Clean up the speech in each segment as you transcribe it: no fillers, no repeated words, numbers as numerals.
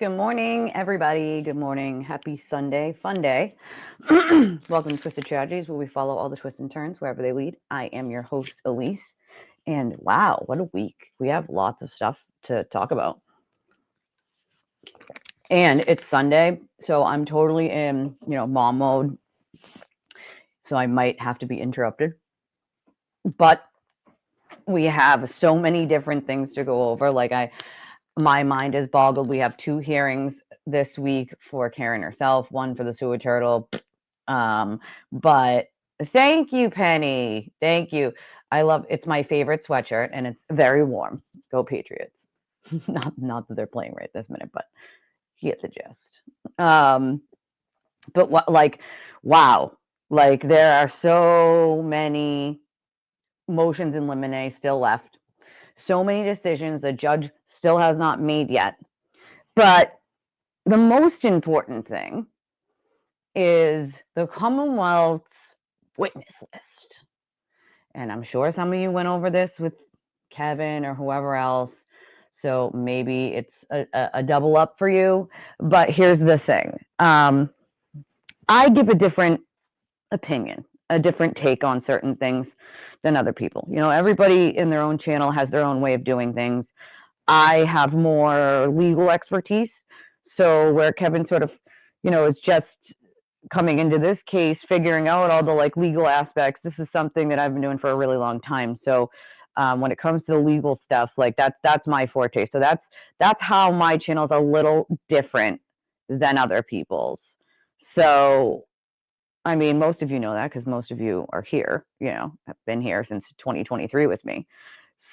Good morning, everybody. Good morning. Happy Sunday. Fun day. Welcome to Twisted Tragedies, where we follow all the twists and turns wherever they lead. I am your host, Elise. And wow, what a week. We have lots of stuff to talk about. And it's Sunday, so I'm totally in, mom mode. So I might have to be interrupted. But we have so many different things to go over. My mind is boggled. We have 2 hearings this week for Karen herself, one for the sewer turtle. But thank you, Penny. Thank you. It's my favorite sweatshirt and it's very warm. Go Patriots. Not that they're playing right this minute, but you get the gist. But wow. There are so many motions in limine still left. So many decisions the judge still has not made yet. But the most important thing is the Commonwealth's witness list. And I'm sure some of you went over this with Kevin or whoever else. So maybe it's a double up for you. But here's the thing. I give a different opinion, a different take on certain things than other people. Everybody in their own channel has their own way of doing things. I have more legal expertise. So where Kevin sort of, is just coming into this case, figuring out all the legal aspects. This is something that I've been doing for a really long time. So when it comes to the legal stuff, that's my forte. So that's how my channel is a little different than other people's. So I mean, most of you know that because most of you are here, have been here since 2023 with me.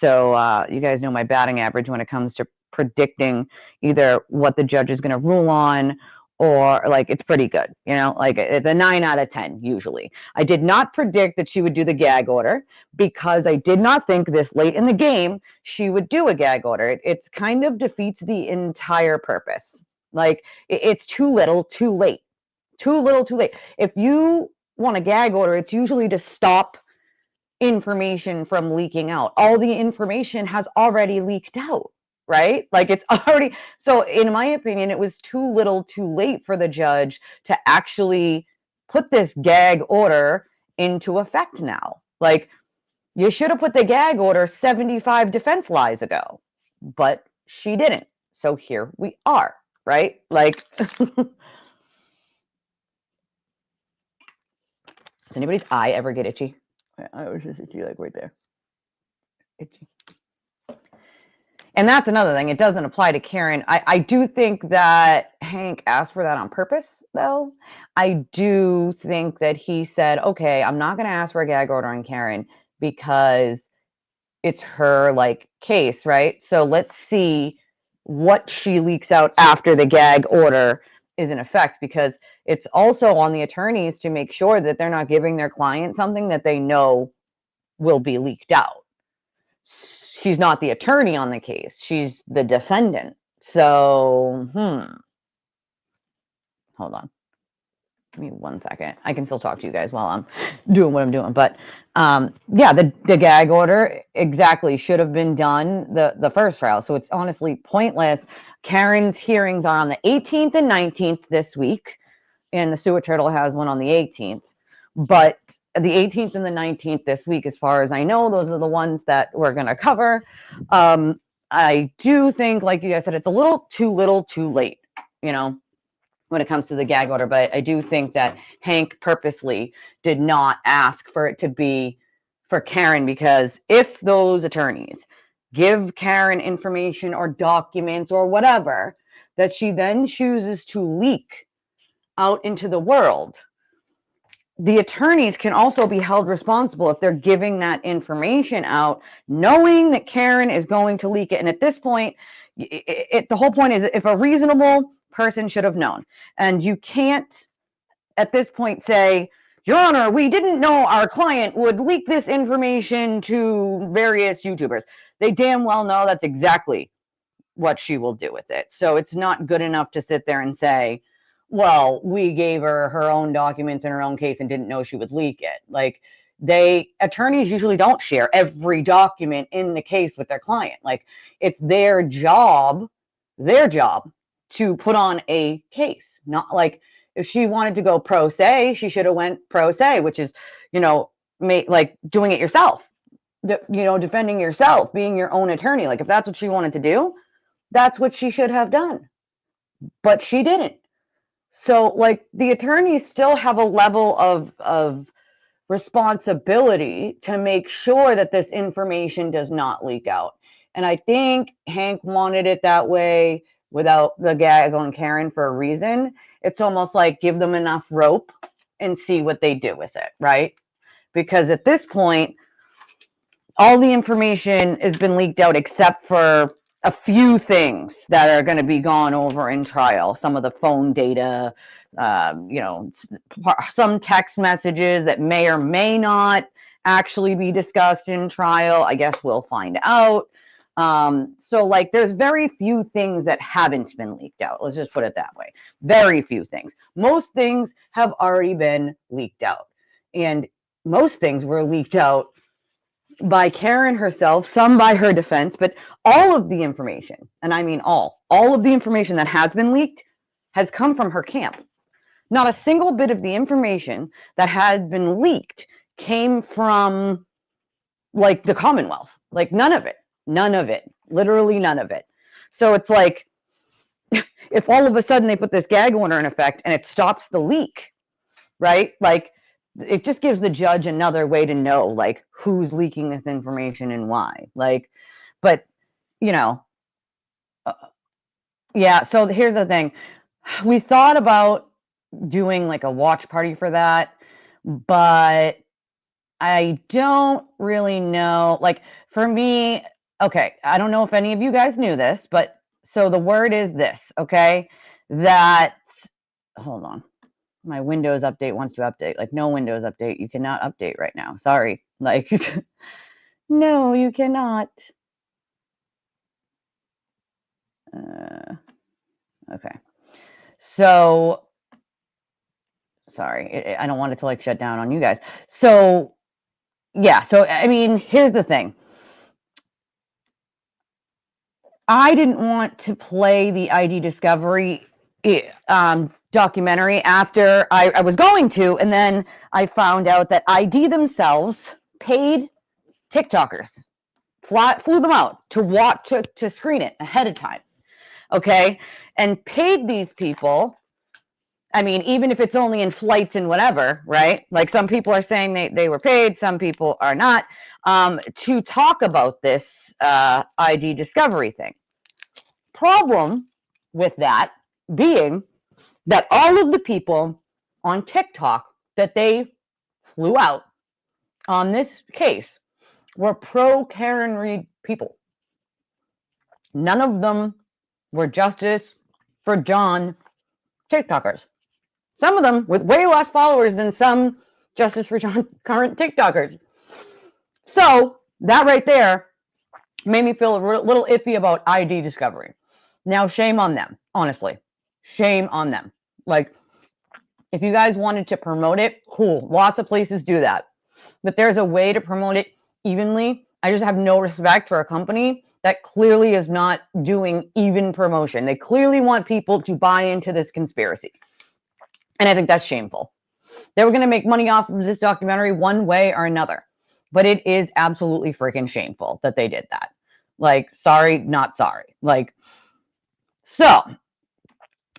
So you guys know my batting average when it comes to predicting either what the judge is going to rule on or it's pretty good. It's a 9 out of 10 usually. I did not predict that she would do the gag order because I did not think this late in the game she would do a gag order. It's kind of defeats the entire purpose. It's too little, too late. Too little, too late. If you want a gag order, it's usually to stop information from leaking out. All the information has already leaked out, right? It's already, so in my opinion, it was too little, too late for the judge to actually put this gag order into effect now. You should have put the gag order 75 defense lies ago, but she didn't. So here we are, right? Does anybody's eye ever get itchy? I was just itchy, right there. Itchy. And that's another thing. It doesn't apply to Karen. I do think that Hank asked for that on purpose, though. I do think that he said, okay, I'm not going to ask for a gag order on Karen because it's her, case, right? So let's see what she leaks out after the gag order is in effect, because it's also on the attorneys to make sure that they're not giving their client something that they know will be leaked out. She's not the attorney on the case. She's the defendant. So, hold on. Give me 1 second. I can still talk to you guys while I'm doing what I'm doing. But yeah, the gag order exactly should have been done the first trial. So it's honestly pointless. Karen's hearings are on the 18th and 19th this week, and the sewer turtle has one on the 18th. But the 18th and the 19th this week, as far as I know, those are the ones that we're going to cover. I do think, like you guys said, it's a little too late, when it comes to the gag order. But I do think that Hank purposely did not ask for it to be for Karen, because if those attorneys give Karen information or documents or whatever that she then chooses to leak out into the world, the attorneys can also be held responsible if they're giving that information out, knowing that Karen is going to leak it. And at this point, the whole point is, if a reasonable person should have known, and you can't at this point say, Your Honor, we didn't know our client would leak this information to various YouTubers. They damn well know that's exactly what she will do with it. So it's not good enough to sit there and say, well, we gave her her own documents in her own case and didn't know she would leak it. Attorneys usually don't share every document in the case with their client. It's their job to put on a case. Not like if she wanted to go pro se, she should have went pro se, which is, like doing it yourself, defending yourself, being your own attorney. Like if that's what she wanted to do, that's what she should have done. But she didn't. So like the attorneys still have a level of responsibility to make sure that this information does not leak out. And I think Hank wanted it that way without the gag on Karen for a reason. It's almost like give them enough rope and see what they do with it, right? Because at this point, all the information has been leaked out except for a few things that are going to be gone over in trial. Some of the phone data, some text messages that may or may not actually be discussed in trial. I guess we'll find out. So like there's very few things that haven't been leaked out. Let's just put it that way. Very few things. Most things have already been leaked out. And most things were leaked out by Karen herself, some by her defense, but all of the information, and I mean all of the information that has been leaked has come from her camp. Not a single bit of the information that had been leaked came from like the Commonwealth. Like none of it, literally none of it. So it's like, if all of a sudden they put this gag order in effect and it stops the leak, right? Like it just gives the judge another way to know like who's leaking this information and why. Like, but yeah. So here's the thing. We thought about doing like a watch party for that, but I don't really know. Like for me, okay, I don't know if any of you guys knew this, but so the word is this, okay? That, hold on. My Windows update wants to update. Like no Windows update. You cannot update right now. Sorry. Like, no, you cannot. Okay. So, sorry. I don't want it to like shut down on you guys. So, yeah. So, I mean, here's the thing. I didn't want to play the ID Discovery documentary after I was going to, and then I found out that ID themselves paid TikTokers, flew them out to watch, to screen it ahead of time, okay, and paid these people. I mean, even if it's only in flights and whatever, right? Like some people are saying they were paid, some people are not, to talk about this ID Discovery thing. Problem with that being that all of the people on TikTok that they flew out on this case were pro Karen Read people. None of them were Justice for John TikTokers. Some of them with way less followers than some Justice for John current TikTokers. So that right there made me feel a little iffy about ID Discovery. Now, shame on them, honestly. Shame on them. Like, if you guys wanted to promote it, cool. Lots of places do that. But there's a way to promote it evenly. I just have no respect for a company that clearly is not doing even promotion. They clearly want people to buy into this conspiracy. And I think that's shameful. They were going to make money off of this documentary one way or another. But it is absolutely freaking shameful that they did that. Like, sorry, not sorry. Like, so,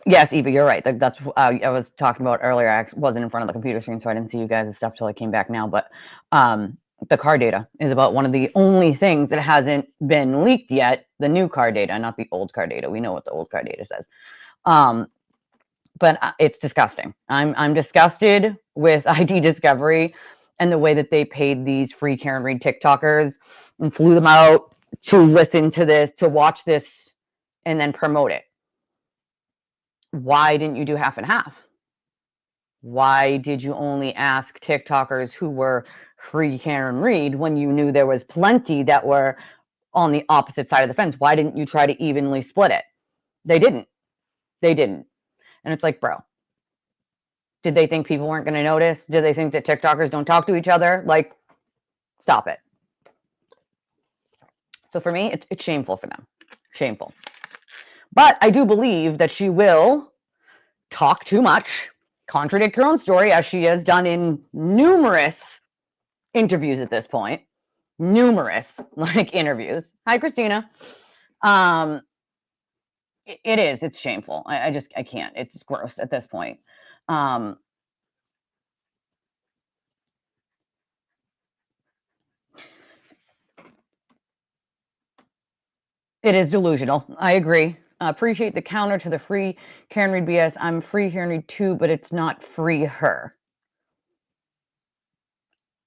yes, Eva, you're right. That's I was talking about earlier. I wasn't in front of the computer screen, so I didn't see you guys' stuff till I came back now. But the car data is about one of the only things that hasn't been leaked yet. The new car data, not the old car data. We know what the old car data says. But it's disgusting. I'm disgusted with ID Discovery and the way that they paid these free Karen Read TikTokers and flew them out to listen to this, to watch this, and then promote it. Why didn't you do half and half? Why did you only ask TikTokers who were free Karen Read when you knew there was plenty that were on the opposite side of the fence? Why didn't you try to evenly split it? They didn't. They didn't. And it's like, bro, did they think people weren't going to notice? Did they think that TikTokers don't talk to each other? Like, stop it. So for me, it's shameful for them. Shameful. But I do believe that she will talk too much, contradict her own story, as she has done in numerous interviews at this point. Numerous like interviews. Hi, Christina. Um, it is. It's shameful. I can't. It's gross at this point. Um, it is delusional. I agree. Appreciate the counter to the free Karen Read BS. I'm free Karen Read too, but it's not free her.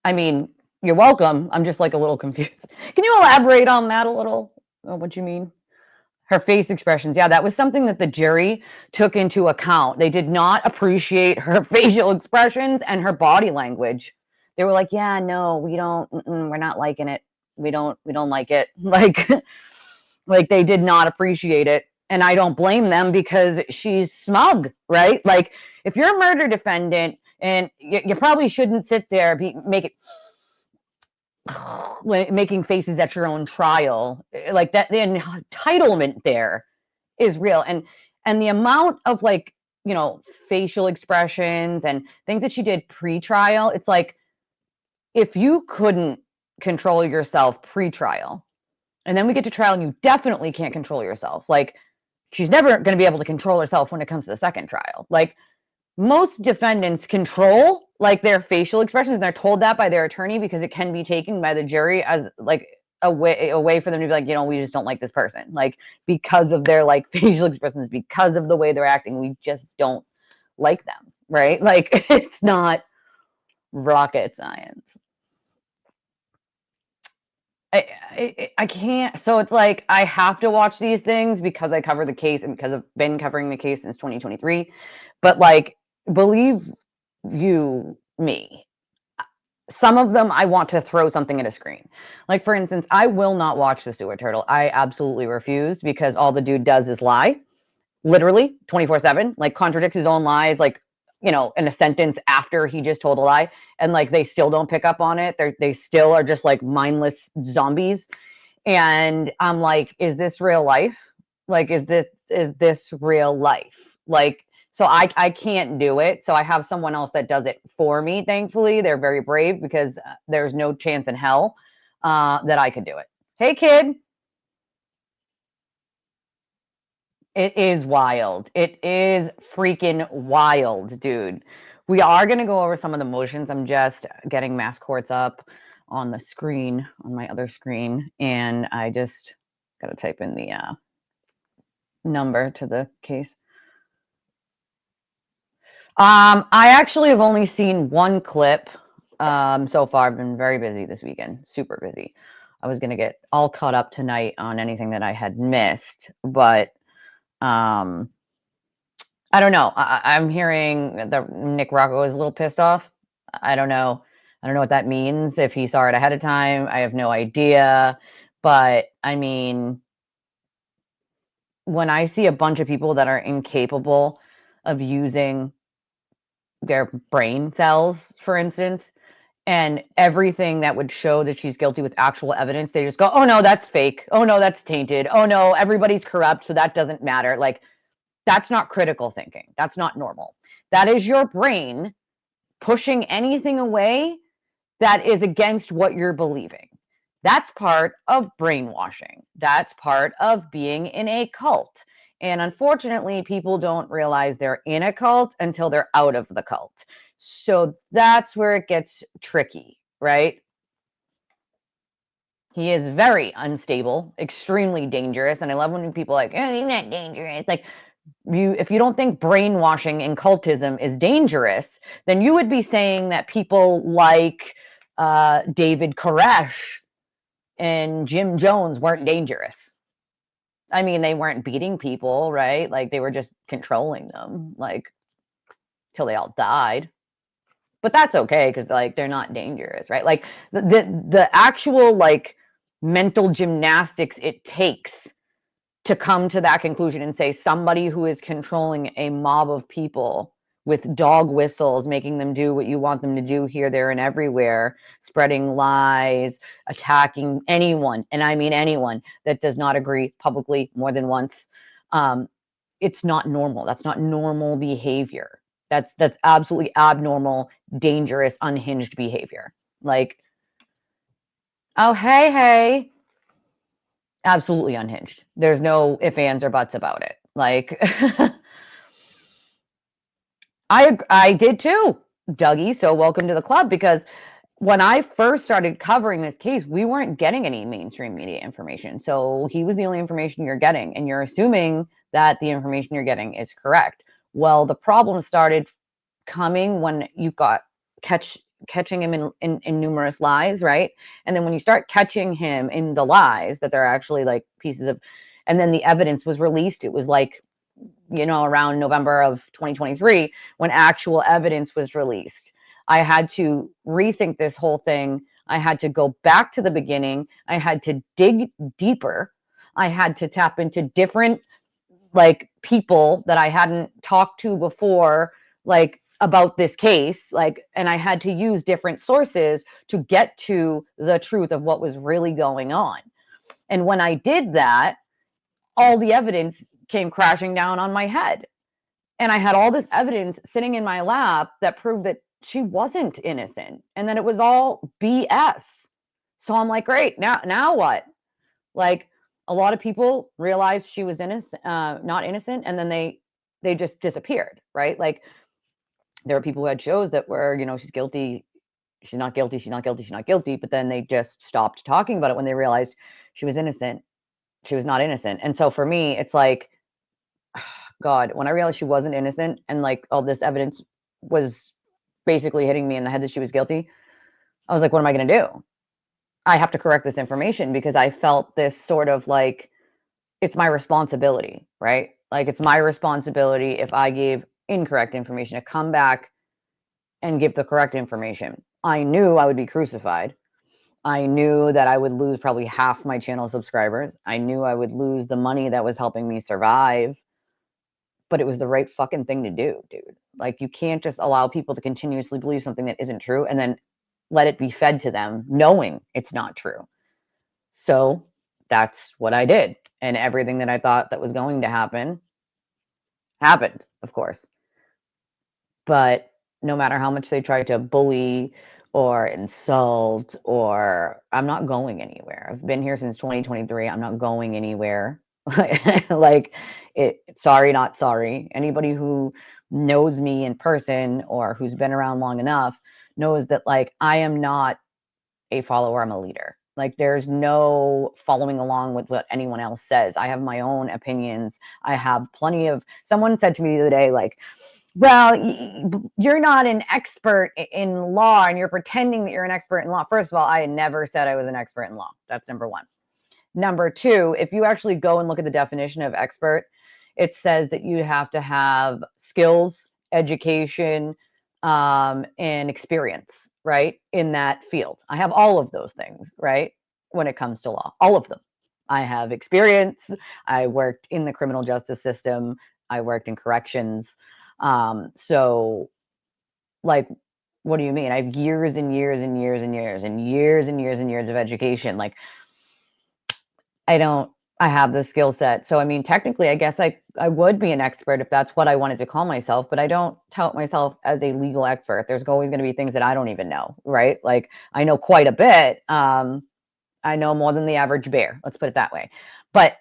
I mean, you're welcome. I'm just like a little confused. Can you elaborate on that a little? What you mean? Her face expressions. Yeah, that was something that the jury took into account. They did not appreciate her facial expressions and her body language. They were like, "Yeah, no, we don't. We're not liking it. We don't like it." Like they did not appreciate it. And I don't blame them because she's smug, right? Like if you're a murder defendant and you probably shouldn't sit there making faces at your own trial like that. The entitlement there is real, and the amount of like facial expressions and things that she did pre-trial. It's like if you couldn't control yourself pre-trial and then we get to trial and you definitely can't control yourself, like she's never going to be able to control herself when it comes to the second trial. Like most defendants control like their facial expressions and they're told that by their attorney because it can be taken by the jury as like a way for them to be like, we just don't like this person, like because of their like facial expressions, because of the way they're acting, we just don't like them, right? Like it's not rocket science. I can't. So it's like I have to watch these things because I cover the case and because I've been covering the case since 2023. But like, believe you me, some of them I want to throw something at a screen. Like for instance, I will not watch the sewer turtle. I absolutely refuse because all the dude does is lie, literally 24/7. Like contradicts his own lies, like in a sentence after he just told a lie, and like they still don't pick up on it. They still are just like mindless zombies. And I'm like, is this real life? Like, is this real life? Like, so I can't do it. So I have someone else that does it for me. Thankfully, they're very brave because there's no chance in hell that I could do it. Hey, kid. It is wild. It is freaking wild, dude. We are going to go over some of the motions. I'm just getting mass courts up on the screen, on my other screen, and I just got to type in the number to the case. I actually have only seen one clip so far. I've been very busy this weekend, super busy. I was going to get all caught up tonight on anything that I had missed, but I don't know. I'm hearing that Nick Rocco is a little pissed off. I don't know. I don't know what that means. If he saw it ahead of time, I have no idea. But I mean, when I see a bunch of people that are incapable of using their brain cells, for instance, and everything that would show that she's guilty with actual evidence, they just go, oh no, that's fake. Oh no, that's tainted. Oh no, everybody's corrupt, so that doesn't matter. Like, that's not critical thinking. That's not normal. That is your brain pushing anything away that is against what you're believing. That's part of brainwashing. That's part of being in a cult. And unfortunately, people don't realize they're in a cult until they're out of the cult. So that's where it gets tricky, right? He is very unstable, extremely dangerous. And I love when people are like, oh, he's not dangerous. Like, if you don't think brainwashing and cultism is dangerous, then you would be saying that people like David Koresh and Jim Jones weren't dangerous. I mean, they weren't beating people, right? Like they were just controlling them, like till they all died. But that's okay because like they're not dangerous, right? Like the actual like mental gymnastics it takes to come to that conclusion and say somebody who is controlling a mob of people with dog whistles, making them do what you want them to do here, there, and everywhere, spreading lies, attacking anyone, and I mean anyone that does not agree publicly more than once. It's not normal. That's not normal behavior. That's absolutely abnormal, dangerous, unhinged behavior. Like, oh, hey, absolutely unhinged. There's no ifs, ands, or buts about it. Like, I did too, Dougie. So welcome to the club, because when I first started covering this case, we weren't getting any mainstream media information. So he was the only information you're getting, and you're assuming that the information you're getting is correct. Well, the problem started coming when you got catching him in numerous lies, right? And then when you start catching him in the lies that they're actually like pieces of, and then the evidence was released, it was like, around November of 2023 when actual evidence was released. I had to rethink this whole thing. I had to go back to the beginning. I had to dig deeper. I had to tap into different like people that I hadn't talked to before, like about this case, like, and I had to use different sources to get to the truth of what was really going on. And when I did that, all the evidence came crashing down on my head. And I had all this evidence sitting in my lap that proved that she wasn't innocent and that it was all BS. So I'm like, great, now what? Like, a lot of people realized she was innocent, not innocent, and then they just disappeared, right? Like, there were people who had shows that were, she's guilty, she's not guilty, she's not guilty, she's not guilty, but then they just stopped talking about it when they realized she was innocent, she was not innocent. And so for me, it's like, God, when I realized she wasn't innocent and like all this evidence was basically hitting me in the head that she was guilty, I was like, what am I going to do? I have to correct this information, because I felt this sort of like, it's my responsibility, right? Like, it's my responsibility if I gave incorrect information to come back and give the correct information. I knew I would be crucified. I knew that I would lose probably half my channel subscribers. I knew I would lose the money that was helping me survive. But it was the right fucking thing to do, dude. Like, you can't just allow people to continuously believe something that isn't true and then let it be fed to them knowing it's not true. So that's what I did. And everything that I thought that was going to happen happened, of course. But no matter how much they tried to bully or insult, or I'm not going anywhere. I've been here since 2023. I'm not going anywhere. Like, sorry, not sorry. Anybody who knows me in person or who's been around long enough knows that, like, I am not a follower, I'm a leader. Like, there's no following along with what anyone else says. I have my own opinions. I have plenty of, someone said to me the other day, like, well, you're not an expert in law and you're pretending that you're an expert in law. First of all, I never said I was an expert in law. That's number one. Number two, if you actually go and look at the definition of expert, it says that you have to have skills, education, and experience, right, in that field. I have all of those things, right, when it comes to law, all of them. I have experience. I worked in the criminal justice system. I worked in corrections. So, like, what do you mean? I have years and years and years and years and years and years and years of education. Like, I have the skill set. So, I mean, technically, I guess I would be an expert if that's what I wanted to call myself, but I don't tout myself as a legal expert. There's always going to be things that I don't even know, right? Like, I know quite a bit. I know more than the average bear. Let's put it that way. But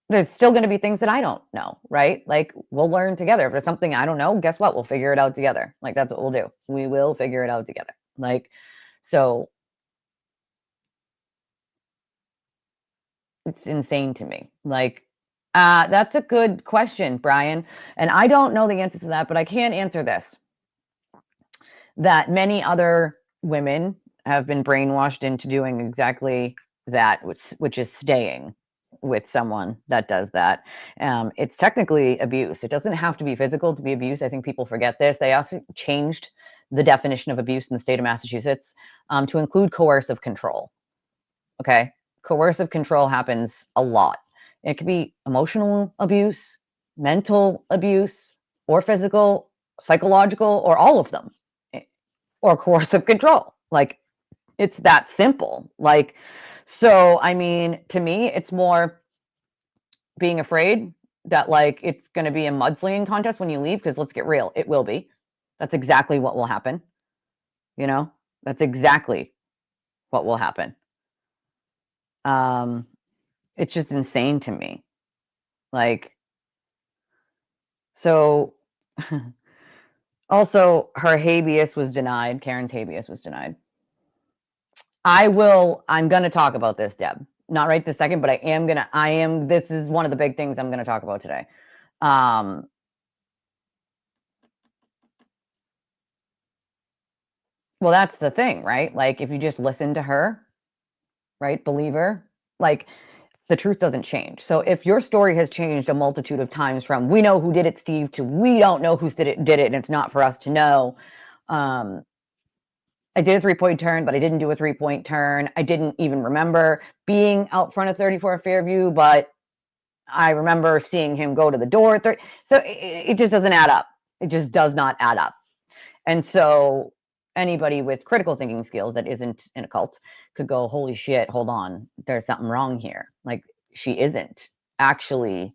there's still going to be things that I don't know, right? Like, we'll learn together. If there's something I don't know, guess what? We'll figure it out together. Like, that's what we'll do. We will figure it out together. Like, so it's insane to me. Like, that's a good question, Brian. And I don't know the answer to that, but I can answer this. That many other women have been brainwashed into doing exactly that, which is staying with someone that does that. It's technically abuse. It doesn't have to be physical to be abuse. I think people forget this. They also changed the definition of abuse in the state of Massachusetts to include coercive control. Okay. Coercive control happens a lot. It could be emotional abuse, mental abuse, or physical, psychological, or all of them, or coercive control. Like, it's that simple. Like, so, I mean, to me, it's more being afraid that like it's going to be a mudslinging contest when you leave, because let's get real, it will be. That's exactly what will happen. You know, that's exactly what will happen. It's just insane to me. Like, so also her habeas was denied. Karen's habeas was denied. I'm going to talk about this, Deb. Not right this second, but this is one of the big things I'm going to talk about today. Well, that's the thing, right? Like, if you just listen to her, right, believe her, like, the truth doesn't change. So if your story has changed a multitude of times from "we know who did it, Steve" to "we don't know who did it, and it's not for us to know." I did a 3-point turn, but I didn't do a 3-point turn. I didn't even remember being out front of 34 Fairview, but I remember seeing him go to the door. So it just doesn't add up. It just does not add up. And so anybody with critical thinking skills that isn't in a cult could go, holy shit, hold on, there's something wrong here. Like, she isn't actually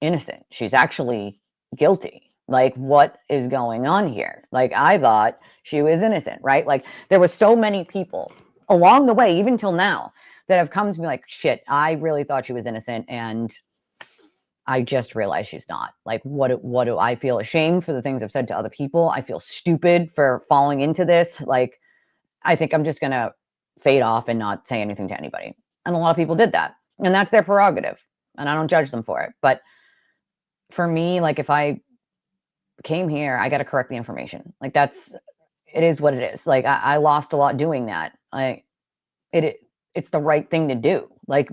innocent. She's actually guilty. Like, what is going on here? Like, I thought she was innocent, right? Like, there were so many people along the way, even till now, that have come to me like, shit, I really thought she was innocent, and I just realized she's not. Like, what do I feel ashamed for the things I've said to other people? I feel stupid for falling into this. Like, I think I'm just going to fade off and not say anything to anybody. And a lot of people did that. And that's their prerogative. And I don't judge them for it. But for me, like, if I came here, I got to correct the information. Like, it is what it is. Like, I lost a lot doing that. It's the right thing to do. Like,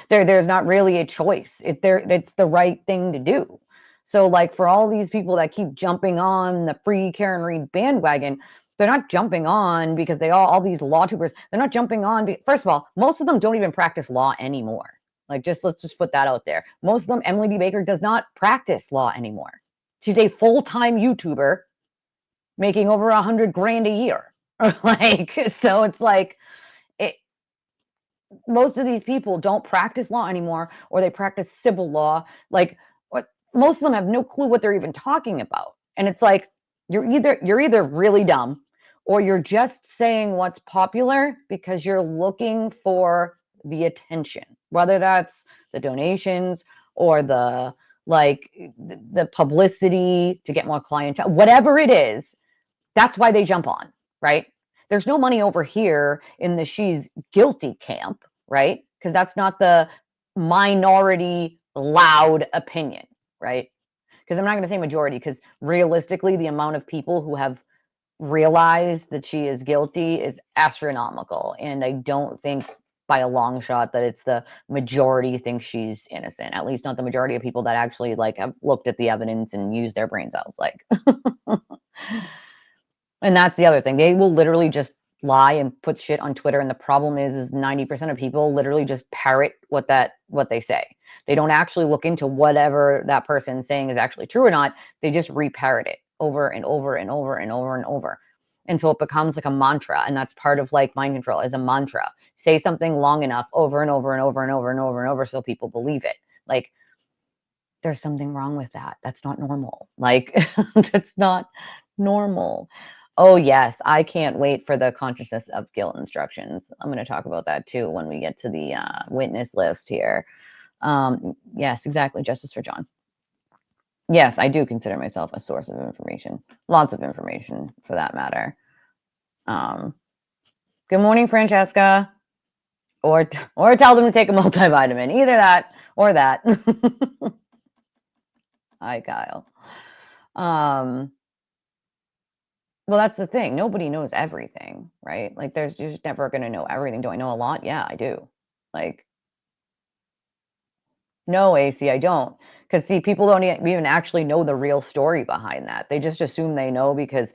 there's not really a choice. It's the right thing to do. So, like, for all these people that keep jumping on the free Karen Read bandwagon, they're not jumping on because all these law tubers, they're not jumping on. First of all, most of them don't even practice law anymore. Like, let's just put that out there. Most of them, Emily B. Baker does not practice law anymore. She's a full-time YouTuber making over $100,000 a year. Like, so it's like, most of these people don't practice law anymore, or they practice civil law. Like, most of them have no clue what they're even talking about. And it's like, you're either really dumb, or you're just saying what's popular because you're looking for the attention, whether that's the donations or the publicity to get more clientele, whatever it is. That's why they jump on, right? There's no money over here in the she's guilty camp, right? Because that's not the minority loud opinion, right? Because I'm not going to say majority, because realistically, the amount of people who have realized that she is guilty is astronomical. And I don't think by a long shot that it's the majority think she's innocent. At least not the majority of people that actually like have looked at the evidence and used their brain cells. Like, and that's the other thing. They will literally just lie and put shit on Twitter. And the problem is 90% of people literally just parrot what they say. They don't actually look into whatever that person's saying is actually true or not. They just reparrot it over and over and over and over and over. And so it becomes like a mantra. And that's part of like mind control, is a mantra. Say something long enough over and over and over and over and over and over so people believe it. Like, there's something wrong with that. That's not normal. Like, that's not normal. Oh, yes. I can't wait for the consciousness of guilt instructions. I'm going to talk about that too when we get to the witness list here. Yes, exactly. Justice for John. Yes, I do consider myself a source of information. Lots of information, for that matter. Good morning, Francesca. Or tell them to take a multivitamin. Either that or that. Hi, Kyle. Well, that's the thing. Nobody knows everything, right? Like, you're just never going to know everything. Do I know a lot? Yeah, I do. Like, no, AC, I don't. Because, see, people don't even actually know the real story behind that. They just assume they know because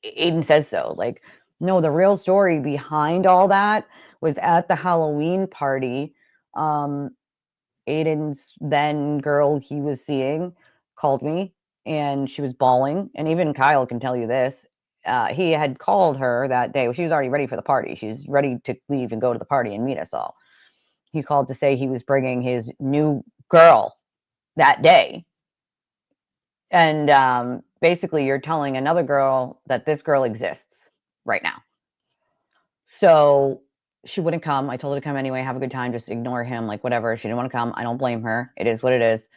Aiden says so. Like, no, the real story behind all that was at the Halloween party. Aiden's then girl he was seeing called me, and she was bawling. And even Kyle can tell you this. He had called her that day. She was already ready for the party. She's ready to leave and go to the party and meet us all. He called to say he was bringing his new girl that day. And basically, you're telling another girl that this girl exists right now. So she wouldn't come. I told her to come anyway, have a good time, just ignore him, like whatever. She didn't want to come. I don't blame her. It is what it is.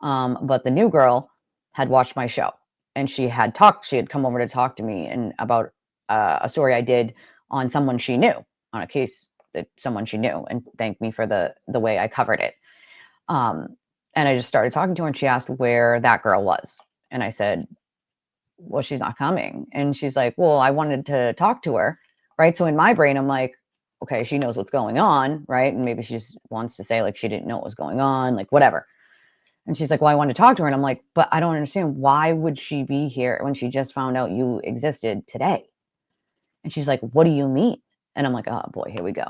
But the new girl had watched my show, and she had come over to talk to me and about a story I did on someone she knew, on a case that someone she knew, and thanked me for the way I covered it. And I just started talking to her, and she asked where that girl was. And I said, well, she's not coming. And she's like, well, I wanted to talk to her. Right. So in my brain, I'm like, okay, she knows what's going on. Right. And maybe she just wants to say like she didn't know what was going on, like whatever. And she's like, well, I wanted to talk to her. And I'm like, but I don't understand. Why would she be here when she just found out you existed today? And she's like, what do you mean? And I'm like, oh boy, here we go.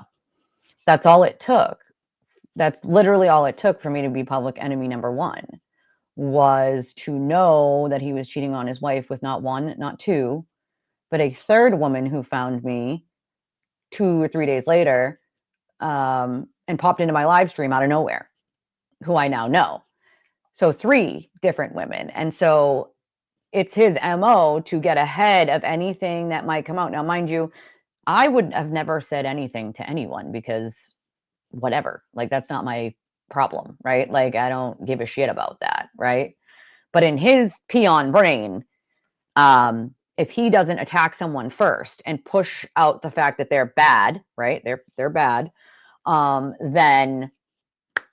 That's all it took. That's literally all it took for me to be public enemy number one, was to know that he was cheating on his wife with not one, not two, but a third woman who found me 2 or 3 days later, and popped into my live stream out of nowhere, who I now know. So 3 different women. And so it's his MO to get ahead of anything that might come out. Now, mind you, I would have never said anything to anyone because whatever, like that's not my problem, right? Like I don't give a shit about that, right? But in his peon brain, if he doesn't attack someone first and push out the fact that they're bad, right? They're bad, then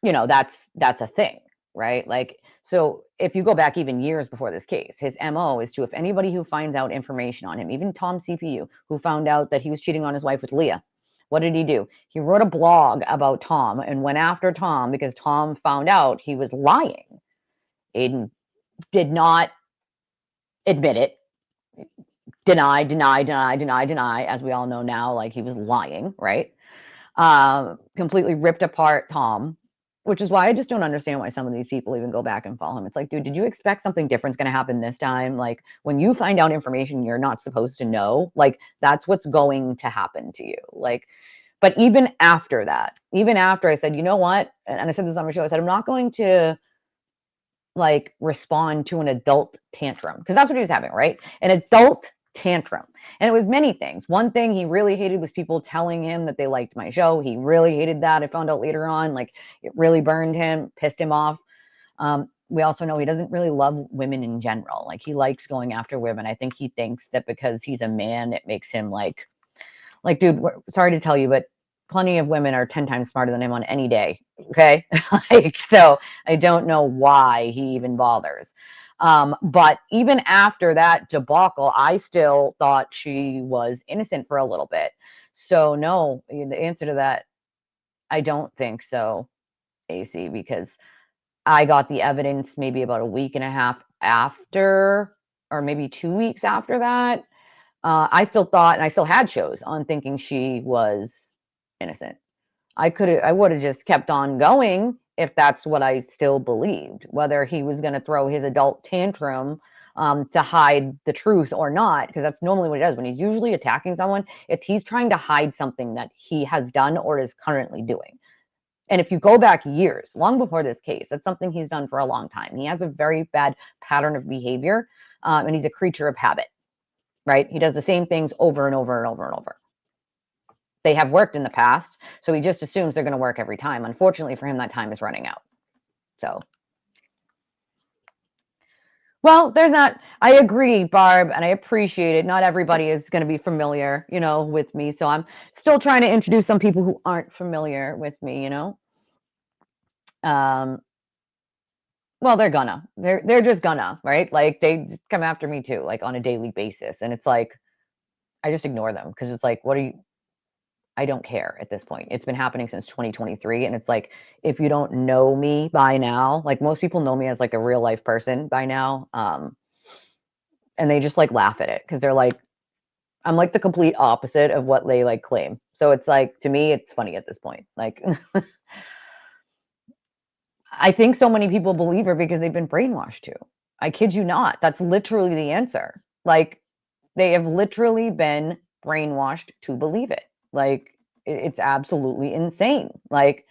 that's a thing, right? Like, so if you go back even years before this case, his MO is to, if anybody who finds out information on him, even Tom CPU, who found out that he was cheating on his wife with Leah, what did he do? He wrote a blog about Tom and went after Tom because Tom found out he was lying. Aiden did not admit it. Deny, as we all know now, like he was lying, right? Completely ripped apart Tom, which is why I just don't understand why some of these people even go back and follow him. It's like, dude, did you expect something different's going to happen this time? Like when you find out information you're not supposed to know, like that's what's going to happen to you. Like, but even after that, even after I said, you know what? And I said this on my show, I said, I'm not going to like respond to an adult tantrum, because that's what he was having, right? An adult tantrum. And it was many things. One thing he really hated was people telling him that they liked my show. He really hated that. I found out later on, like it really burned him, pissed him off. We also know he doesn't really love women in general. Like he likes going after women. I think he thinks that because he's a man, it makes him like, dude, sorry to tell you, but plenty of women are 10 times smarter than him on any day. Okay. Like, so I don't know why he even bothers. But even after that debacle, I still thought she was innocent for a little bit. So no, the answer to that, I don't think so, AC, because I got the evidence maybe about a week and a half after, or maybe 2 weeks after that. I still thought, and I still had shows on thinking she was innocent. I would have just kept on going if that's what I still believed, whether he was going to throw his adult tantrum to hide the truth or not, because that's normally what he does when he's usually attacking someone. He's trying to hide something that he has done or is currently doing. And if you go back years, long before this case, that's something he's done for a long time. He has a very bad pattern of behavior, and he's a creature of habit, right? He does the same things over and over and over and over. They have worked in the past, so he just assumes they're going to work every time. Unfortunately for him, that time is running out. So, well, I agree, Barb, and I appreciate it. Not everybody is going to be familiar, with me. So I'm still trying to introduce some people who aren't familiar with me, Well, they're just gonna, right? Like they just come after me too, like on a daily basis. And it's like, I just ignore them because it's like, I don't care at this point. It's been happening since 2023. And it's like, if you don't know me by now, like most people know me as like a real life person by now. And they just like laugh at it because they're like, I'm like the complete opposite of what they like claim. So it's like, to me, it's funny at this point. Like, I think so many people believe her because they've been brainwashed to. I kid you not. That's literally the answer. Like, they have literally been brainwashed to believe it. Like, it's absolutely insane. Like,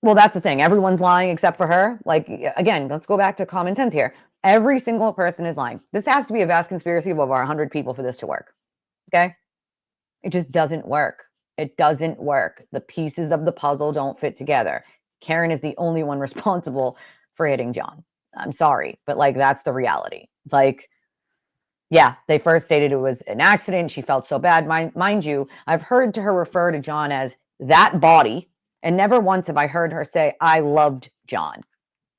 Well, that's the thing. Everyone's lying except for her. Like, again, let's go back to common sense here. Every single person is lying. This has to be a vast conspiracy of over 100 people for this to work. Okay? It just doesn't work. It doesn't work. The pieces of the puzzle don't fit together. Karen is the only one responsible for hitting John. I'm sorry, but like that's the reality. Like, yeah, they first stated it was an accident. She felt so bad. Mind you, I've heard her refer to John as that body, and never once have I heard her say, I loved John.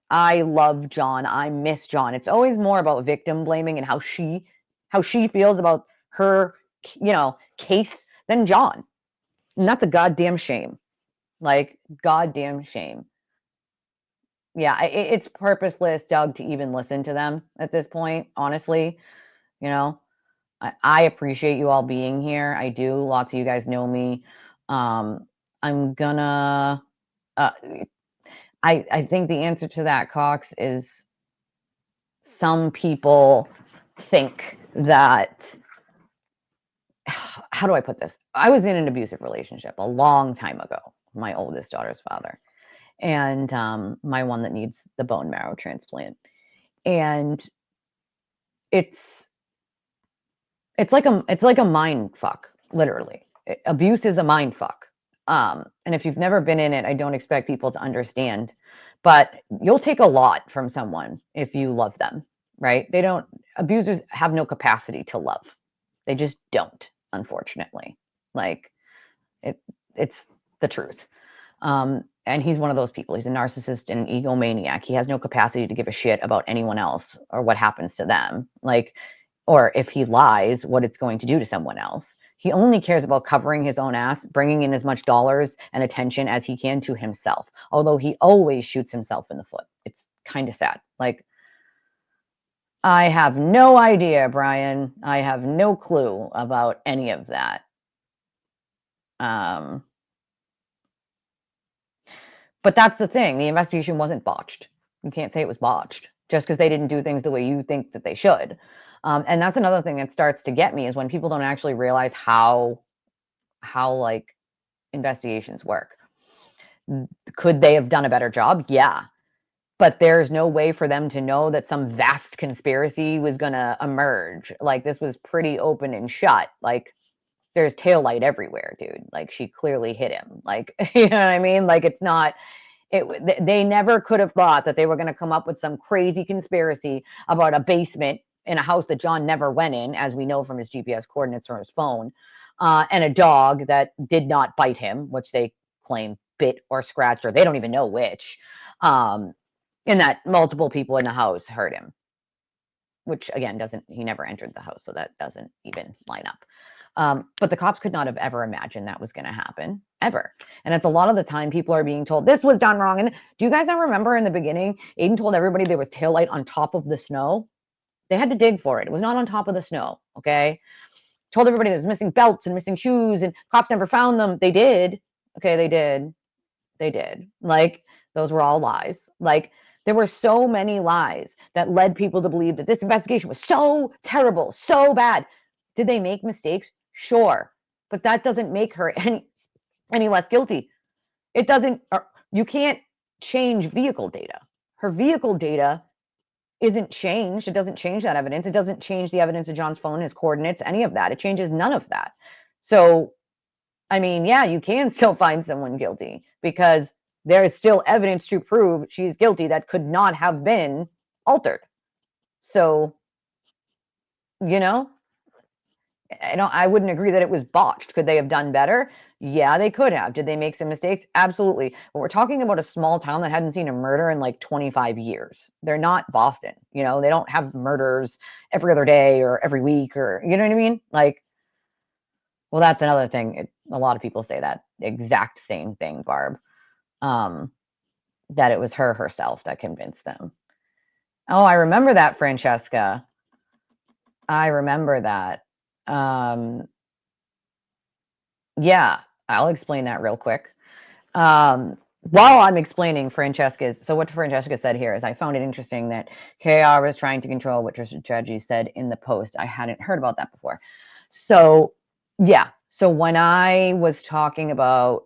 I love John. I miss John. It's always more about victim blaming and how she feels about her, case than John. And that's a goddamn shame. Like, goddamn shame. Yeah, it's purposeless, Doug, to even listen to them at this point, honestly. You know, I appreciate you all being here. I do. Lots of you guys know me. I'm gonna, I think the answer to that, Cox, is some people think that, how do I put this? I was in an abusive relationship a long time ago, my oldest daughter's father, and my one that needs the bone marrow transplant. And it's like a mind fuck, literally. Abuse is a mind fuck. And if you've never been in it, I don't expect people to understand, but you'll take a lot from someone if you love them, right? Abusers have no capacity to love. They just don't, unfortunately. Like, it's the truth. And he's one of those people. He's a narcissist and egomaniac. He has no capacity to give a shit about anyone else or what happens to them. Like, or if he lies, what it's going to do to someone else. He only cares about covering his own ass, bringing in as much dollars and attention as he can to himself, although he always shoots himself in the foot. It's kind of sad. Like, I have no idea, Brian. I have no clue about any of that. But that's the thing. The investigation wasn't botched. You can't say it was botched just because they didn't do things the way you think that they should. And that's another thing that starts to get me is when people don't actually realize how like investigations work. Could they have done a better job? Yeah. But there's no way for them to know that some vast conspiracy was going to emerge. Like, this was pretty open and shut. Like, there's taillight everywhere, dude. Like, she clearly hit him. Like, you know what I mean? Like, it's not, they never could have thought that they were going to come up with some crazy conspiracy about a basement in a house that John never went in, as we know from his GPS coordinates from his phone, and a dog that did not bite him, which they claim bit or scratched, or they don't even know which, and that multiple people in the house hurt him, which again he never entered the house, so that doesn't even line up. But the cops could not have ever imagined that was going to happen, ever. And it's a lot of the time people are being told this was done wrong. And do you guys not remember in the beginning, Aiden told everybody there was taillight on top of the snow? They had to dig for it. It was not on top of the snow, okay? Told everybody there was missing belts and missing shoes and cops never found them. They did. Okay, they did. They did. Like, those were all lies. Like, there were so many lies that led people to believe that this investigation was so terrible, so bad. Did they make mistakes? Sure. But that doesn't make her any less guilty. It doesn't, you can't change vehicle data. Her vehicle data isn't changed. It doesn't change that evidence. It doesn't change the evidence of John's phone, his coordinates, any of that. It changes none of that. So, I mean, yeah, you can still find someone guilty because there is still evidence to prove she's guilty that could not have been altered. So, I wouldn't agree that it was botched. Could they have done better? Yeah, they could have. Did they make some mistakes? Absolutely. But we're talking about a small town that hadn't seen a murder in like 25 years. They're not Boston. They don't have murders every other day or every week, or, you know what I mean? Like, well, that's another thing. A lot of people say that exact same thing, Barb, that it was her herself that convinced them. Oh, I remember that, Francesca. I remember that. Yeah, I'll explain that real quick. While I'm explaining so what Francesca said here is, I found it interesting that KR was trying to control what Tristan Tragedy said in the post. I hadn't heard about that before. So, yeah. So when I was talking about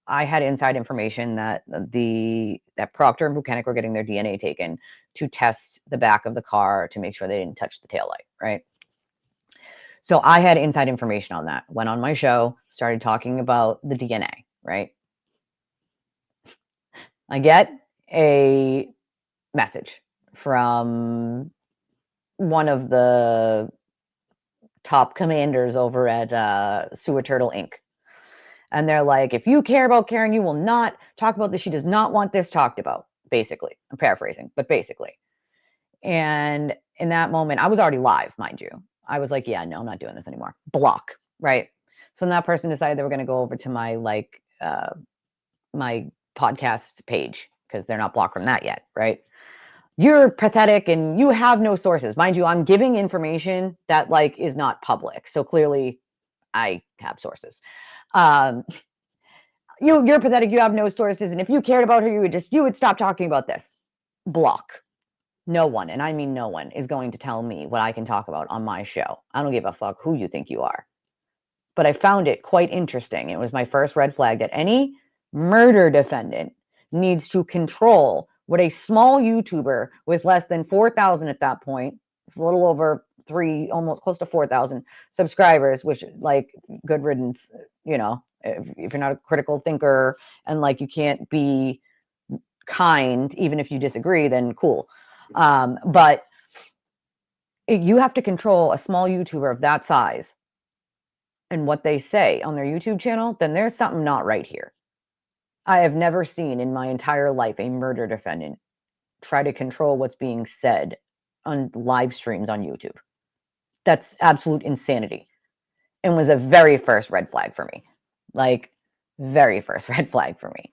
I had inside information that that Proctor and Buchanan were getting their DNA taken to test the back of the car to make sure they didn't touch the taillight, right? So I had inside information on that. Went on my show, started talking about the DNA, right? I get a message from one of the top commanders over at Sewer Turtle Inc. And they're like, if you care about Karen, you will not talk about this. She does not want this talked about, basically. I'm paraphrasing, but basically. And in that moment, I was already live, mind you. I was like, yeah, no, I'm not doing this anymore. Block, right? So then that person decided they were going to go over to my my podcast page because they're not blocked from that yet, right? You're pathetic and you have no sources. Mind you, I'm giving information that like is not public. So clearly I have sources. Um, you're pathetic, you have no sources, and if you cared about her, you would stop talking about this. Block. No one, and I mean no one, is going to tell me what I can talk about on my show. I don't give a fuck who you think you are. But I found it quite interesting. It was my first red flag that any murder defendant needs to control what a small YouTuber with less than 4,000 at that point, it's a little over almost close to 4,000 subscribers, which like good riddance, you know, if you're not a critical thinker and like you can't be kind, even if you disagree, then cool. But you have to control a small YouTuber of that size and what they say on their YouTube channel, then there's something not right here. I have never seen in my entire life a murder defendant try to control what's being said on live streams on YouTube. That's absolute insanity and was a very first red flag for me. Like, very first red flag for me.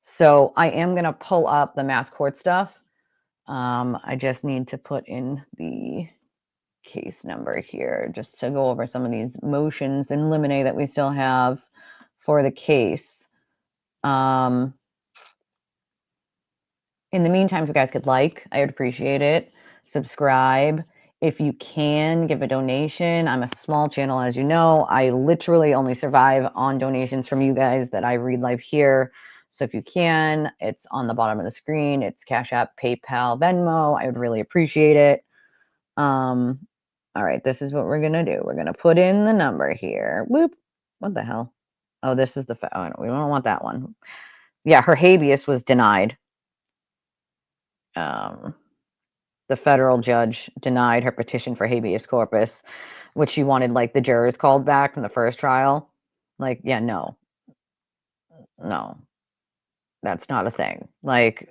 So I am going to pull up the mass court stuff. I just need to put in the case number here just to go over some of these motions in limine that we still have for the case. In the meantime, if you guys could like, I would appreciate it. Subscribe. If you can, give a donation. I'm a small channel, as you know. I literally only survive on donations from you guys that I read live here. So if you can, it's on the bottom of the screen. It's Cash App, PayPal, Venmo. I would really appreciate it. All right, this is what we're going to do. We're going to put in the number here. Whoop. What the hell? Oh, this is the, oh, no, we don't want that one. Yeah, her habeas was denied. The federal judge denied her petition for habeas corpus, which she wanted like the jurors called back from the first trial. Like, yeah, no, that's not a thing. Like,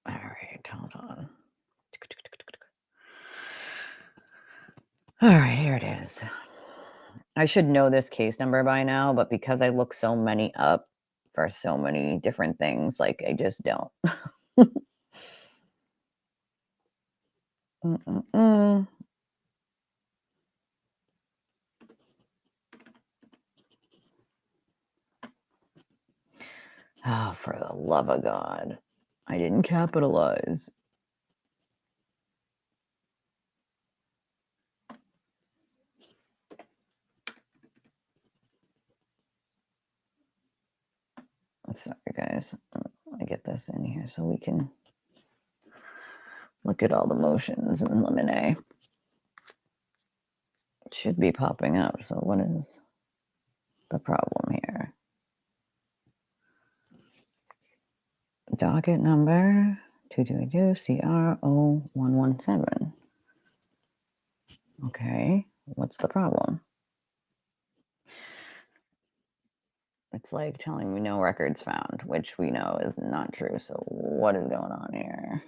all right, hold on. All right, here it is. I should know this case number by now, but because I look so many up for so many different things, like I just don't. Oh, for the love of God. I didn't capitalize. Sorry, guys. I get this in here so we can look at all the motions in limine. It should be popping up. So what is the problem here? Docket number 222-CR0117. Okay, what's the problem? It's like telling me no records found, which we know is not true. So what is going on here?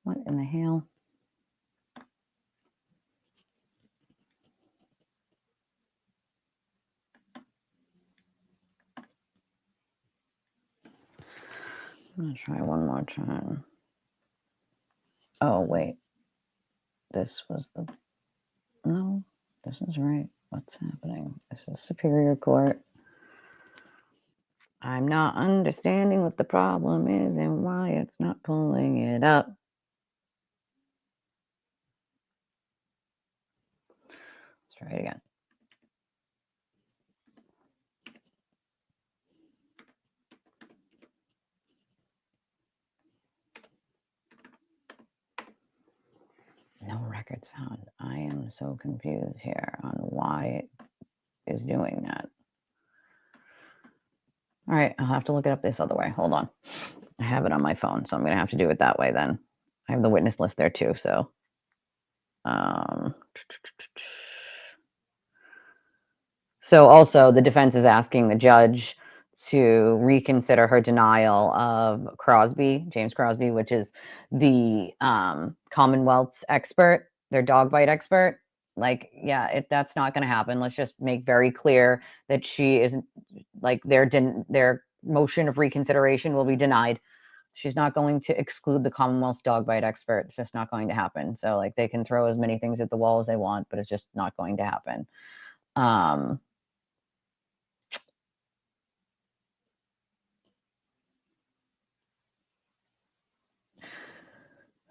What in the hell? I'm gonna try one more time. Oh, wait. This was the... No, this is right. What's happening? This is Superior Court. I'm not understanding what the problem is and why it's not pulling it up. Let's try it again. No records found. I am so confused here on why it is doing that. All right, I'll have to look it up this other way. Hold on. I have it on my phone, so I'm going to have to do it that way then. I have the witness list there too, so. So also the defense is asking the judge to reconsider her denial of James Crosby, which is the Commonwealth's expert, their dog bite expert. Like, yeah, that's not going to happen. Let's just make very clear that she isn't, like, their motion of reconsideration will be denied. She's not going to exclude the Commonwealth's dog bite expert. It's just not going to happen. So, like, they can throw as many things at the wall as they want, but it's just not going to happen.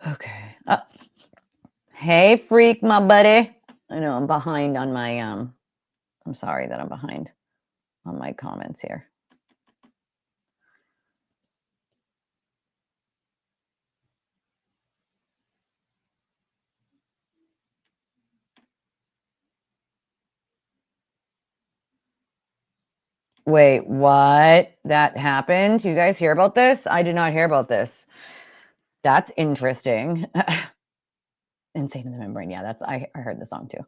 Okay. Hey, Freak, my buddy. I know I'm behind on my, I'm sorry that I'm behind on my comments here. Wait, what? That happened? You guys hear about this? I did not hear about this. That's interesting. Insane in the Membrane. Yeah, I heard the song too.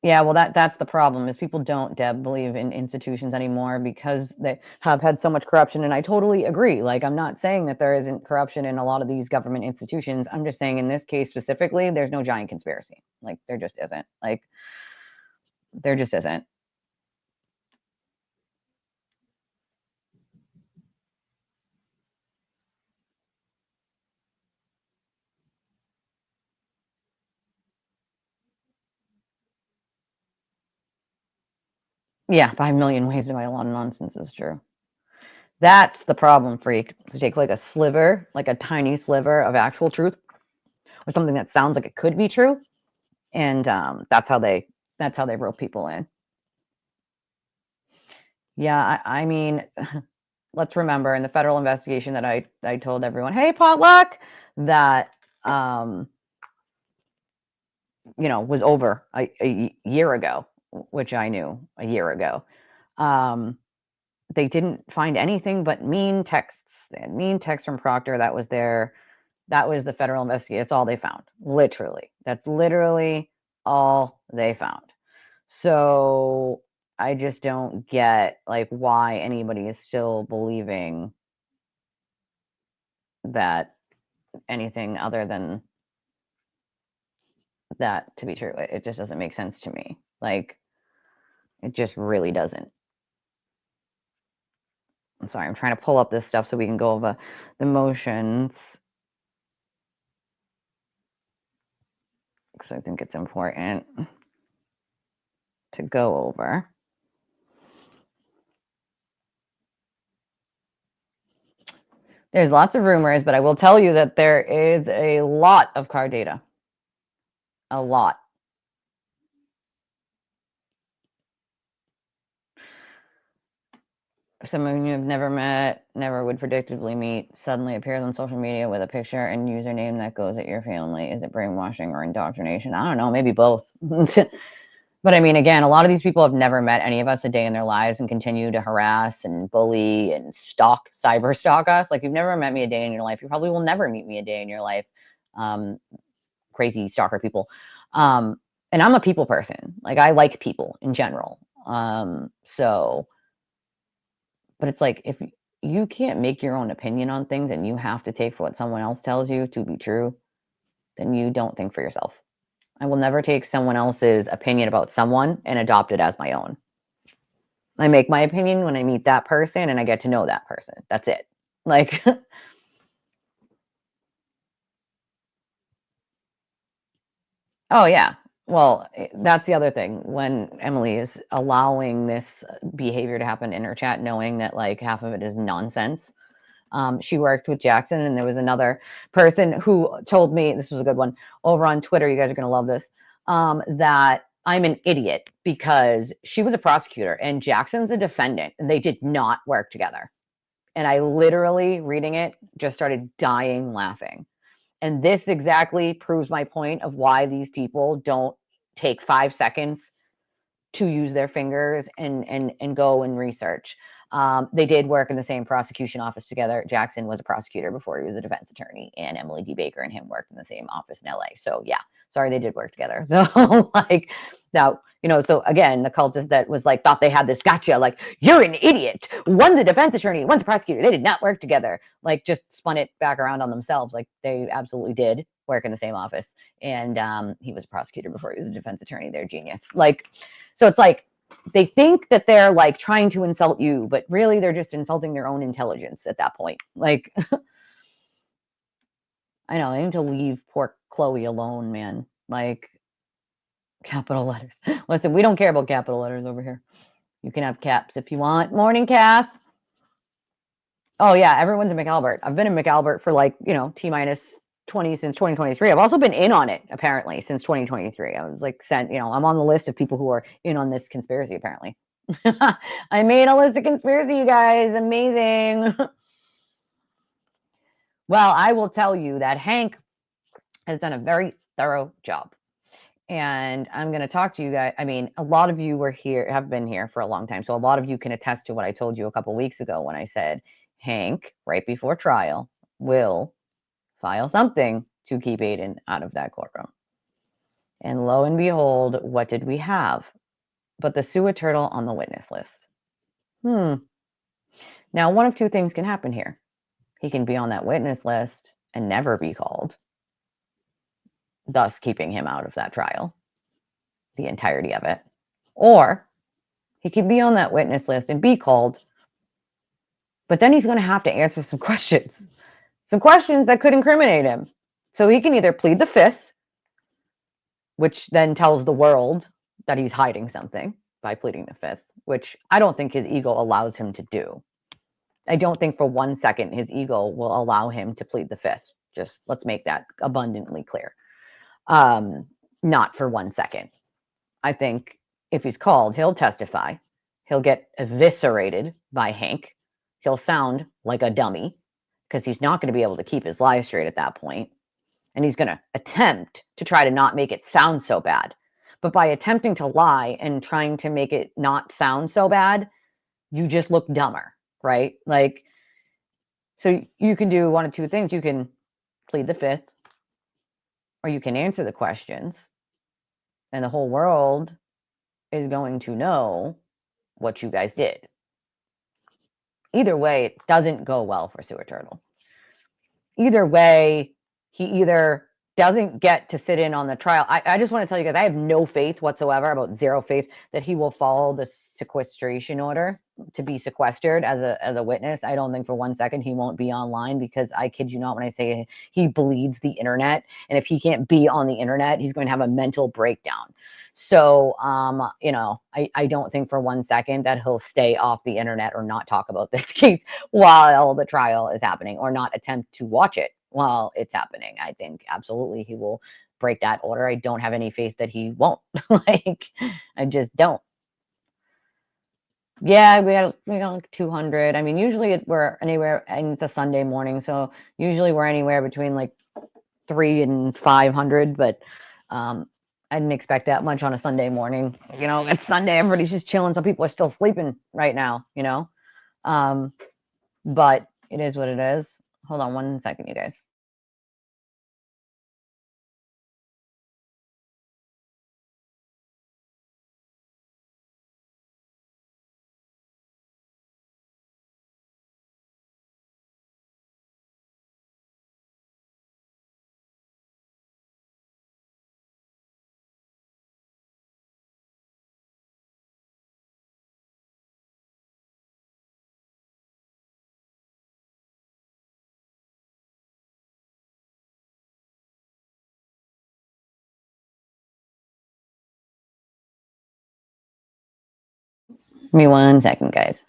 Yeah, well, that's the problem is people don't, Deb, believe in institutions anymore because they have had so much corruption. And I totally agree. Like, I'm not saying that there isn't corruption in a lot of these government institutions. I'm just saying in this case specifically, there's no giant conspiracy. Like, there just isn't. Like, there just isn't. Yeah, 5 million ways to buy a lot of nonsense is true. That's the problem, Freak. To take like a sliver, like a tiny sliver of actual truth, or something that sounds like it could be true, and that's how they rope people in. Yeah, I mean, let's remember in the federal investigation that I told everyone, hey, potluck, that was over a year ago, which I knew a year ago. They didn't find anything but mean texts. They had mean texts from Proctor. That was the federal investigation. That's all they found. Literally. That's literally all they found. So I just don't get like why anybody is still believing that anything other than that to be true. It just doesn't make sense to me. Like, it just really doesn't. I'm sorry, I'm trying to pull up this stuff so we can go over the motions. Because I think it's important to go over. There's lots of rumors, but I will tell you that there is a lot of card data. A lot. Someone you've never met, never would predictably meet, suddenly appears on social media with a picture and username that goes at your family. Is it brainwashing or indoctrination? I don't know, maybe both. But I mean, again, a lot of these people have never met any of us a day in their lives and continue to harass and bully and cyber stalk us. Like, you've never met me a day in your life. You probably will never meet me a day in your life. Crazy stalker people. And I'm a people person. Like, I like people in general. So, but it's like, if you can't make your own opinion on things and you have to take what someone else tells you to be true, then you don't think for yourself. I will never take someone else's opinion about someone and adopt it as my own. I make my opinion when I meet that person and I get to know that person. That's it. Like, Oh, yeah. Well, that's the other thing. When Emily is allowing this behavior to happen in her chat, knowing that like half of it is nonsense. She worked with Jackson, and there was another person who told me, this was a good one, over on Twitter, you guys are going to love this, that I'm an idiot because she was a prosecutor and Jackson's a defendant, and they did not work together. And I literally, reading it, just started dying laughing. And this exactly proves my point of why these people don't take 5 seconds to use their fingers and go and research. They did work in the same prosecution office together. Jackson was a prosecutor before he was a defense attorney, and Emily D. Baker and him worked in the same office in LA. So yeah, sorry, they did work together. So like now, so again, the cultist that was like thought they had this gotcha, like you're an idiot. One's a defense attorney, one's a prosecutor. They did not work together. Like just spun it back around on themselves. Like they absolutely did work in the same office, and he was a prosecutor before he was a defense attorney. They're genius. Like, so it's like they think that they're like trying to insult you, but really they're just insulting their own intelligence at that point. Like, I know, they need to leave poor Chloe alone, man. Like, capital letters. Listen, we don't care about capital letters over here. You can have caps if you want. Morning, Kath. Oh, yeah, everyone's in McAlbert. I've been in McAlbert for like, T minus 20 since 2023. I've also been in on it, apparently, since 2023. I was like sent, I'm on the list of people who are in on this conspiracy, apparently. I made a list of conspiracy, you guys. Amazing. Well, I will tell you that Hank has done a very thorough job. And I'm going to talk to you guys. I mean, a lot of you have been here for a long time. So a lot of you can attest to what I told you a couple weeks ago when I said Hank, right before trial, will file something to keep Aiden out of that courtroom. And lo and behold, what did we have? But the sewer turtle on the witness list. Now, one of two things can happen here. He can be on that witness list and never be called, thus keeping him out of that trial, the entirety of it. Or he can be on that witness list and be called, but then he's going to have to answer some questions that could incriminate him. So he can either plead the fifth, which then tells the world that he's hiding something by pleading the fifth, which I don't think his ego allows him to do. I don't think for 1 second his ego will allow him to plead the fifth. Just let's make that abundantly clear. Not for 1 second. I think if he's called, he'll testify. He'll get eviscerated by Hank. He'll sound like a dummy because he's not going to be able to keep his lies straight at that point. And he's going to attempt to try to not make it sound so bad. But by attempting to lie and trying to make it not sound so bad, you just look dumber, right? Like, so you can do one of two things. You can plead the fifth, or you can answer the questions, and the whole world is going to know what you guys did. Either way, it doesn't go well for Sewer Turtle. Either way, he either doesn't get to sit in on the trial. I just want to tell you guys, I have no faith whatsoever, about zero faith, that he will follow the sequestration order to be sequestered as a witness. I don't think for 1 second he won't be online, because I kid you not when I say he bleeds the internet. And if he can't be on the internet, he's going to have a mental breakdown. So, I don't think for 1 second that he'll stay off the internet or not talk about this case while the trial is happening, or not attempt to watch it while it's happening. I think absolutely he will break that order. I don't have any faith that he won't. Like, I just don't. Yeah, we got like 200. I mean, usually we're anywhere, and it's a Sunday morning, so usually we're anywhere between like 300 and 500, but I didn't expect that much on a Sunday morning. It's Sunday, everybody's just chilling. Some people are still sleeping right now, but it is what it is. Hold on 1 second, you guys. me 1 second, guys.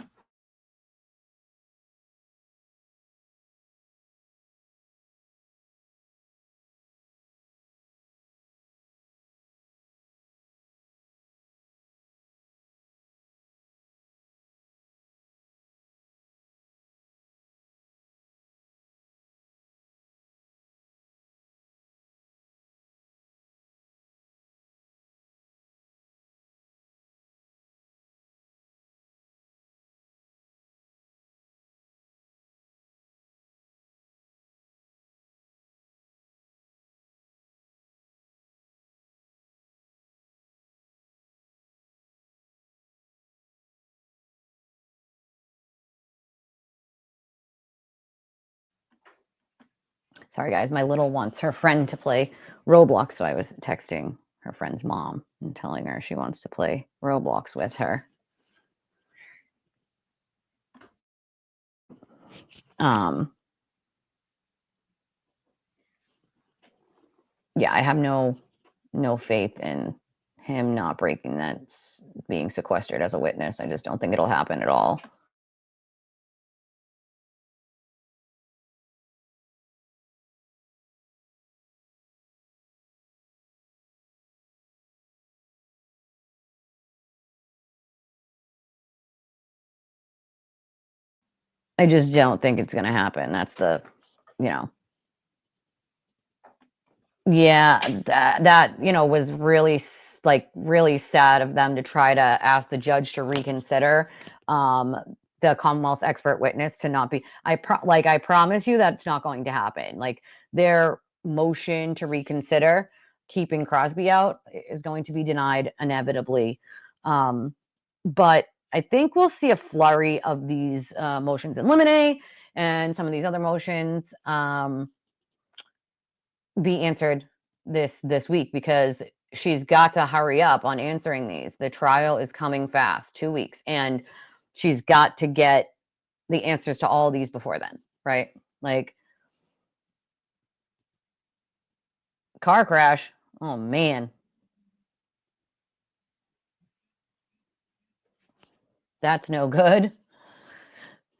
Sorry, guys. My little wants her friend to play Roblox, so I was texting her friend's mom and telling her she wants to play Roblox with her. Yeah, I have no faith in him not breaking that, being sequestered as a witness. I just don't think it'll happen at all. I just don't think it's going to happen. That's the, you know, yeah, that was really really sad of them to try to ask the judge to reconsider the Commonwealth's expert witness to not be. I promise you that's not going to happen. Like, their motion to reconsider keeping Crosby out is going to be denied inevitably. But I think we'll see a flurry of these motions in limine and some of these other motions be answered this week, because she's got to hurry up on answering these. The trial is coming fast, 2 weeks, and she's got to get the answers to all these before then, right? Like, car crash. Oh man. That's no good.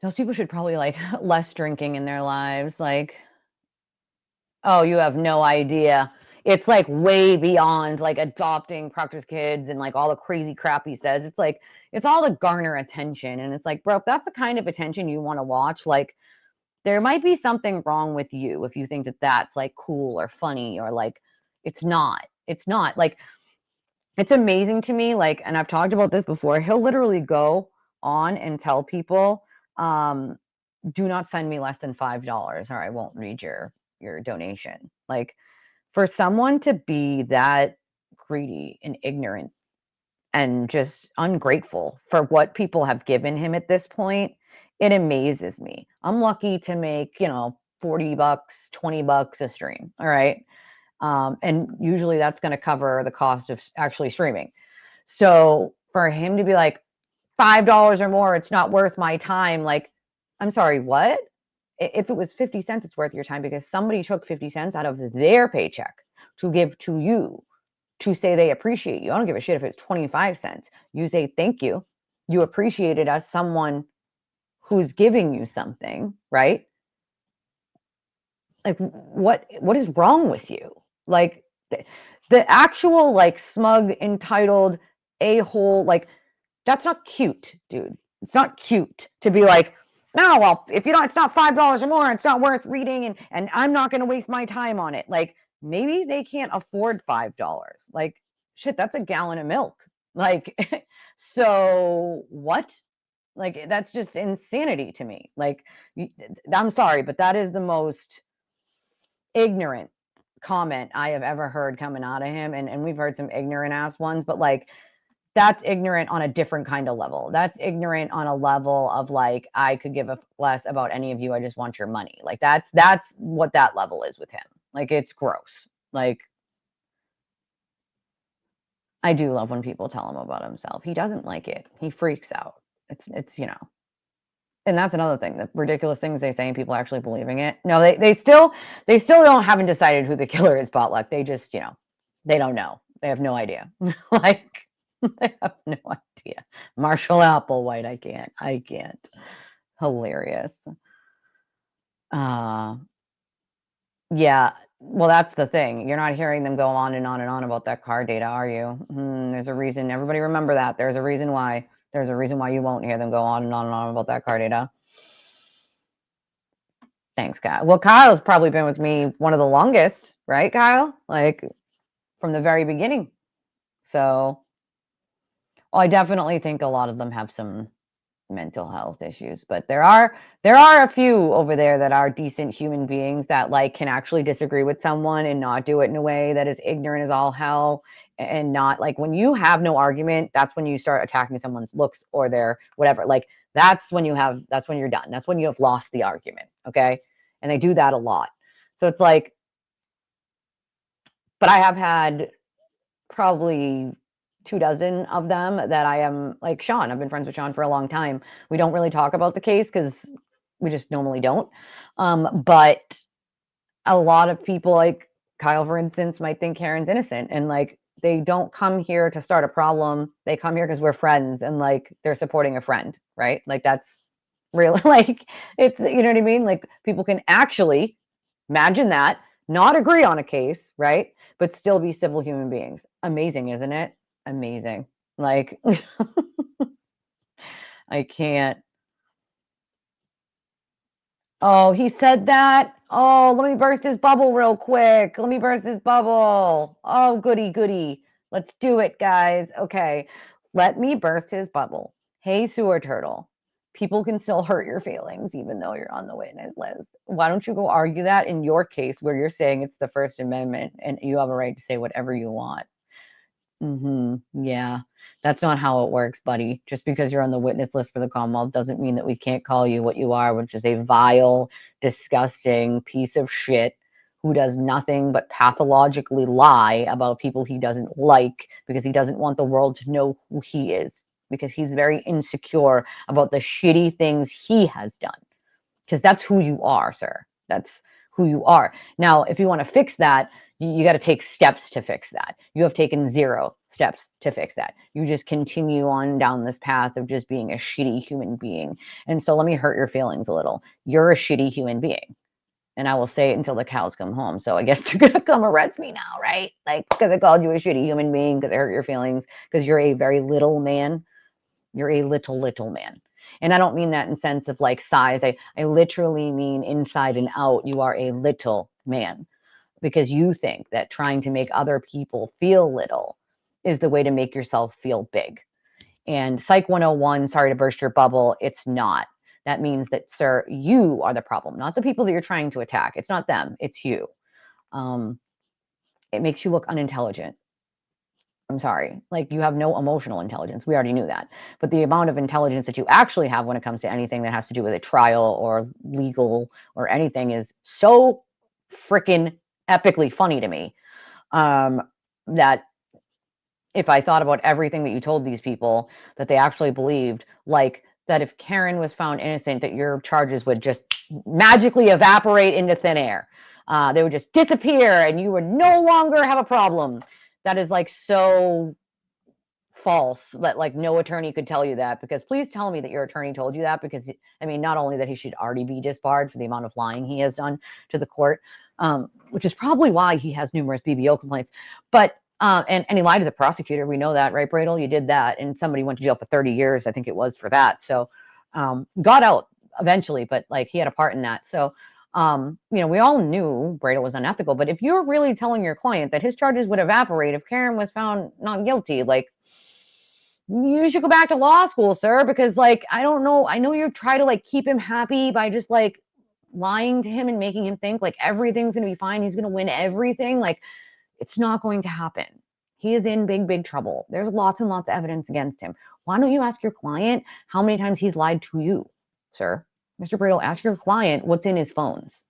Those people should probably like less drinking in their lives. Like, oh, you have no idea. It's like way beyond like adopting Proctor's kids and like all the crazy crap he says. It's like, it's all to garner attention. And it's like, bro, if that's the kind of attention you want to watch, like, there might be something wrong with you if you think that that's like cool or funny, or like, it's not. It's not. Like, it's amazing to me. Like, and I've talked about this before, he'll literally go on and tell people, do not send me less than $5 or I won't read your donation. Like, for someone to be that greedy and ignorant and just ungrateful for what people have given him at this point, it amazes me. I'm lucky to make, $40, $20 a stream. All right. And usually that's going to cover the cost of actually streaming. So for him to be like, $5 or more, it's not worth my time. Like, I'm sorry, what? If it was 50 cents, it's worth your time, because somebody took 50 cents out of their paycheck to give to you, to say they appreciate you. I don't give a shit if it's 25 cents. You say thank you. You appreciate it as someone who's giving you something, right? Like, what is wrong with you? Like, the actual like smug, entitled a-hole, like, that's not cute, dude. It's not cute to be like, no, well, if you don't, it's not $5 or more, it's not worth reading, and I'm not going to waste my time on it. Like, maybe they can't afford $5. Like, shit, that's a gallon of milk. Like, so what? Like, that's just insanity to me. Like, I'm sorry, but that is the most ignorant comment I have ever heard coming out of him. And we've heard some ignorant ass ones, but like, that's ignorant on a different kind of level. That's ignorant on a level of like, I could give a less about any of you. I just want your money. Like, that's what that level is with him. Like, it's gross. Like, I do love when people tell him about himself. He doesn't like it. He freaks out. It's and that's another thing, the ridiculous things they say and people actually believing it. No, they still haven't decided who the killer is, Potluck. They just, they don't know. They have no idea. Like, I have no idea. Marshall Applewhite, I can't. Hilarious. Yeah, well, that's the thing. You're not hearing them go on and on and on about that car data, are you? There's a reason. Everybody remember that. There's a reason why. There's a reason why you won't hear them go on and on and on about that car data. Thanks, Kyle. Well, Kyle's probably been with me one of the longest, right, Kyle? Like from the very beginning. So, well, I definitely think a lot of them have some mental health issues, but there are a few over there that are decent human beings that like can actually disagree with someone and not do it in a way that is ignorant as all hell, and not like when you have no argument, that's when you start attacking someone's looks or their whatever. Like that's when you're done. That's when you have lost the argument. Okay. And they do that a lot. So it's like, but I have had probably 24 of them that I am like Sean. I've been friends with Sean for a long time. We don't really talk about the case because we just normally don't. But a lot of people, like Kyle, for instance, might think Karen's innocent, and like they don't come here to start a problem. They come here because we're friends, and like they're supporting a friend, right? Like that's real. Like it's, you know what I mean? Like people can actually imagine that, not agree on a case, right? But still be civil human beings. Amazing, isn't it? Amazing. Like I can't. Oh, he said that. Oh, let me burst his bubble real quick. Let me burst his bubble. Oh, goody, goody. Let's do it, guys. Okay. Let me burst his bubble. Hey, sewer turtle. People can still hurt your feelings even though you're on the witness list. Why don't you go argue that in your case where you're saying it's the First Amendment and you have a right to say whatever you want? Yeah, that's not how it works, buddy. Just because you're on the witness list for the Commonwealth doesn't mean that we can't call you what you are, which is a vile, disgusting piece of shit who does nothing but pathologically lie about people he doesn't like because he doesn't want the world to know who he is, because he's very insecure about the shitty things he has done. Because that's who you are, sir. That's who you are. Now, if you want to fix that, you got to take steps to fix that. You have taken 0 steps to fix that. You just continue on down this path of just being a shitty human being. And so let me hurt your feelings a little. You're a shitty human being. And I will say it until the cows come home. So I guess they're going to come arrest me now, right? Like, because I called you a shitty human being, because I hurt your feelings, because you're a very little man. You're a little man. And I don't mean that in sense of like size. I literally mean inside and out. You are a little man because you think that trying to make other people feel little is the way to make yourself feel big. And Psych 101, sorry to burst your bubble, it's not. That means that, sir, you are the problem, not the people that you're trying to attack. It's not them, it's you. It makes you look unintelligent. I'm sorry. Like you have no emotional intelligence. We already knew that. But the amount of intelligence that you actually have when it comes to anything that has to do with a trial or legal or anything is so freaking epically funny to me. That if I thought about everything that you told these people that they actually believed, like that if Karen was found innocent, that your charges would just magically evaporate into thin air. They would just disappear and you would no longer have a problem. That is like so false that like no attorney could tell you that, because please tell me that your attorney told you that, because I mean, not only that he should already be disbarred for the amount of lying he has done to the court, which is probably why he has numerous BBO complaints, but and he lied to the prosecutor. We know that, right, Bradel? You did that, and somebody went to jail for 30 years, I think it was, for that. So got out eventually, but like he had a part in that. So you know, we all knew Bradel was unethical, but if you're really telling your client that his charges would evaporate if Karen was found not guilty, like you should go back to law school, sir, because like I don't know, I know you're trying to like keep him happy by just like lying to him and making him think like everything's going to be fine, he's going to win everything. Like it's not going to happen. He is in big trouble. There's lots and lots of evidence against him. Why don't you ask your client how many times he's lied to you, sir? Mr. Bradel, ask your client what's in his phones.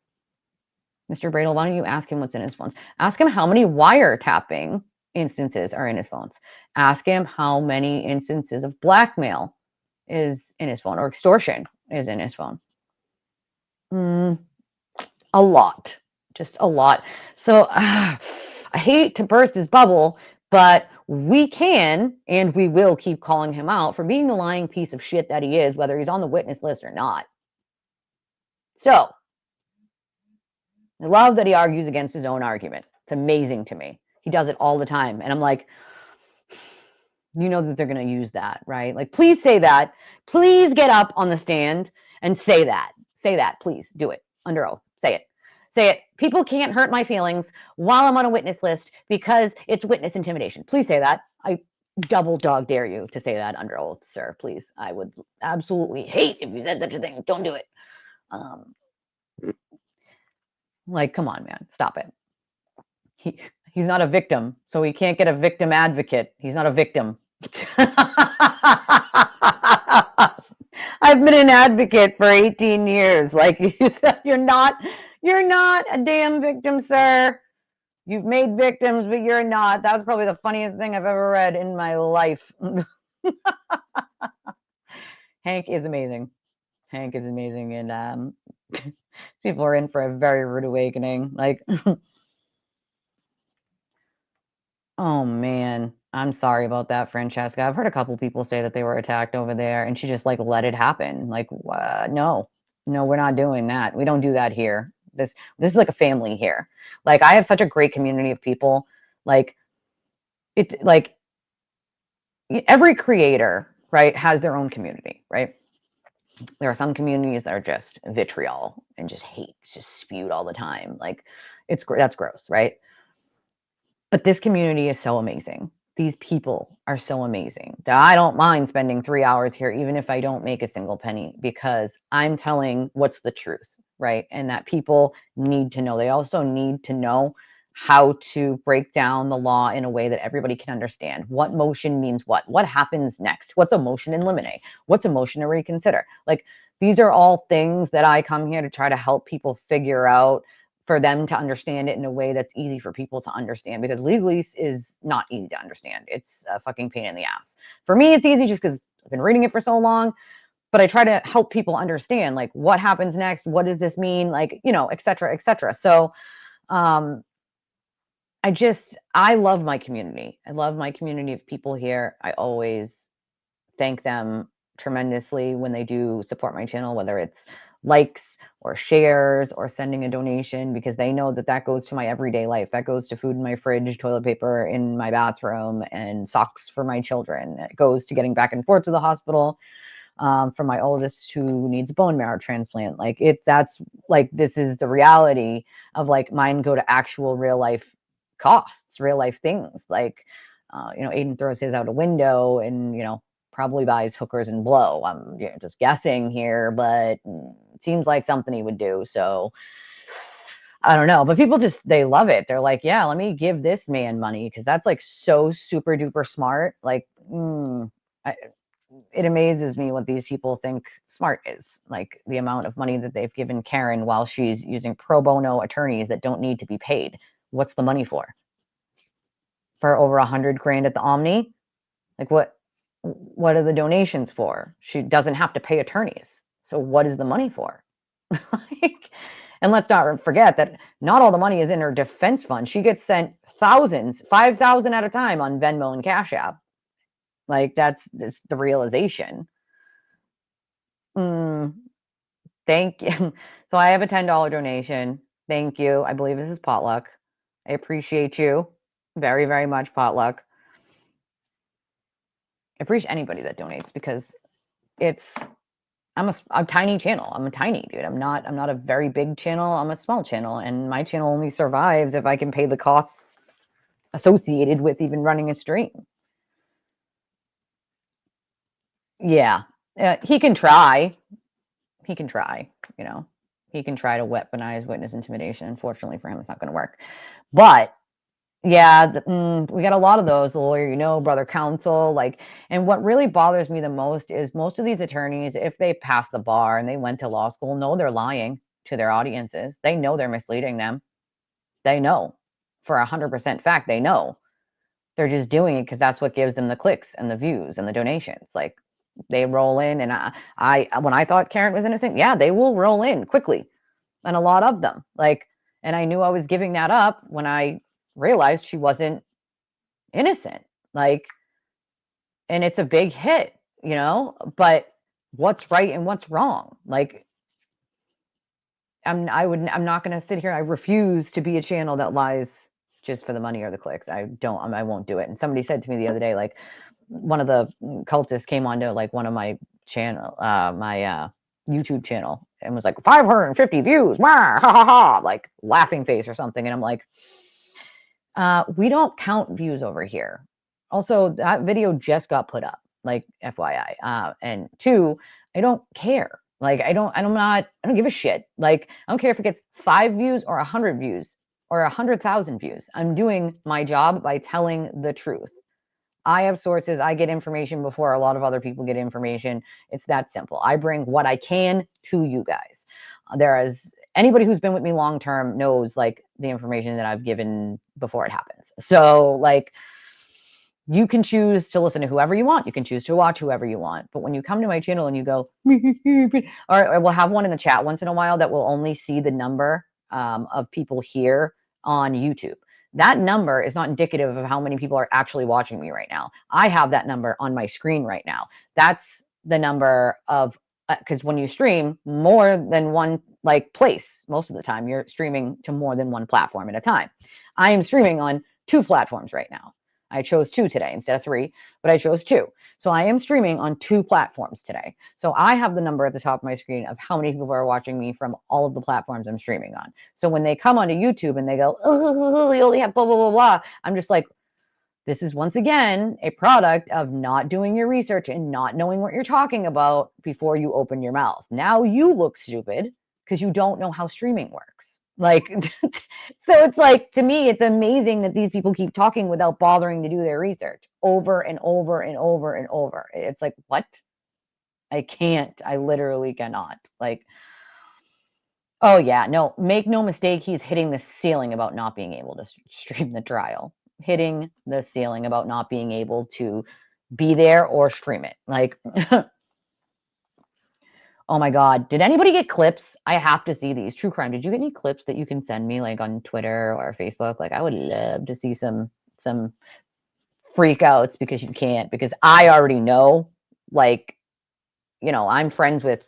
Mr. Bradel, why don't you ask him what's in his phones? Ask him how many wiretapping instances are in his phones. Ask him how many instances of blackmail is in his phone or extortion is in his phone. A lot, just a lot. So I hate to burst his bubble, but we can and we will keep calling him out for being the lying piece of shit that he is, whether he's on the witness list or not. So I love that he argues against his own argument. It's amazing to me. He does it all the time. And I'm like, you know that they're going to use that, right? Like, please say that. Please get up on the stand and say that. Say that, please. Do it under oath. Say it. Say it. People can't hurt my feelings while I'm on a witness list because it's witness intimidation. Please say that. I double dog dare you to say that under oath, sir. Please. I would absolutely hate if you said such a thing. Don't do it. Like, come on, man. Stop it. He's not a victim, so he can't get a victim advocate. He's not a victim. I've been an advocate for 18 years. Like you said, you're not a damn victim, sir. You've made victims, but you're not. That was probably the funniest thing I've ever read in my life. Hank is amazing. Hank is amazing, and people are in for a very rude awakening. Like, oh man, I'm sorry about that, Francesca. I've heard a couple people say that they were attacked over there, and she just like let it happen. Like, no, we're not doing that. We don't do that here. This is like a family here. Like, I have such a great community of people. Like, it's like every creator, right, has their own community, right? There are some communities that are just vitriol and just hate, just spewed all the time. Like, that's gross, right? But this community is so amazing. These people are so amazing that I don't mind spending 3 hours here, even if I don't make a single penny, because I'm telling what's the truth, right? And that people need to know. They also need to know how to break down the law in a way that everybody can understand. What motion means what happens next? What's a motion in limine? What's a motion to reconsider? Like, these are all things that I come here to try to help people figure out, for them to understand it in a way that's easy for people to understand, because legalese is not easy to understand. It's a fucking pain in the ass. For me, it's easy just because I've been reading it for so long, but I try to help people understand, like, what happens next? What does this mean? Like, et cetera, et cetera. So, I love my community. I love my community of people here. I always thank them tremendously when they do support my channel, whether it's likes or shares or sending a donation, because they know that that goes to my everyday life. That goes to food in my fridge, toilet paper in my bathroom, and socks for my children. It goes to getting back and forth to the hospital for my oldest, who needs a bone marrow transplant. Like, that's like, this is the reality of, like, mine go to actual real life costs, real life things. Like, Aiden throws his out a window and, probably buys hookers and blow. I'm just guessing here, but it seems like something he would do. So I don't know, but people they love it. They're like, yeah, let me give this man money, because that's like so super duper smart. Like, it amazes me what these people think smart is. Like, the amount of money that they've given Karen while she's using pro bono attorneys that don't need to be paid. What's the money for? For over $100,000 at the Omni? Like, what are the donations for? She doesn't have to pay attorneys. So what is the money for? Like, and let's not forget that not all the money is in her defense fund. She gets sent thousands, 5,000 at a time on Venmo and Cash App. Like, that's just the realization. Thank you. So I have a $10 donation. Thank you. I believe this is Potluck. I appreciate you very, very much, Potluck. I appreciate anybody that donates, because I'm a tiny channel. I'm a tiny dude. I'm not a very big channel. I'm a small channel, and my channel only survives if I can pay the costs associated with even running a stream. Yeah. He can try. He can try, He can try to weaponize witness intimidation. Unfortunately for him, it's not going to work. But yeah, we got a lot of those. The lawyer, brother counsel, like, and what really bothers me the most is most of these attorneys, if they pass the bar and they went to law school, know they're lying to their audiences. They know they're misleading them. They know for 100% fact, they know. They're just doing it because that's what gives them the clicks and the views and the donations. Like, they roll in, and I when I thought Karen was innocent, yeah, they will roll in quickly, and a lot of them. Like, and I knew I was giving that up when I realized she wasn't innocent. Like, and it's a big hit, you know, but what's right and what's wrong? Like, I'm not going to sit here. I refuse to be a channel that lies just for the money or the clicks. I won't do it. And somebody said to me the other day, like, one of the cultists came onto like one of my channel, my YouTube channel, and was like 550 views, wah, ha ha ha, like laughing face or something. And I'm like, we don't count views over here. Also, that video just got put up, like FYI. And two, I don't care. Like, I don't give a shit. Like, I don't care if it gets 5 views or 100 views or 100,000 views. I'm doing my job by telling the truth. I have sources. I get information before a lot of other people get information. It's that simple. I bring what I can to you guys. There is anybody who's been with me long term knows like the information that I've given before it happens. So like, you can choose to listen to whoever you want. You can choose to watch whoever you want. But when you come to my channel and you go, or we'll have one in the chat once in a while that will only see the number of people here on YouTube. That number is not indicative of how many people are actually watching me right now. I have that number on my screen right now. That's the number of, because when you stream more than one like place, most of the time you're streaming to more than one platform at a time. I am streaming on 2 platforms right now. I chose 2 today instead of 3, but I chose 2. So I am streaming on 2 platforms today. So I have the number at the top of my screen of how many people are watching me from all of the platforms I'm streaming on. So when they come onto YouTube and they go, oh, you only have blah, blah, blah, blah, I'm just like, this is once again a product of not doing your research and not knowing what you're talking about before you open your mouth. Now you look stupid because you don't know how streaming works. Like, so it's like, to me, it's amazing that these people keep talking without bothering to do their research over and over and over and over. It's like, what? I can't. I literally cannot. Like, oh yeah, no, make no mistake, he's hitting the ceiling about not being able to stream the trial. Hitting the ceiling about not being able to be there or stream it. Like, oh my God, did anybody get clips? I have to see these. True crime, did you get any clips that you can send me like on Twitter or Facebook? Like, I would love to see some freakouts because you can't, because I already know, like, you know, I'm friends with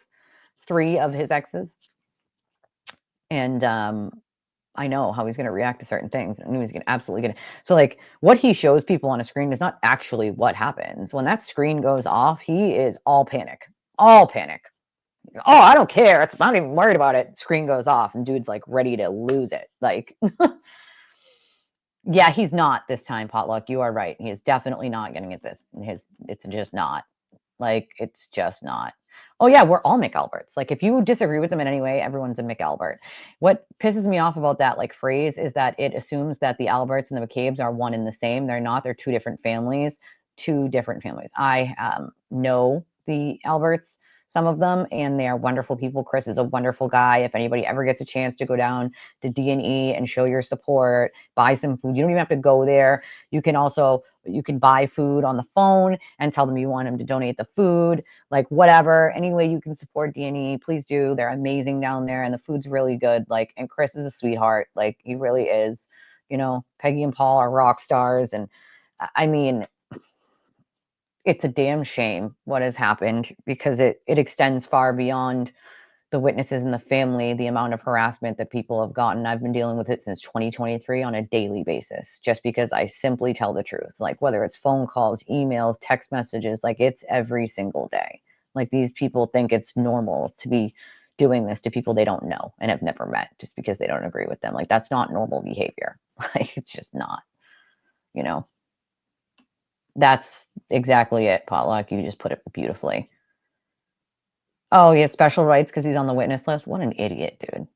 3 of his exes. And I know how he's going to react to certain things. I knew he's going to absolutely get it. So like, what he shows people on a screen is not actually what happens. When that screen goes off, he is all panic. All panic. Oh, I don't care. I'm not even worried about it. Screen goes off and dude's like ready to lose it. Like, yeah, he's not this time, Potluck. You are right. He is definitely not getting it this. It's just not. Like, it's just not. Oh yeah, we're all McAlberts. Like, if you disagree with them in any way, everyone's a McAlbert. What pisses me off about that like phrase is that it assumes that the Alberts and the McCabe's are one and the same. They're not. They're 2 different families. 2 different families. I know the Alberts, some of them, and they are wonderful people. Chris is a wonderful guy. If anybody ever gets a chance to go down to D&E and show your support, buy some food. You don't even have to go there. You can buy food on the phone and tell them you want them to donate the food, like whatever. Any way you can support D&E, please do. They're amazing down there and the food's really good. Like, and Chris is a sweetheart. Like, he really is. You know, Peggy and Paul are rock stars. And I mean, it's a damn shame what has happened, because it extends far beyond the witnesses and the family, the amount of harassment that people have gotten. I've been dealing with it since 2023 on a daily basis, just because I simply tell the truth. Like, whether it's phone calls, emails, text messages, like, it's every single day. Like, these people think it's normal to be doing this to people they don't know and have never met just because they don't agree with them. Like, that's not normal behavior. Like, it's just not, you know. That's exactly it, Potluck. You just put it beautifully. Oh, he has special rights because he's on the witness list. What an idiot, dude.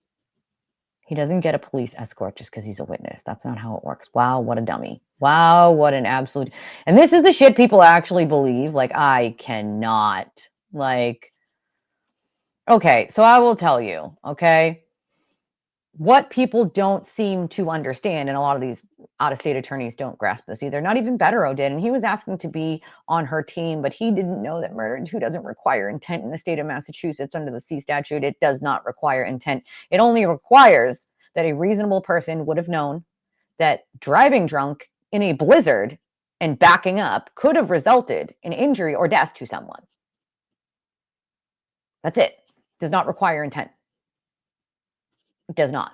He doesn't get a police escort just because he's a witness. That's not how it works. Wow, what a dummy. Wow, what an absolute... And this is the shit people actually believe. Like, I cannot. Like, okay, so I will tell you, okay? What people don't seem to understand, and a lot of these out-of-state attorneys don't grasp this either. Not even Bettero did, and he was asking to be on her team, but he didn't know that murder too doesn't require intent in the state of Massachusetts under the C statute. It does not require intent. It only requires that a reasonable person would have known that driving drunk in a blizzard and backing up could have resulted in injury or death to someone. That's it. Does not require intent. It does not.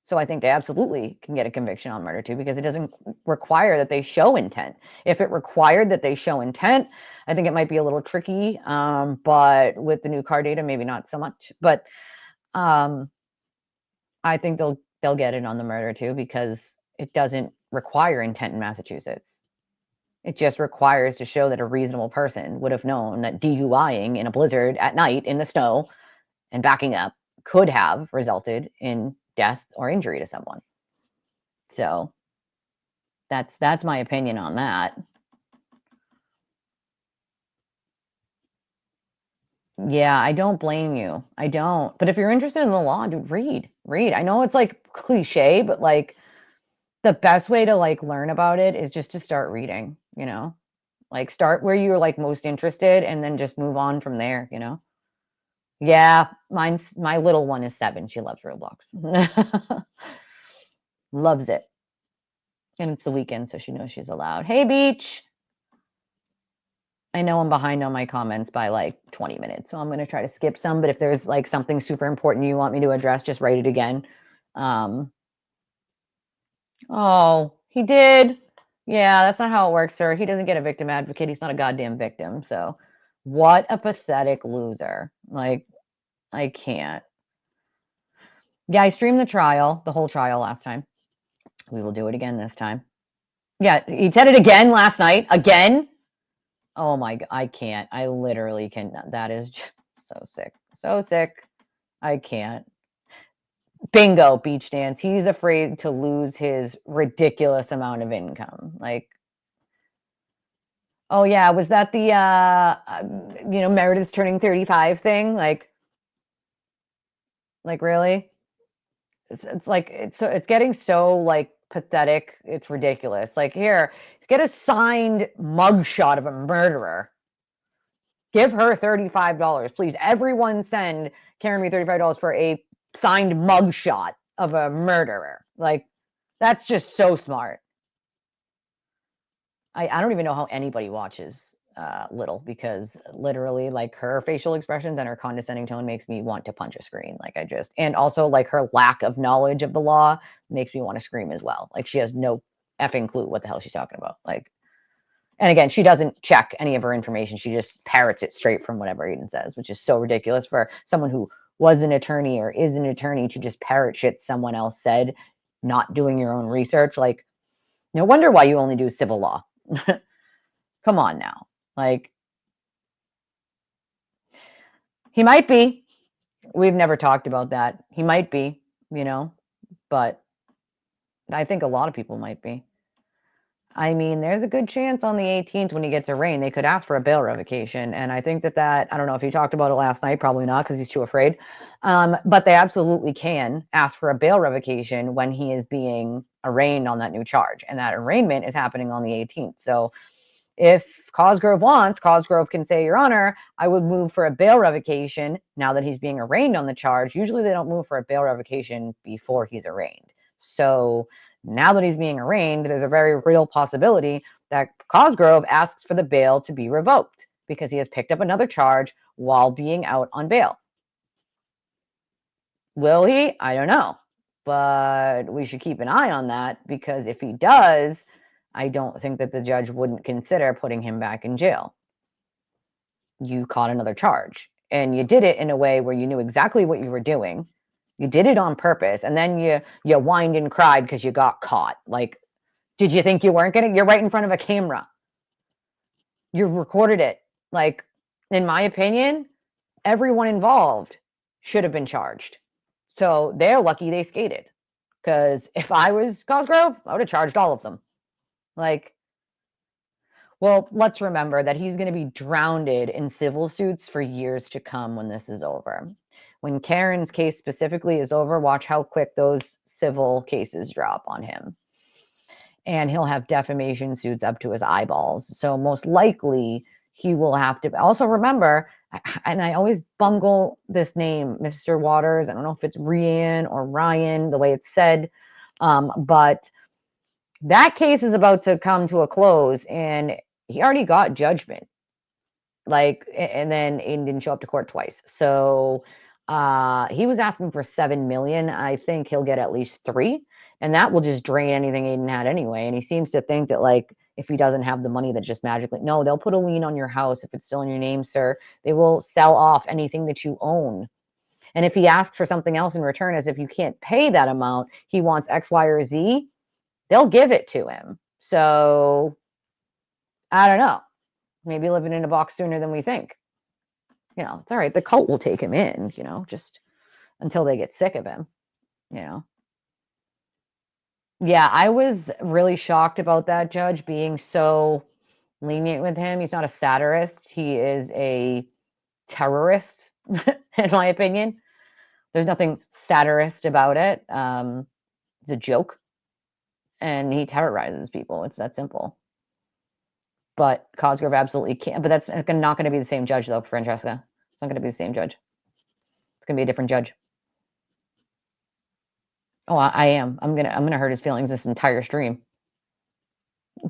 So I think they absolutely can get a conviction on murder too, because it doesn't require that they show intent. If it required that they show intent, I think it might be a little tricky. But with the new car data, maybe not so much. But I think they'll get it on the murder too, because it doesn't require intent in Massachusetts. It just requires to show that a reasonable person would have known that DUIing in a blizzard at night in the snow and backing up could have resulted in death or injury to someone. So that's my opinion on that. Yeah, I don't blame you. I don't. But if you're interested in the law, dude, read. I know it's like cliche, but like the best way to like learn about it is just to start reading, Like start where you're like most interested and then just move on from there. Yeah, my little one is 7. She loves Roblox. Loves it. And it's the weekend, so she knows she's allowed. Hey, Beach. I know I'm behind on my comments by like 20 minutes, so I'm going to try to skip some. But if there's like something super important you want me to address, just write it again. Oh, he did. Yeah, that's not how it works, sir. He doesn't get a victim advocate. He's not a goddamn victim. So what a pathetic loser. Like, I can't. Yeah, I streamed the whole trial last time. We will do it again this time. Yeah, he said it again last night. Again? Oh my God, I can't. I literally can. That is just so sick. So sick. I can't. Bingo, Beach Dance. He's afraid to lose his ridiculous amount of income. Like, oh yeah, was that the Meredith's turning 35 thing? Like really? It's like it's getting so like pathetic. It's ridiculous. Like, here, get a signed mugshot of a murderer. Give her $35, please. Everyone send Karen me $35 for a signed mugshot of a murderer. Like, that's just so smart. I don't even know how anybody watches Little, because literally, like, her facial expressions and her condescending tone makes me want to punch a screen. Like, and also like her lack of knowledge of the law makes me want to scream as well. Like, she has no effing clue what the hell she's talking about. Like, and again, she doesn't check any of her information. She just parrots it straight from whatever Aiden says, which is so ridiculous for someone who was an attorney or is an attorney to just parrot shit someone else said, not doing your own research. Like, no wonder why you only do civil law. Come on now. Like, he might be. We've never talked about that. He might be, but I think a lot of people might be. I mean, there's a good chance on the 18th when he gets arraigned, they could ask for a bail revocation. And I think that I don't know if he talked about it last night, probably not, because he's too afraid. But they absolutely can ask for a bail revocation when he is being arraigned on that new charge. And that arraignment is happening on the 18th. So if Cosgrove wants, Cosgrove can say, Your Honor, I would move for a bail revocation now that he's being arraigned on the charge. Usually they don't move for a bail revocation before he's arraigned. So now that he's being arraigned, there's a very real possibility that Cosgrove asks for the bail to be revoked because he has picked up another charge while being out on bail. Will he? I don't know. But we should keep an eye on that, because if he does, I don't think that the judge wouldn't consider putting him back in jail. You caught another charge, and you did it in a way where you knew exactly what you were doing. You did it on purpose, and then you whined and cried because you got caught. Like, did you think you weren't getting? You're right in front of a camera. You recorded it. Like, in my opinion, everyone involved should have been charged. So they're lucky they skated. Because if I was Cosgrove, I would have charged all of them. Like, well, let's remember that he's going to be drowned in civil suits for years to come when this is over. When Karen's case specifically is over, watch how quick those civil cases drop on him. And he'll have defamation suits up to his eyeballs. So most likely he will have to also remember, and I always bungle this name, Mr. Waters. I don't know if it's Ryan or Ryan, the way it's said, but That case is about to come to a close, and he already got judgment. Like, and then he didn't show up to court twice. So he was asking for 7 million. I think he'll get at least 3, and that will just drain anything Aiden had anyway. And he seems to think that, like, if he doesn't have the money, that just magically, no, they'll put a lien on your house if it's still in your name, sir. They will sell off anything that you own. And if he asks for something else in return, as if you can't pay that amount, he wants X, Y, or Z, they'll give it to him. So I don't know. Maybe living in a box sooner than we think. It's all right. The cult will take him in, just until they get sick of him, you know. Yeah, I was really shocked about that judge being so lenient with him. He's not a satirist. He is a terrorist, in my opinion. There's nothing satirist about it. It's a joke, and he terrorizes people. It's that simple. But Cosgrove absolutely can't. But that's not going to be the same judge, though, Francesca. It's not going to be the same judge. It's going to be a different judge. Oh, I am. I'm gonna hurt his feelings this entire stream.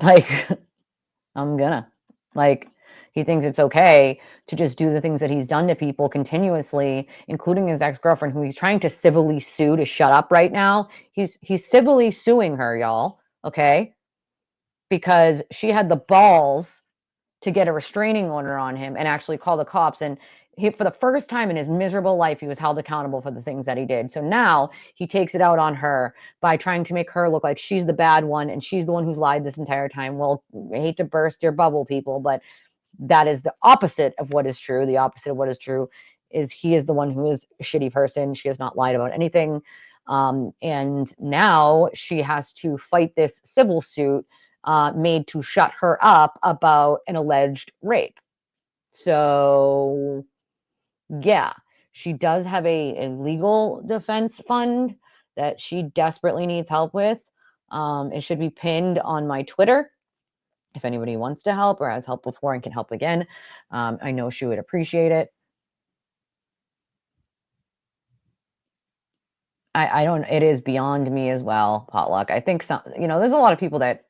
Like, I'm gonna. Like, he thinks it's okay to just do the things that he's done to people continuously, including his ex-girlfriend, who he's trying to civilly sue to shut up right now. He's civilly suing her, y'all. Okay, because she had the balls to get a restraining order on him and actually call the cops. And he, for the first time in his miserable life, he was held accountable for the things that he did. So now he takes it out on her by trying to make her look like she's the bad one and she's the one who's lied this entire time. Well, I hate to burst your bubble, people, but that is the opposite of what is true. The opposite of what is true is he is the one who is a shitty person. She has not lied about anything. And now she has to fight this civil suit made to shut her up about an alleged rape. So, yeah, she does have a legal defense fund that she desperately needs help with. It should be pinned on my Twitter if anybody wants to help or has helped before and can help again. I know she would appreciate it. I don't, it is beyond me as well, Potluck. I think there's a lot of people that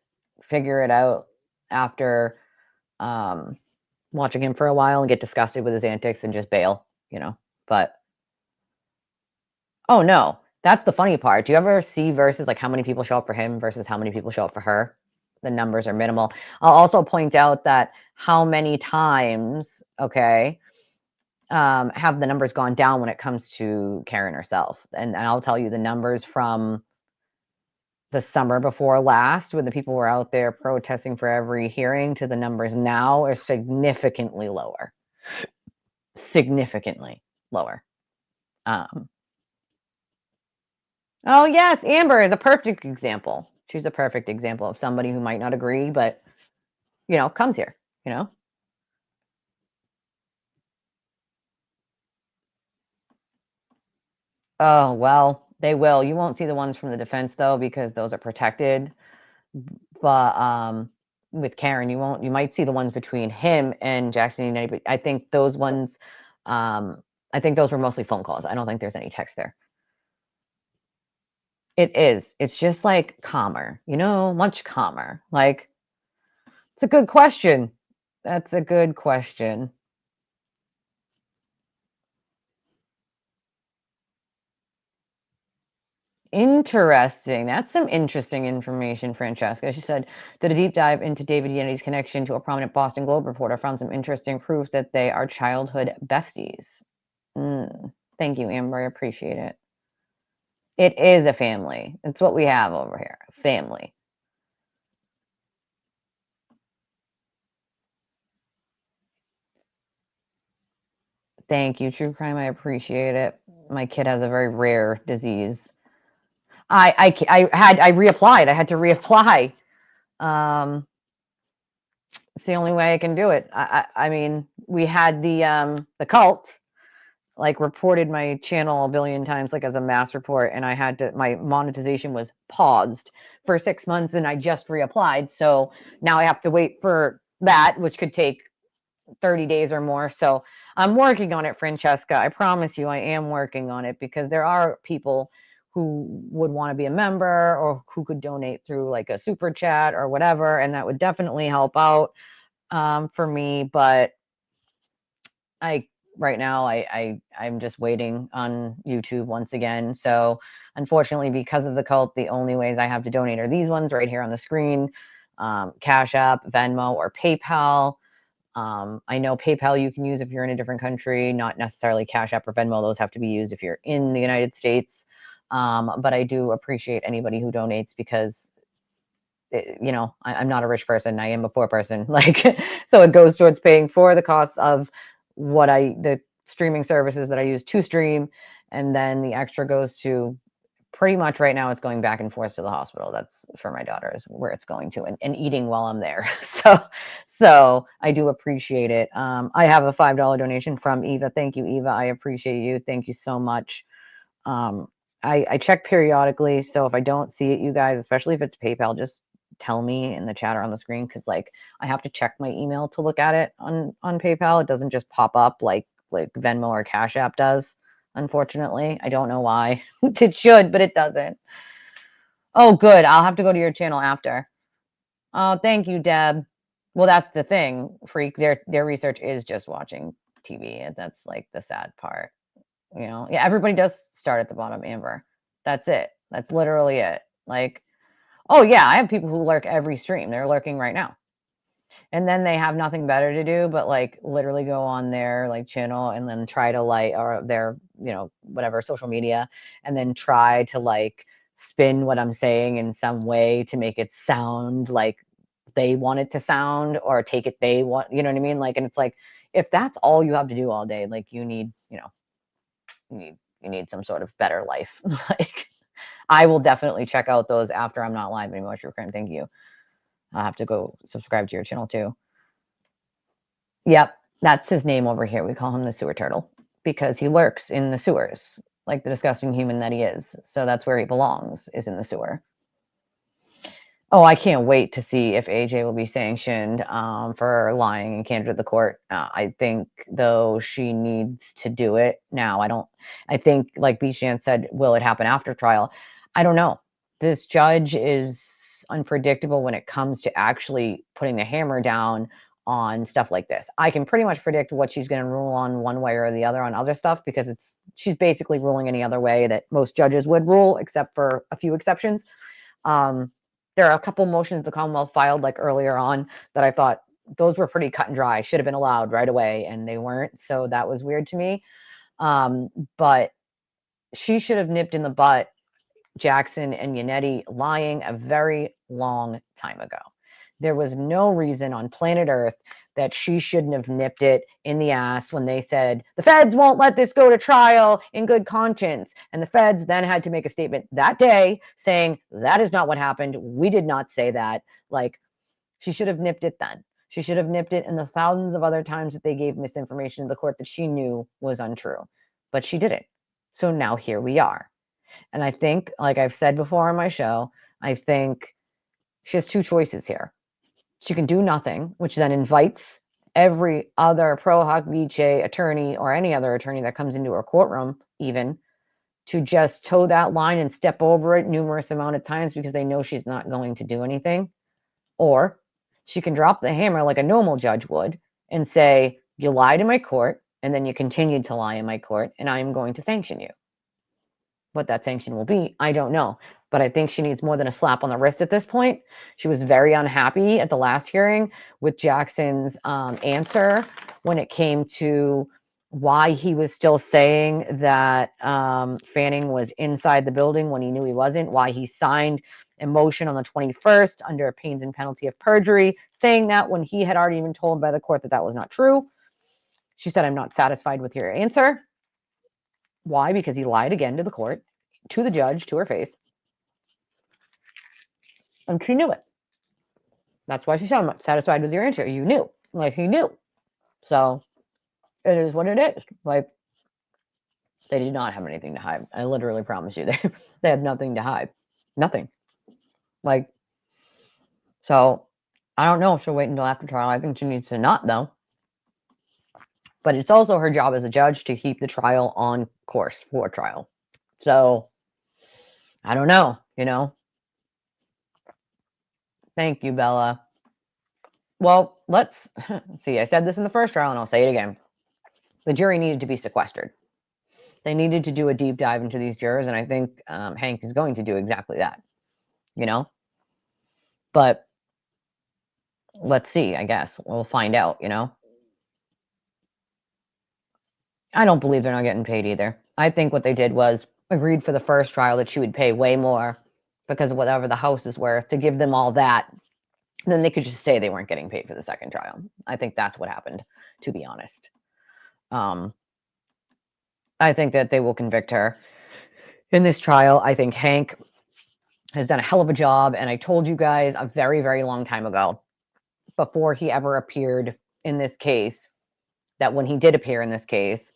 figure it out after watching him for a while and get disgusted with his antics and just bail, But oh no, that's the funny part. Do you ever see versus like how many people show up for him versus how many people show up for her? The numbers are minimal. I'll also point out that how many times, okay, have the numbers gone down when it comes to Karen herself. And I'll tell you the numbers from the summer before last, when the people were out there protesting for every hearing, to the numbers now are significantly lower. Significantly lower. Oh, yes, Amber is a perfect example. She's a perfect example of somebody who might not agree, but, comes here, Oh, well, they will. You won't see the ones from the defense, though, because those are protected. But with Karen, you might see the ones between him and Jackson United, but I think those ones, I think those were mostly phone calls. I don't think there's any text there. It is. It's just like calmer, much calmer. Like, it's a good question. That's a good question. Interesting. That's some interesting information, Francesca. She said, did a deep dive into David Yennedy's connection to a prominent Boston Globe reporter, found some interesting proof that they are childhood besties. Thank you, Amber. I appreciate it. It is a family. It's what we have over here, family. Thank you, True Crime. I appreciate it. My kid has a very rare disease. I reapplied. I had to reapply. It's the only way I can do it. I mean, we had the cult like reported my channel a billion times, like as a mass report, and my monetization was paused for 6 months, and I just reapplied. So now I have to wait for that, which could take 30 days or more. So I'm working on it, Francesca. I promise you, I am working on it, because there are people who would want to be a member or who could donate through like a super chat or whatever, and that would definitely help out for me. But right now I'm just waiting on YouTube once again. So unfortunately, because of the cult, the only ways I have to donate are these ones right here on the screen: Cash App, Venmo, or PayPal. I know PayPal you can use if you're in a different country, not necessarily Cash App or Venmo. Those have to be used if you're in the United States. But I do appreciate anybody who donates because I'm not a rich person. I am a poor person. Like, so it goes towards paying for the costs of the streaming services that I use to stream. And then the extra goes to pretty much right now it's going back and forth to the hospital. That's for my daughter is where it's going to, and eating while I'm there. So I do appreciate it. I have a $5 donation from Eva. Thank you, Eva. I appreciate you. Thank you so much. I check periodically. So if I don't see it, you guys, especially if it's PayPal, just tell me in the chat or on the screen, because like I have to check my email to look at it on PayPal. It doesn't just pop up like Venmo or Cash App does. Unfortunately, I don't know why. It should, but it doesn't. Oh, good. I'll have to go to your channel after. Oh, thank you, Deb. Well, that's the thing, freak. Their research is just watching TV, and that's like the sad part. Yeah, everybody does start at the bottom, Amber. That's it. That's literally it. Like, oh yeah, I have people who lurk every stream. They're lurking right now. And then they have nothing better to do but like literally go on their like channel and then try to like, or their, whatever social media, and then try to like spin what I'm saying in some way to make it sound like they want it to sound, or take it they want, you know what I mean? Like, and it's like, if that's all you have to do all day, like you need some sort of better life. Like, I will definitely check out those after I'm not live anymore. Thank you. I'll have to go subscribe to your channel too. Yep, that's his name over here. We call him the sewer turtle because he lurks in the sewers like the disgusting human that he is. So that's where he belongs, is in the sewer. Oh, I can't wait to see if AJ will be sanctioned for lying and candor to the court. I think, though, she needs to do it now. I think, like Bishan said, will it happen after trial? I don't know. This judge is unpredictable when it comes to actually putting the hammer down on stuff like this. I can pretty much predict what she's going to rule on one way or the other on other stuff, because she's basically ruling any other way that most judges would rule, except for a few exceptions. There are a couple motions the Commonwealth filed like earlier on that I thought those were pretty cut and dry, should have been allowed right away, and they weren't. So that was weird to me. But she should have nipped in the butt Jackson and Yannetti lying a very long time ago. There was no reason on planet Earth that she shouldn't have nipped it in the ass when they said the feds won't let this go to trial in good conscience. And the feds then had to make a statement that day saying that is not what happened. We did not say that. Like, she should have nipped it then. She should have nipped it in the thousands of other times that they gave misinformation to the court that she knew was untrue. But she didn't. So now here we are. And I think, like I've said before on my show, I think she has two choices here. She can do nothing, which then invites every other pro hoc vice attorney or any other attorney that comes into her courtroom even to just toe that line and step over it numerous amount of times because they know she's not going to do anything. Or she can drop the hammer like a normal judge would and say, you lied in my court, and then you continued to lie in my court, and I am going to sanction you. What that sanction will be, I don't know. But I think she needs more than a slap on the wrist at this point. She was very unhappy at the last hearing with Jackson's answer when it came to why he was still saying that Fanning was inside the building when he knew he wasn't, why he signed a motion on the 21st under pains and penalty of perjury, saying that when he had already been told by the court that that was not true. She said, I'm not satisfied with your answer. Why? Because he lied again to the court, to the judge, to her face. And she knew it. That's why she said, I'm not satisfied with your answer. You knew. Like, he knew. So it is what it is. Like, they did not have anything to hide. I literally promise you, they had nothing to hide. Nothing. Like, so I don't know if she'll wait until after trial. I think she needs to not, though. But it's also her job as a judge to keep the trial on course for trial. So I don't know, Thank you, Bella. Well, let's see. I said this in the first trial, and I'll say it again. The jury needed to be sequestered. They needed to do a deep dive into these jurors, and I think Hank is going to do exactly that, But let's see, I guess. We'll find out, I don't believe they're not getting paid either. I think what they did was agreed for the first trial that she would pay way more because of whatever the house is worth to give them all that. Then they could just say they weren't getting paid for the second trial. I think that's what happened, to be honest. I think that they will convict her in this trial. I think Hank has done a hell of a job. And I told you guys a very, very long time ago, before he ever appeared in this case, that when he did appear in this case,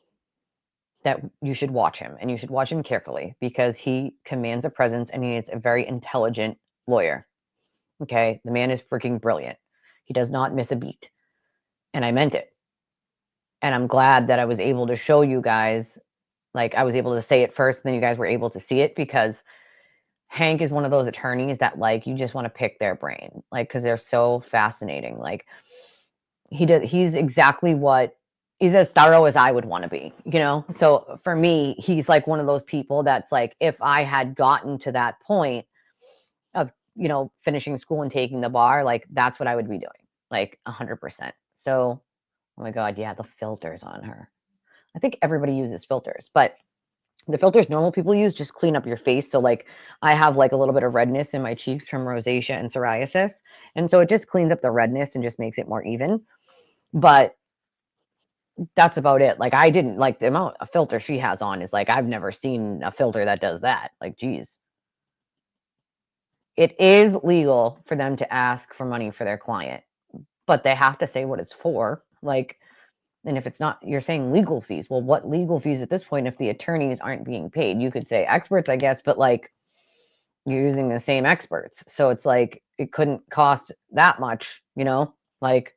that you should watch him, and you should watch him carefully because he commands a presence and he is a very intelligent lawyer. Okay, the man is freaking brilliant. He does not miss a beat. And I meant it. And I'm glad that I was able to show you guys, like I was able to say it first, and then you guys were able to see it, because Hank is one of those attorneys that, like, you just want to pick their brain, like, because they're so fascinating. Like, he's exactly what, he's as thorough as I would want to be, So for me, he's like one of those people that's like, if I had gotten to that point of, finishing school and taking the bar, like, that's what I would be doing, like 100%. So, oh my God, yeah, the filters on her. I think everybody uses filters, but the filters normal people use just clean up your face. So, like, I have like a little bit of redness in my cheeks from rosacea and psoriasis. And so it just cleans up the redness and just makes it more even. But that's about it. Like, I didn't like the amount of filter she has on is like, I've never seen a filter that does that. Like, geez. It is legal for them to ask for money for their client, but they have to say what it's for. Like, and if it's not, you're saying legal fees. Well, what legal fees at this point if the attorneys aren't being paid? You could say experts, I guess, but like, you're using the same experts. So it's like, it couldn't cost that much, Like,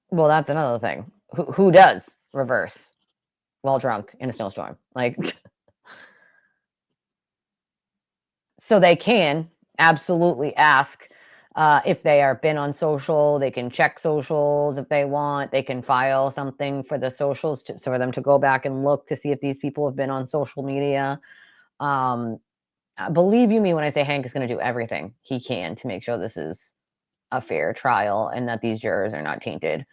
well, that's another thing. Who does reverse while drunk in a snowstorm? Like, so they can absolutely ask if they are been on social. They can check socials if they want. They can file something for the socials so for them to go back and look to see if these people have been on social media. Believe you me when I say Hank is going to do everything he can to make sure this is a fair trial and that these jurors are not tainted.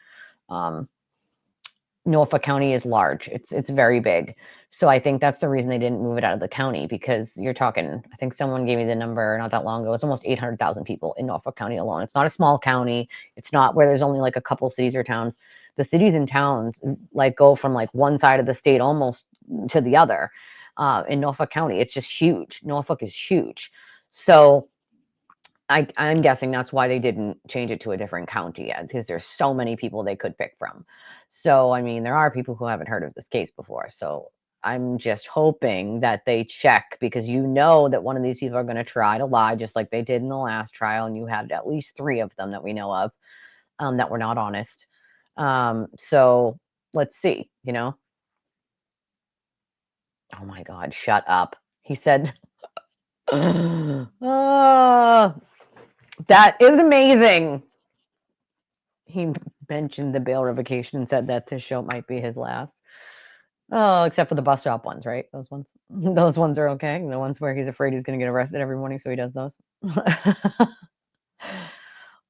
Norfolk County is large. It's very big. So I think that's the reason they didn't move it out of the county, because you're talking, I think someone gave me the number not that long ago. It's almost 800,000 people in Norfolk County alone. It's not a small county. It's not where there's only like a couple cities or towns. The cities and towns like go from like one side of the state almost to the other. In Norfolk County, it's just huge. Norfolk is huge. So I'm guessing that's why they didn't change it to a different county yet, because there's so many people they could pick from. So, I mean, there are people who haven't heard of this case before. So I'm just hoping that they check, because that one of these people are going to try to lie, just like they did in the last trial. And you had at least 3 of them that we know of that were not honest. So let's see, Oh my God, shut up. He said, that is amazing. He mentioned the bail revocation and said that this show might be his last. Oh, except for the bus stop ones, right? Those ones are okay. The ones where he's afraid he's going to get arrested every morning, so he does those.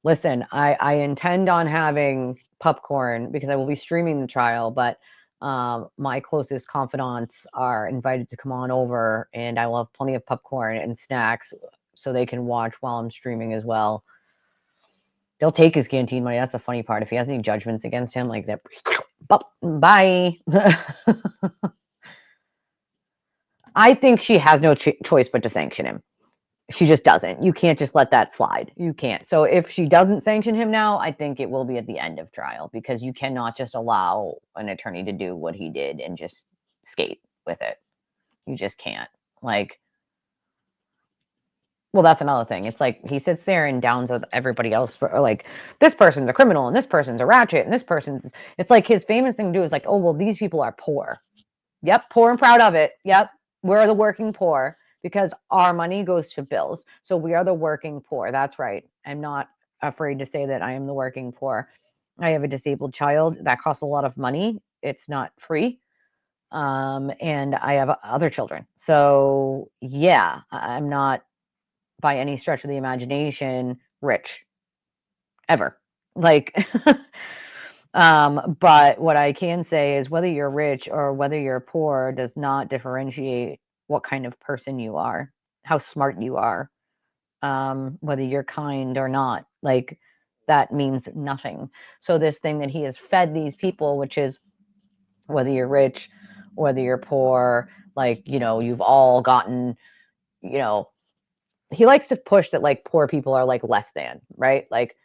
Listen, I intend on having popcorn because I will be streaming the trial, but my closest confidants are invited to come on over, and I will have plenty of popcorn and snacks so they can watch while I'm streaming as well. They'll take his canteen money. That's the funny part. If he has any judgments against him, like that, bye. I think she has no choice but to sanction him. She just doesn't. You can't just let that slide. You can't. So if she doesn't sanction him now, I think it will be at the end of trial, because you cannot just allow an attorney to do what he did and just skate with it. You just can't. Like, well, that's another thing. It's like he sits there and downs everybody else for like, this person's a criminal and this person's a ratchet and this person's. It's like his famous thing to do is like, oh, well, these people are poor. Yep, poor and proud of it. Yep. We're the working poor because our money goes to bills. So we are the working poor. That's right. I'm not afraid to say that I am the working poor. I have a disabled child that costs a lot of money. It's not free. And I have other children. So yeah, I'm not by any stretch of the imagination rich ever. Like, but what I can say is whether you're rich or whether you're poor does not differentiate what kind of person you are, how smart you are, whether you're kind or not. Like, that means nothing. So this thing that he has fed these people, which is whether you're rich, whether you're poor, like, you've all gotten, you know, he likes to push that like poor people are like less than, right? Like,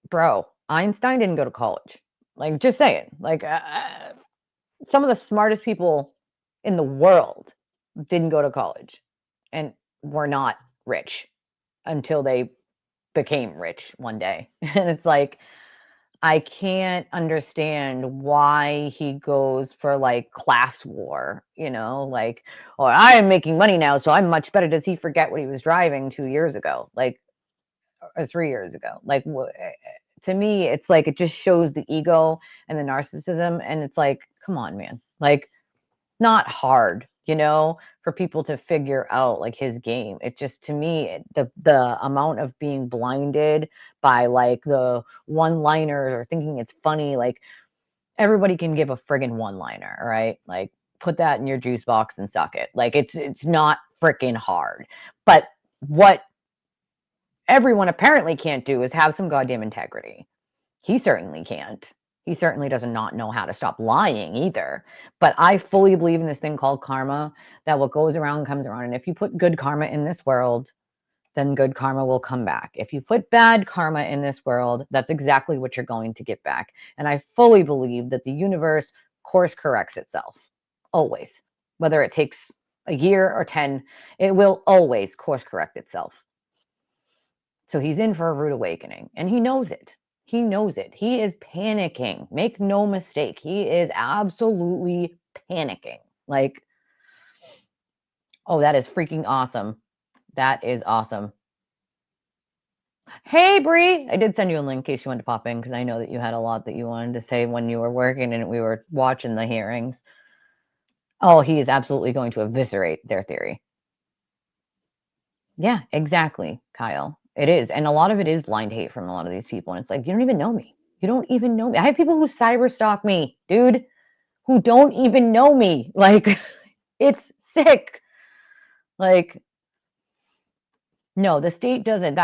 bro, Einstein didn't go to college. Like, just saying. Like, some of the smartest people in the world didn't go to college and were not rich until they became rich one day. And it's like, I can't understand why he goes for like class war, like, or I'm making money now, so I'm much better. Does he forget what he was driving 2 years ago? Like, or 3 years ago? Like, to me, it's like it just shows the ego and the narcissism. And it's like, come on, man. Like, not hard, for people to figure out like his game. It just, to me, the amount of being blinded by like the one-liners or thinking it's funny, like everybody can give a friggin' one-liner, right? Like, put that in your juice box and suck it. Like, it's not freaking hard. But what everyone apparently can't do is have some goddamn integrity. He certainly can't. He certainly does not know how to stop lying either. But I fully believe in this thing called karma, that what goes around comes around. And if you put good karma in this world, then good karma will come back. If you put bad karma in this world, that's exactly what you're going to get back. And I fully believe that the universe course corrects itself, always. Whether it takes a year or 10, it will always course correct itself. So he's in for a rude awakening, and he knows it. He knows it. He is panicking. Make no mistake. He is absolutely panicking. Like, oh, that is freaking awesome. That is awesome. Hey, Bree. I did send you a link in case you wanted to pop in, because I know that you had a lot that you wanted to say when you were working and we were watching the hearings. Oh, he is absolutely going to eviscerate their theory. Yeah, exactly, Kyle. It is. And a lot of it is blind hate from a lot of these people. And it's like, you don't even know me. You don't even know me. I have people who cyber stalk me, dude, who don't even know me. Like, it's sick. Like, no, the state doesn't.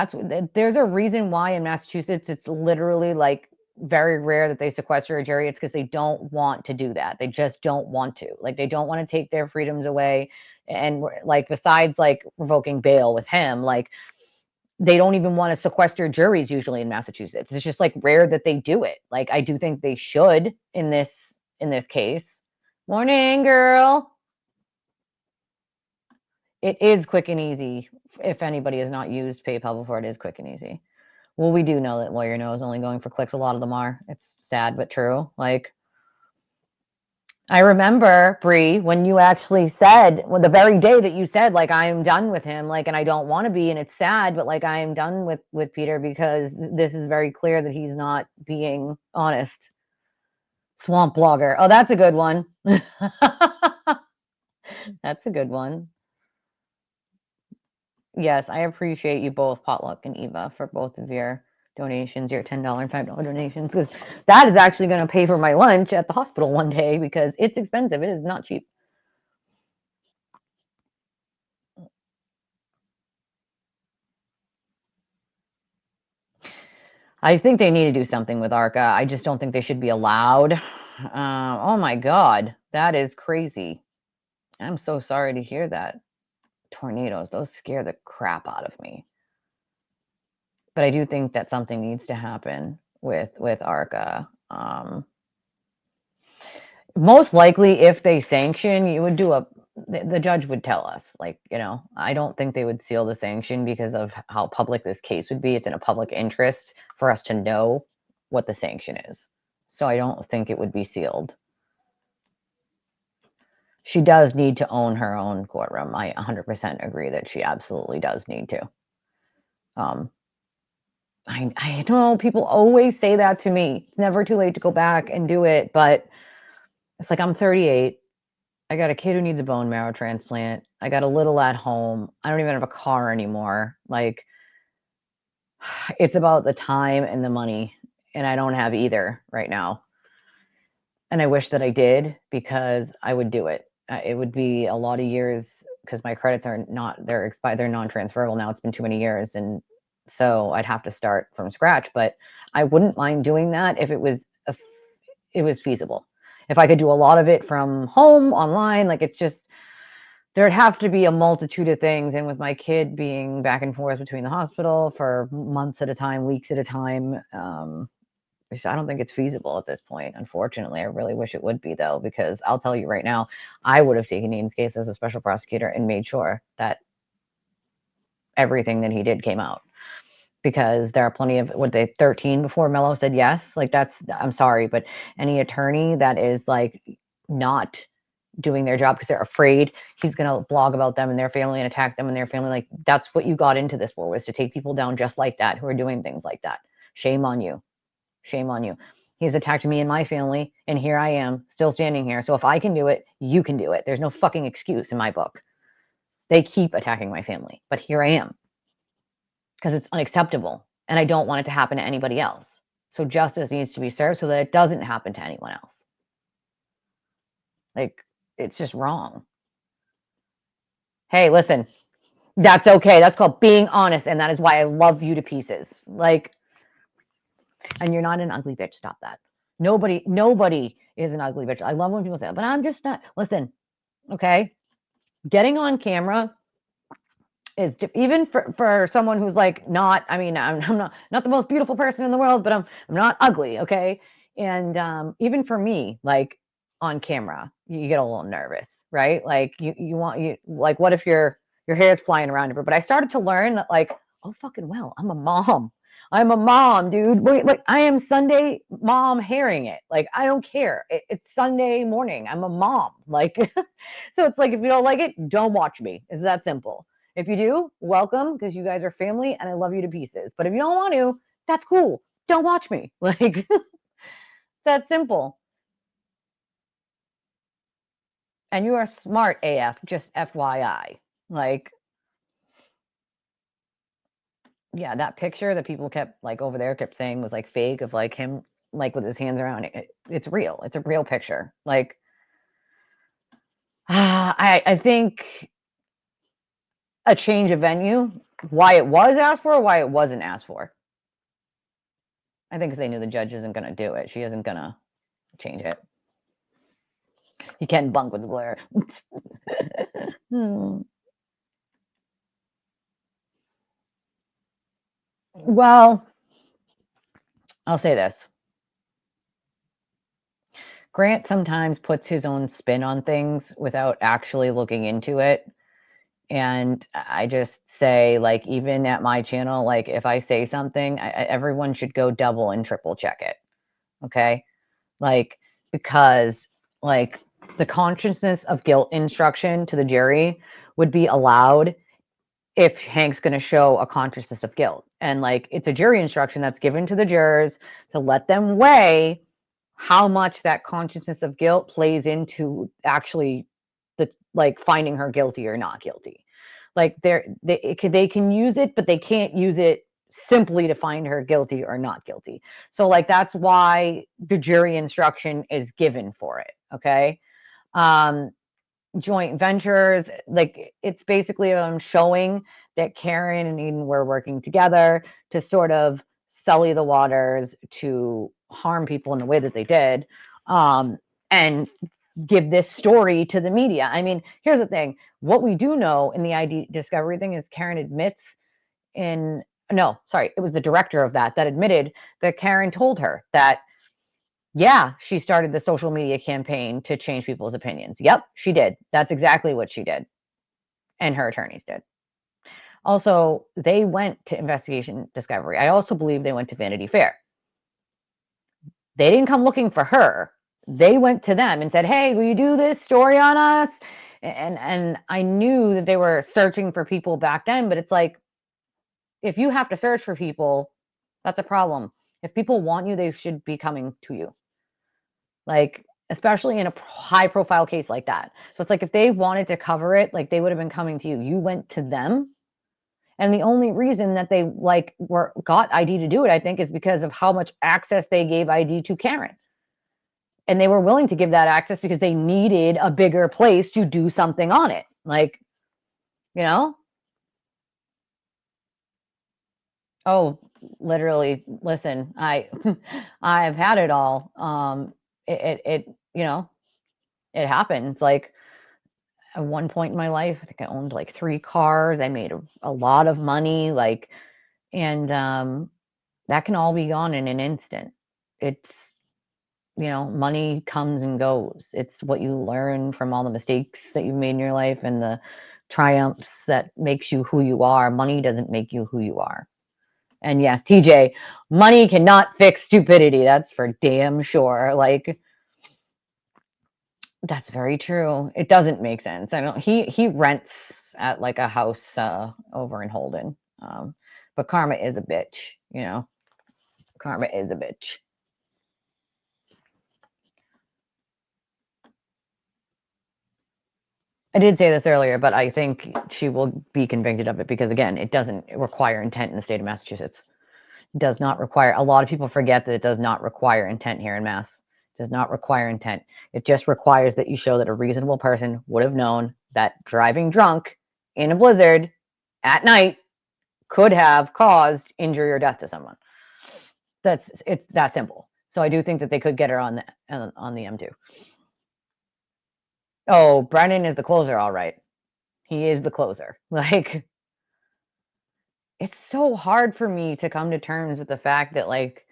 There's a reason why in Massachusetts it's literally like very rare that they sequester a jury. It's because they don't want to do that. They just don't want to. Like, they don't want to take their freedoms away. And like, besides like revoking bail with him, like, they don't even want to sequester juries usually in Massachusetts. It's just like rare that they do it. Like, I do think they should in this case. Morning, girl. It is quick and easy. If anybody has not used PayPal before, it is quick and easy. Well, we do know that Lawyer Know is only going for clicks. A lot of them are. It's sad but true. Like, I remember, Bree, when you actually said, well, the very day that you said, like, I am done with him, like, and I don't want to be, and it's sad, but like, I am done with Peter because this is very clear that he's not being honest. Swamp blogger. Oh, that's a good one. That's a good one. Yes, I appreciate you both, Potluck and Eva, for both of your donations, your $10 and $5 donations, because that is actually going to pay for my lunch at the hospital one day, because it's expensive. It is not cheap. I think they need to do something with ARCA. I just don't think they should be allowed. Oh my God, that is crazy. I'm so sorry to hear that. Tornadoes, those scare the crap out of me. But I do think that something needs to happen with ARCA. Most likely, if they sanction, you would do the judge would tell us, like, I don't think they would seal the sanction because of how public this case would be. It's in a public interest for us to know what the sanction is. So I don't think it would be sealed. She does need to own her own courtroom. I 100% agree that she absolutely does need to. I know people always say that to me. It's never too late to go back and do it, but it's like I'm 38. I got a kid who needs a bone marrow transplant. I got a little at home. I don't even have a car anymore. Like, it's about the time and the money, and I don't have either right now. And I wish that I did, because I would do it. It would be a lot of years, because my credits are not, they're expired, they're non-transferable now. It's been too many years, and so I'd have to start from scratch. But I wouldn't mind doing that if it was feasible. If I could do a lot of it from home, online, like, it's just, there'd have to be a multitude of things. And with my kid being back and forth between the hospital for months at a time, weeks at a time, I don't think it's feasible at this point, unfortunately. I really wish it would be, though, because I'll tell you right now, I would have taken Ian's case as a special prosecutor and made sure that everything that he did came out. Because there are plenty of, 13 before Mello said yes? Like, I'm sorry, but any attorney that is, like, not doing their job because they're afraid he's going to blog about them and their family and attack them and their family, like, that's what you got into this for, was to take people down just like that, who are doing things like that. Shame on you. Shame on you. He's attacked me and my family, and here I am, still standing here. So if I can do it, you can do it. There's no fucking excuse in my book. They keep attacking my family, but here I am, because it's unacceptable, and I don't want it to happen to anybody else. So justice needs to be served so that it doesn't happen to anyone else. Like, it's just wrong. Hey, listen, that's okay. That's called being honest, and that is why I love you to pieces. Like, and you're not an ugly bitch. Stop that. Nobody is an ugly bitch. I love when people say that, but I'm just not. Listen, okay? Getting on camera is, even for someone who's, like, not, I mean, I'm not the most beautiful person in the world, but I'm not ugly, okay? And even for me, like, on camera, you get a little nervous, right? Like, like, what if your hair is flying around everywhere? But I started to learn that, like, oh, fucking well, I'm a mom. I'm a mom, dude. Wait, like, I am Sunday mom hairing it. Like, I don't care. It's Sunday morning. I'm a mom. Like, so it's like, if you don't like it, don't watch me. It's that simple. If you do, welcome, because you guys are family and I love you to pieces. But if you don't want to, that's cool. Don't watch me. Like, that simple. And you are smart AF, just FYI. Like, yeah, that picture that people kept, like, over there kept saying was, like, fake, of, like, him, like, with his hands around it. It's real. It's a real picture. Like, I think a change of venue, why it was asked for, why it wasn't asked for. I think because they knew the judge isn't going to do it. She isn't going to change it. You can't bunk with Blair. Well, I'll say this. Grant sometimes puts his own spin on things without actually looking into it. And I just say, like, even at my channel, like, if I say something, everyone should go double and triple check it. Okay? Like, because, like, the consciousness of guilt instruction to the jury would be allowed if Hank's going to show a consciousness of guilt. And, like, it's a jury instruction that's given to the jurors to let them weigh how much that consciousness of guilt plays into actually like, finding her guilty or not guilty. Like, they can use it, but they can't use it simply to find her guilty or not guilty. So, like, that's why the jury instruction is given for it. Okay. Joint ventures, like, it's basically showing that Karen and Eden were working together to sort of sully the waters, to harm people in the way that they did, and give this story to the media. I mean, here's the thing. What we do know in the ID discovery thing is Karen admits in, no, sorry, it was the director of that admitted that Karen told her that, yeah, she started the social media campaign to change people's opinions. Yep, she did. That's exactly what she did. And her attorneys did. Also, they went to investigation discovery. I also believe they went to Vanity Fair. They didn't come looking for her. They went to them and said, hey, will you do this story on us? And I knew that they were searching for people back then, but it's like, if you have to search for people, that's a problem. If people want you, they should be coming to you. Like, especially in a high profile case like that. So it's like, if they wanted to cover it, like, they would have been coming to you. You went to them. And the only reason that they like got ID to do it, I think, is because of how much access they gave ID to Karen. And they were willing to give that access because they needed a bigger place to do something on it. Like, you know? Oh, literally, listen, I've had it all. It you know, it happens. Like, at one point in my life, I think I owned like 3 cars. I made a lot of money, like, and that can all be gone in an instant. It's, money comes and goes. It's what you learn from all the mistakes that you've made in your life and the triumphs that makes you who you are. Money doesn't make you who you are. And yes, TJ, money cannot fix stupidity. That's for damn sure. Like, that's very true. It doesn't make sense. I know he rents at like a house over in Holden. But karma is a bitch, you know. Karma is a bitch. I did say this earlier, but I think she will be convicted of it because, again, it doesn't require intent in the state of Massachusetts. It does not require, a lot of people forget that it does not require intent here in Mass. It does not require intent. It just requires that you show that a reasonable person would have known that driving drunk in a blizzard at night could have caused injury or death to someone. It's that simple. So I do think that they could get her on the M2. Oh, Brennan is the closer, all right. He is the closer. Like, it's so hard for me to come to terms with the fact that, like,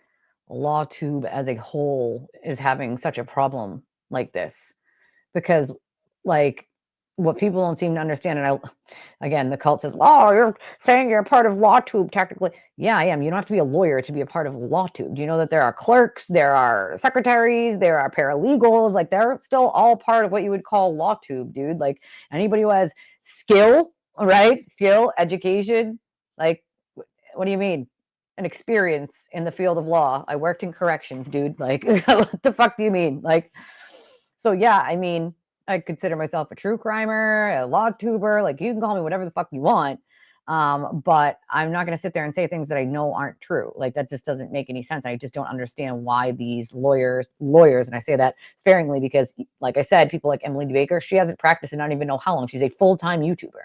LawTube as a whole is having such a problem like this, because, like, what people don't seem to understand, and again, the cult says, "Oh, you're saying you're a part of LawTube technically." Yeah, I am. You don't have to be a lawyer to be a part of LawTube. Do you know that there are clerks, there are secretaries, there are paralegals, like, they're still all part of what you would call LawTube, dude. Like, anybody who has skill, right? Skill, education, like, what do you mean? An experience in the field of law. I worked in corrections, dude. Like, what the fuck do you mean? Like, so yeah, I mean, I consider myself a true crimer, a law tuber. Like, you can call me whatever the fuck you want. But I'm not going to sit there and say things that I know aren't true. Like, that just doesn't make any sense. I just don't understand why these lawyers, and I say that sparingly because, like I said, people like Emily Baker, she hasn't practiced in I don't even know how long. She's a full-time YouTuber.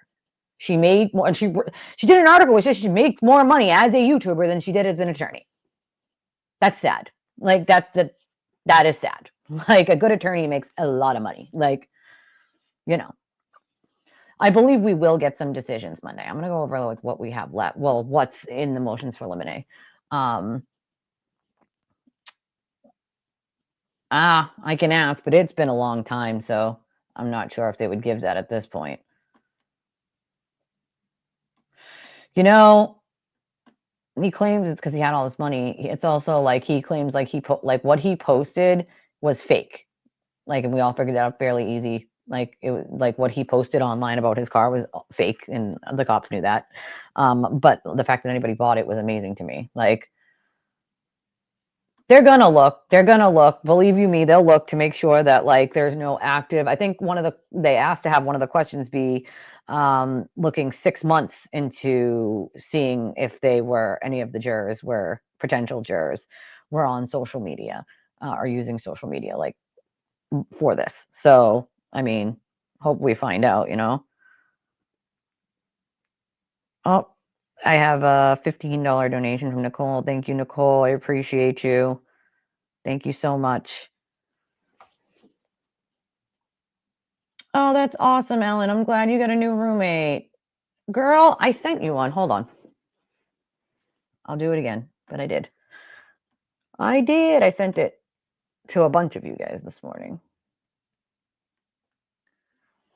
She made more, and she did an article which says she makes more money as a YouTuber than she did as an attorney. That's sad. Like, that is sad. Like, a good attorney makes a lot of money. Like, you know, I believe we will get some decisions Monday. I'm gonna go over like what we have left. Well, what's in the motions for limine. I can ask, but it's been a long time, so I'm not sure if they would give that at this point. You know, he claims it's because he had all this money. It's also like he claims like what he posted was fake. Like, and we all figured that out fairly easy. Like, it was like what he posted online about his car was fake, and the cops knew that. But the fact that anybody bought it was amazing to me. Like, they're gonna look. They're gonna look. Believe you me, they'll look to make sure that, like, there's no active. I think they asked to have one of the questions be looking 6 months into seeing if any of the jurors were potential jurors were on social media or using social media, like, for this. So, I mean, hope we find out, you know. Oh, I have a $15 donation from Nicole. Thank you, Nicole. I appreciate you. Thank you so much. Oh, that's awesome, Ellen. I'm glad you got a new roommate. Girl, I sent you one. Hold on. I'll do it again, but I did. I did. I sent it to a bunch of you guys this morning.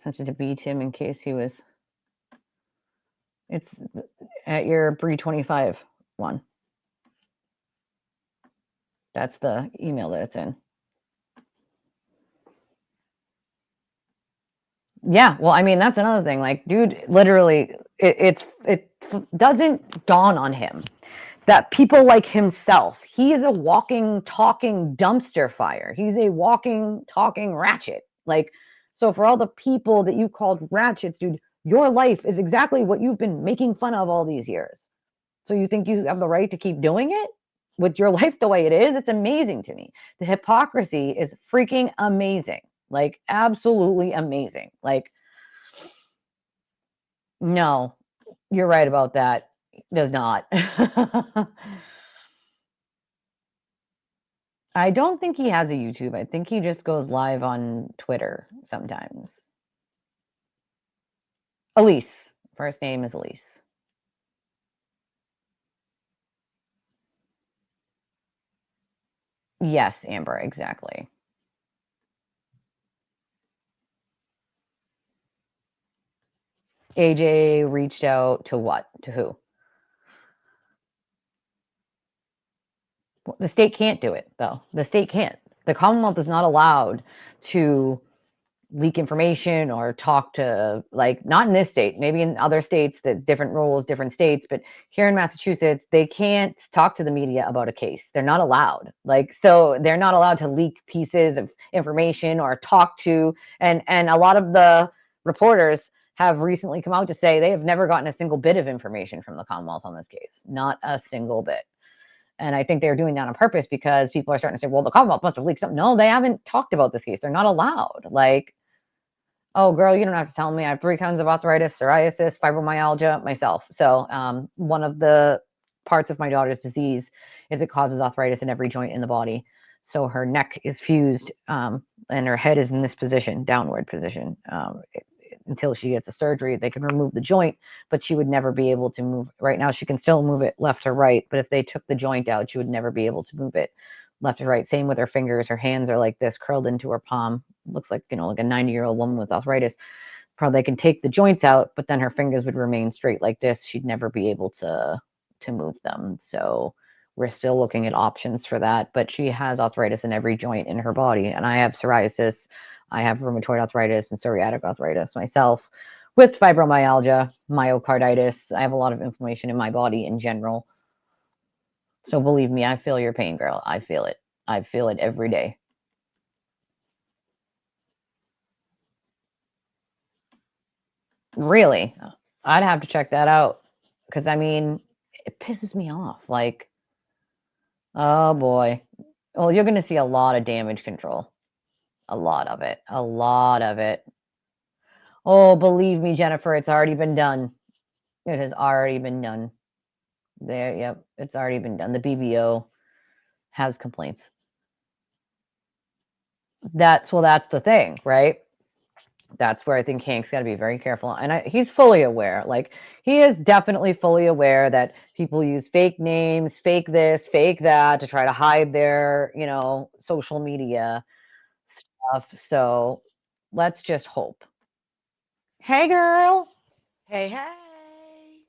Sent it to B Tim in case he was. It's at your Bree 25 one. That's the email that it's in. Yeah, well, I mean, that's another thing. Like, dude, literally, it doesn't dawn on him that people like himself, he is a walking, talking dumpster fire. He's a walking, talking ratchet. Like, so for all the people that you called ratchets, dude, your life is exactly what you've been making fun of all these years. So you think you have the right to keep doing it with your life the way it is? It's amazing to me. The hypocrisy is freaking amazing. Like, absolutely amazing. Like, no, you're right about that. Does not. I don't think he has a YouTube. I think he just goes live on Twitter sometimes. Elise. First name is Elise. Yes, Amber, exactly. AJ reached out to what? To who? The state can't do it, though. The state can't. The Commonwealth is not allowed to leak information or talk to, like, not in this state, maybe in other states, that different rules, different states, but here in Massachusetts, they can't talk to the media about a case. They're not allowed. Like, so they're not allowed to leak pieces of information or talk to, and a lot of the reporters have recently come out to say they have never gotten a single bit of information from the Commonwealth on this case. Not a single bit. And I think they're doing that on purpose because people are starting to say, well, the Commonwealth must have leaked something. No, they haven't talked about this case. They're not allowed. Like, oh, girl, you don't have to tell me. I have 3 kinds of arthritis, psoriasis, fibromyalgia myself. So one of the parts of my daughter's disease is it causes arthritis in every joint in the body. So her neck is fused and her head is in this position, downward position. Until she gets a surgery, they can remove the joint, but she would never be able to move. Right now, she can still move it left or right, but if they took the joint out, she would never be able to move it left or right. Same with her fingers. Her hands are like this, curled into her palm. Looks like, like a 90-year-old woman with arthritis. Probably they can take the joints out, but then her fingers would remain straight like this. She'd never be able to move them. So we're still looking at options for that. But she has arthritis in every joint in her body, and I have psoriasis. I have rheumatoid arthritis and psoriatic arthritis myself, with fibromyalgia, myocarditis. I have a lot of inflammation in my body in general. So believe me, I feel your pain, girl. I feel it. I feel it every day. Really? I'd have to check that out because I mean, it pisses me off. Like, oh boy. Well, you're going to see a lot of damage control. A lot of it. A lot of it. Oh, believe me, Jennifer, it's already been done. It has already been done. There, yep, it's already been done. The BBO has complaints. That's the thing, right? That's where I think Hank's got to be very careful. And he's fully aware. Like, he is definitely fully aware that people use fake names, fake this, fake that to try to hide their, social media stuff. So let's just hope. Hey, girl. Hey, hey.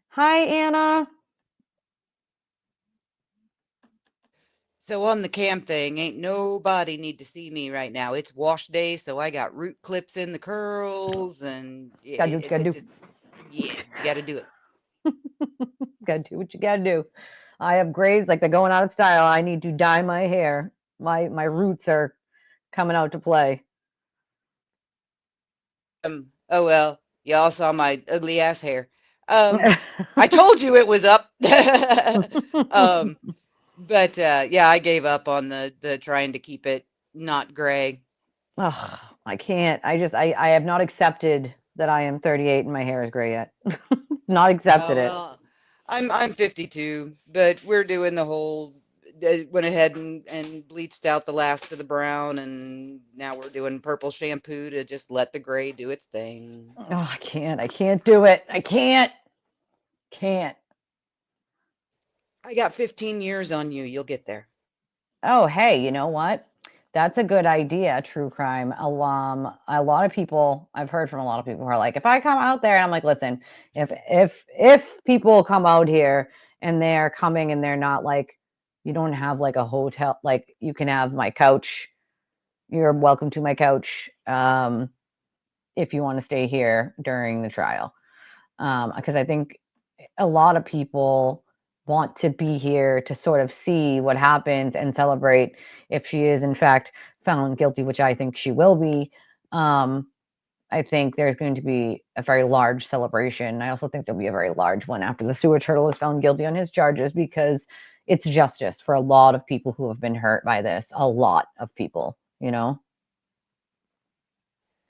Hi, Anna. So on the cam thing, ain't nobody need to see me right now. It's wash day, so I got root clips in the curls, and Gotta do what you gotta it do. just yeah, you got to do it. Gotta do what you gotta do. I have grays like they're going out of style. I need to dye my hair. My roots are coming out to play. Oh well, y'all saw my ugly ass hair. Um, I told you it was up. um, but yeah, I gave up on the trying to keep it not gray. Oh, I can't. I have not accepted that I am 38 and my hair is gray yet. Not accepted Oh it. well, I'm 52, but we're doing the whole. Went ahead and bleached out the last of the brown, and now we're doing purple shampoo to just let the gray do its thing. Oh, I can't. I can't do it. I can't. Can't. I got 15 years on you. You'll get there. Oh, hey, you know what? That's a good idea, true crime. A lot of people, I've heard from a lot of people who are like, if I come out there, and I'm like, listen, if people come out here and they're coming and they're not like, you don't have like a hotel, like you can have my couch. You're welcome to my couch. if you want to stay here during the trial. Because I think a lot of people want to be here to sort of see what happens and celebrate if she is in fact found guilty, which I think she will be. I think there's going to be a very large celebration. I also think there'll be a very large one after the sewer turtle is found guilty on his charges, because it's justice for a lot of people who have been hurt by this. A lot of people, you know?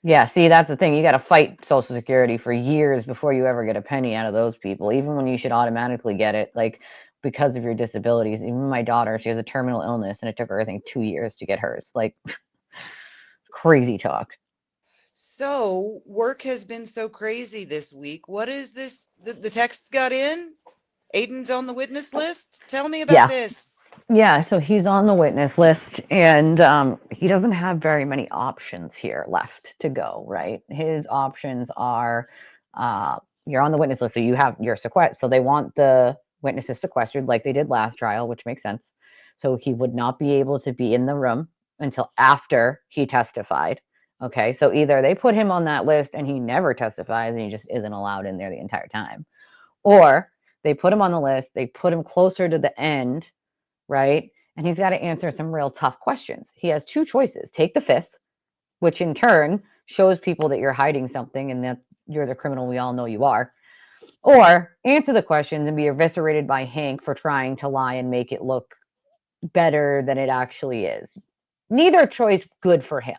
Yeah, see, that's the thing. You got to fight Social Security for years before you ever get a penny out of those people, even when you should automatically get it, like because of your disabilities. Even my daughter, she has a terminal illness, and it took her, I think, 2 years to get hers. Like, crazy talk. So work has been so crazy this week. What is this? The text got in? Aiden's on the witness list? Tell me about Yeah. this. Yeah, so he's on the witness list, and he doesn't have very many options here left to go, right? His options are you're on the witness list, so you have your sequestered. So they want the witnesses sequestered like they did last trial, which makes sense. So he would not be able to be in the room until after he testified. Okay, so either they put him on that list and he never testifies and he just isn't allowed in there the entire time, or they put him on the list, they put him closer to the end, right? And he's got to answer some real tough questions. He has two choices: take the fifth, which in turn shows people that you're hiding something and that you're the criminal we all know you are, or answer the questions and be eviscerated by Hank for trying to lie and make it look better than it actually is. Neither choice good for him.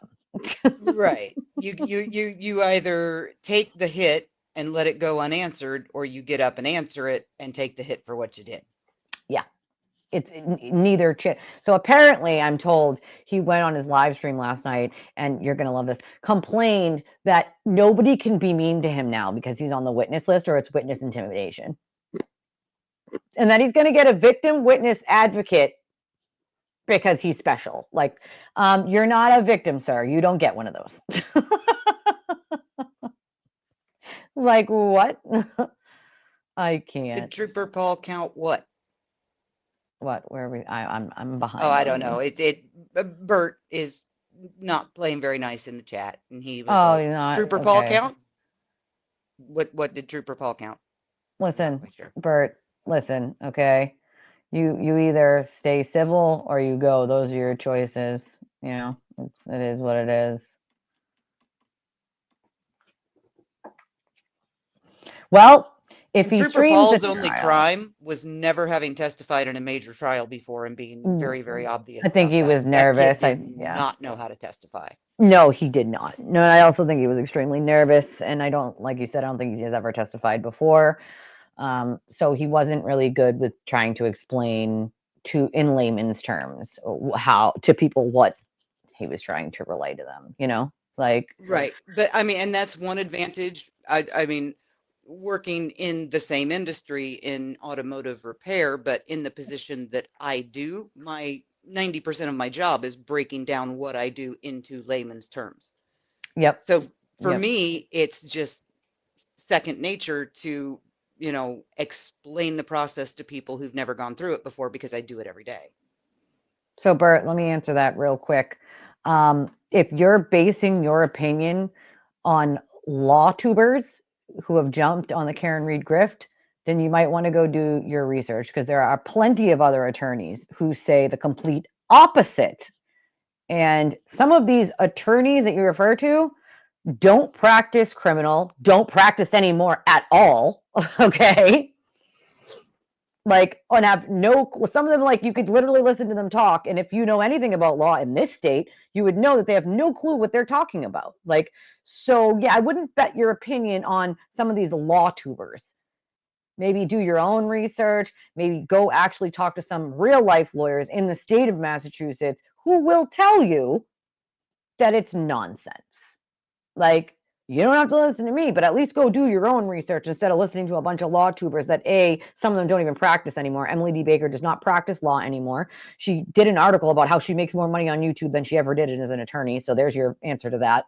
Right. You either take the hit and let it go unanswered, or you get up and answer it and take the hit for what you did. Yeah. It's neither. So apparently, I'm told he went on his live stream last night, and you're gonna love this. Complained that nobody can be mean to him now because he's on the witness list, or it's witness intimidation, and that he's gonna get a victim witness advocate because he's special. Like, you're not a victim, sir. You don't get one of those. Like, what? I Did can't. Trooper Paul count what? What? Where are we? I'm behind Oh, I on don't know. the. Bert is not playing very nice in the chat, and he was Oh, like, you're not "Trooper Paul okay. count? What did Trooper Paul count?" I'm not Listen, quite sure. Bert. Listen, okay. You either stay civil or you go. Those are your choices. You know, it is what it is. Well, if And he Trooper streams the Paul's only trial, crime was never having testified in a major trial before and being very, very I obvious think about he that. was That kid nervous. did Yeah. not know how to testify. No, he did not. No, I also think he was extremely nervous, and I don't, like you said, I don't think he has ever testified before. So he wasn't really good with trying to explain to, in layman's terms, how to people what he was trying to relay to them. You know, like. Right. But I mean, and that's one advantage. I mean, working in the same industry in automotive repair, but in the position that I do, my 90% of my job is breaking down what I do into layman's terms. Yep. So for Yep. me, it's just second nature to, explain the process to people who've never gone through it before because I do it every day. So, Bert, let me answer that real quick. If you're basing your opinion on law tubers who have jumped on the Karen Reed grift, then you might want to go do your research, because there are plenty of other attorneys who say the complete opposite. And some of these attorneys that you refer to don't practice criminal, don't practice anymore at all. Okay. Like, and have no, some of them, like, you could literally listen to them talk, and if you know anything about law in this state, you would know that they have no clue what they're talking about. Like, so yeah, I wouldn't bet your opinion on some of these law tubers. Maybe do your own research, maybe go actually talk to some real life lawyers in the state of Massachusetts who will tell you that it's nonsense. Like, you don't have to listen to me, but at least go do your own research instead of listening to a bunch of law tubers that, some of them don't even practice anymore. Emily D. Baker does not practice law anymore. She did an article about how she makes more money on YouTube than she ever did as an attorney. So there's your answer to that.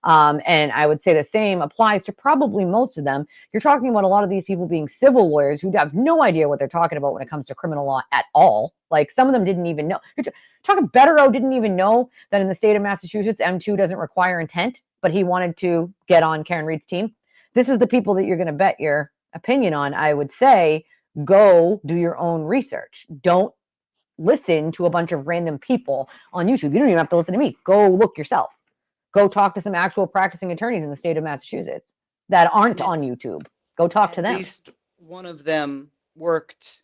And I would say the same applies to probably most of them. You're talking about a lot of these people being civil lawyers who have no idea what they're talking about when it comes to criminal law at all. Like, some of them didn't even know. You're talking Betterow didn't even know that in the state of Massachusetts, M2 doesn't require intent. but he wanted to get on Karen Reed's team. This is the people that you're going to bet your opinion on. I would say go do your own research. Don't listen to a bunch of random people on YouTube. You don't even have to listen to me. Go look yourself. Go talk to some actual practicing attorneys in the state of Massachusetts that aren't And on YouTube. Go talk to at them. least one of them worked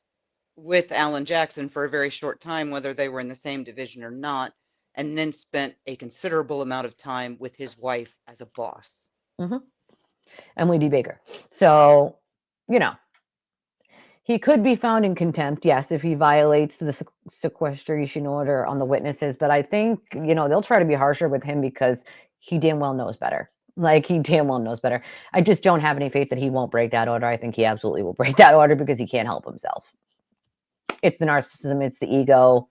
with Alan Jackson for a very short time, whether they were in the same division or not, and then spent a considerable amount of time with his wife as a boss. Mm-hmm. Emily D. Baker. So, you know, he could be found in contempt, yes, if he violates the sequestration order on the witnesses. But I think, they'll try to be harsher with him because he damn well knows better. Like, he damn well knows better. I just don't have any faith that he won't break that order. I think he absolutely will break that order because he can't help himself. It's the narcissism, it's the ego.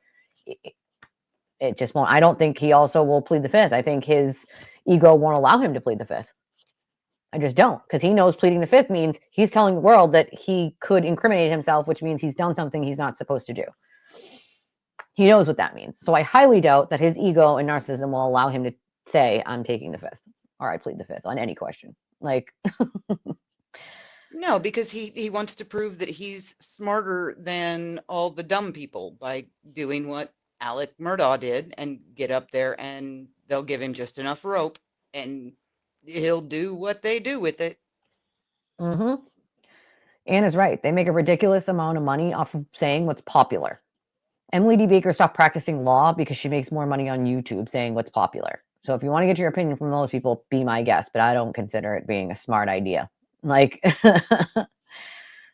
It just won't. I don't think he also will plead the fifth. I think his ego won't allow him to plead the fifth. I just don't, because he knows pleading the fifth means he's telling the world that he could incriminate himself, which means he's done something he's not supposed to do. He knows what that means. So I highly doubt that his ego and narcissism will allow him to say, I'm taking the fifth, or I plead the fifth on any question. Like, No, because he wants to prove that he's smarter than all the dumb people by doing what Alec Murdaugh did and get up there and they'll give him just enough rope and he'll do what they do with it. mm-hmm. Anne is right. They make a ridiculous amount of money off of saying what's popular. Emily D. Baker stopped practicing law because she makes more money on YouTube saying what's popular. So if you want to get your opinion from those people, be my guest, but I don't consider it being a smart idea. Like,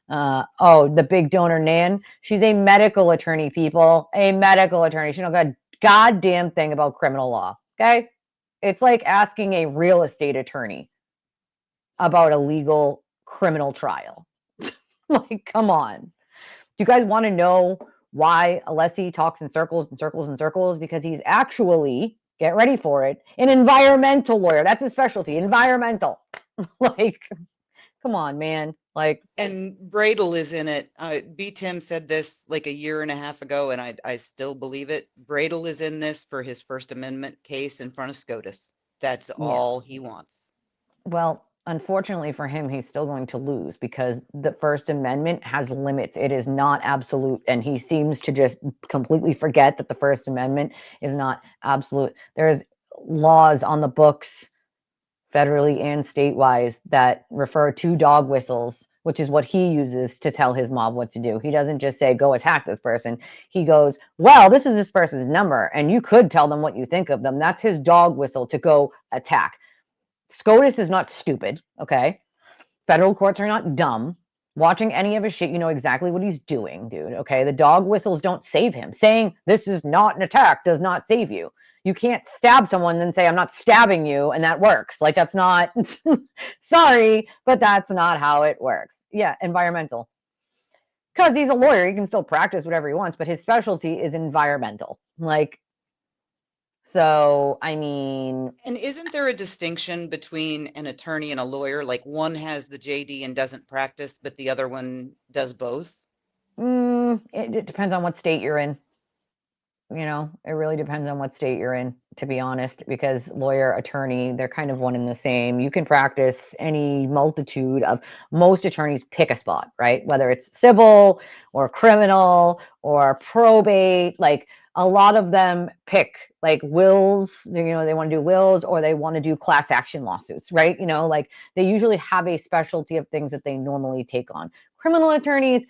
the big donor Nan, she's a medical attorney, people. A medical attorney. She don't got a goddamn thing about criminal law. Okay? It's like asking a real estate attorney about a legal criminal trial. Like, come on. Do you guys want to know why Alessi talks in circles and circles and circles? Because he's actually, get ready for it, an environmental lawyer. That's his specialty, environmental. Like, come on, man. Like, And Bradel is in it. B. Tim said this like a year and a half ago, and I still believe it. Bradel is in this for his First Amendment case in front of SCOTUS. That's yeah. all he wants. Well, unfortunately for him, he's still going to lose because the First Amendment has limits. It is not absolute. And he seems to just completely forget that the First Amendment is not absolute. There's laws on the books, federally and statewide, that refer to dog whistles, which is what he uses to tell his mob what to do. He doesn't just say, go attack this person. He goes, well, this is this person's number, and you could tell them what you think of them. That's his dog whistle to go attack. SCOTUS is not stupid, okay? Federal courts are not dumb. Watching any of his shit, you know exactly what he's doing, dude, okay? The dog whistles don't save him. Saying this is not an attack does not save you. You can't stab someone and say, I'm not stabbing you, and that works. Like, that's not, sorry, but that's not how it works. Yeah, environmental. Because he's a lawyer, he can still practice whatever he wants, but his specialty is environmental. Like, so, I mean, And isn't there a distinction between an attorney and a lawyer? Like one has the JD and doesn't practice, but the other one does both? it depends on what state you're in. It really depends on what state you're in, to be honest, because lawyer, attorney, they're kind of one and the same. You can practice any multitude of, most attorneys pick a spot, right? Whether it's civil or criminal or probate, like a lot of them pick like wills, they want to do wills or they want to do class action lawsuits, right? Like they usually have a specialty of things that they normally take on. Criminal attorneys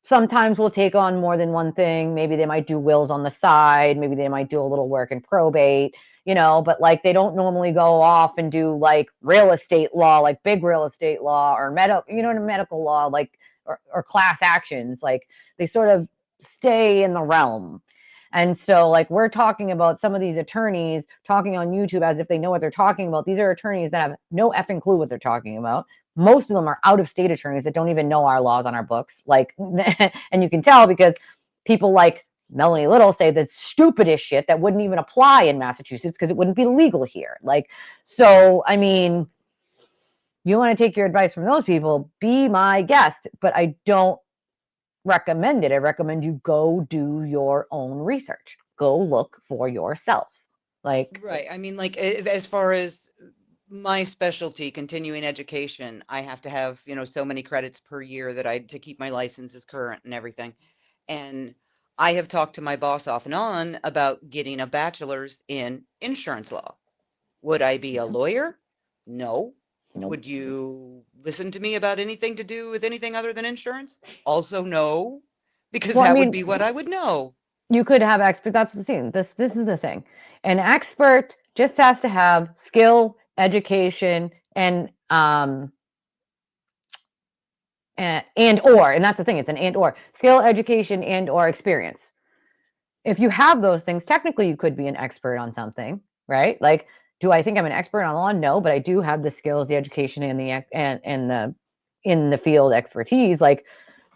sometimes will take on more than one thing. Maybe they might do wills on the side. Maybe they might do a little work in probate, but like they don't normally go off and do like real estate law, like big real estate law or medical law, like, or class actions. Like they sort of stay in the realm. And so like we're talking about some of these attorneys talking on YouTube as if they know what they're talking about. These are attorneys that have no effing clue what they're talking about. Most of them are out of state attorneys that don't even know our laws on our books. Like, and you can tell because people like Melanie Little say the stupidest shit that wouldn't even apply in Massachusetts because it wouldn't be legal here. Like, so, I mean, you want to take your advice from those people, be my guest, but I don't recommend it. I recommend you go do your own research. Go look for yourself. Like, Right. I mean, like as far as my specialty, continuing education, I have to have, so many credits per year that I to keep my licenses current and everything. And I have talked to my boss off and on about getting a bachelor's in insurance law. Would I be a lawyer? No. Nope. Would you listen to me about anything to do with anything other than insurance? Also, no, because Well, I that would mean, be what I would know. you could have expert. That's the thing. This is the thing. An expert just has to have skill, education, and or, and that's the thing. It's an and or skill, education, and or experience. If you have those things, technically you could be an expert on something, right? Like, do I think I'm an expert on law? No, but I do have the skills, the education, and the in the field expertise, like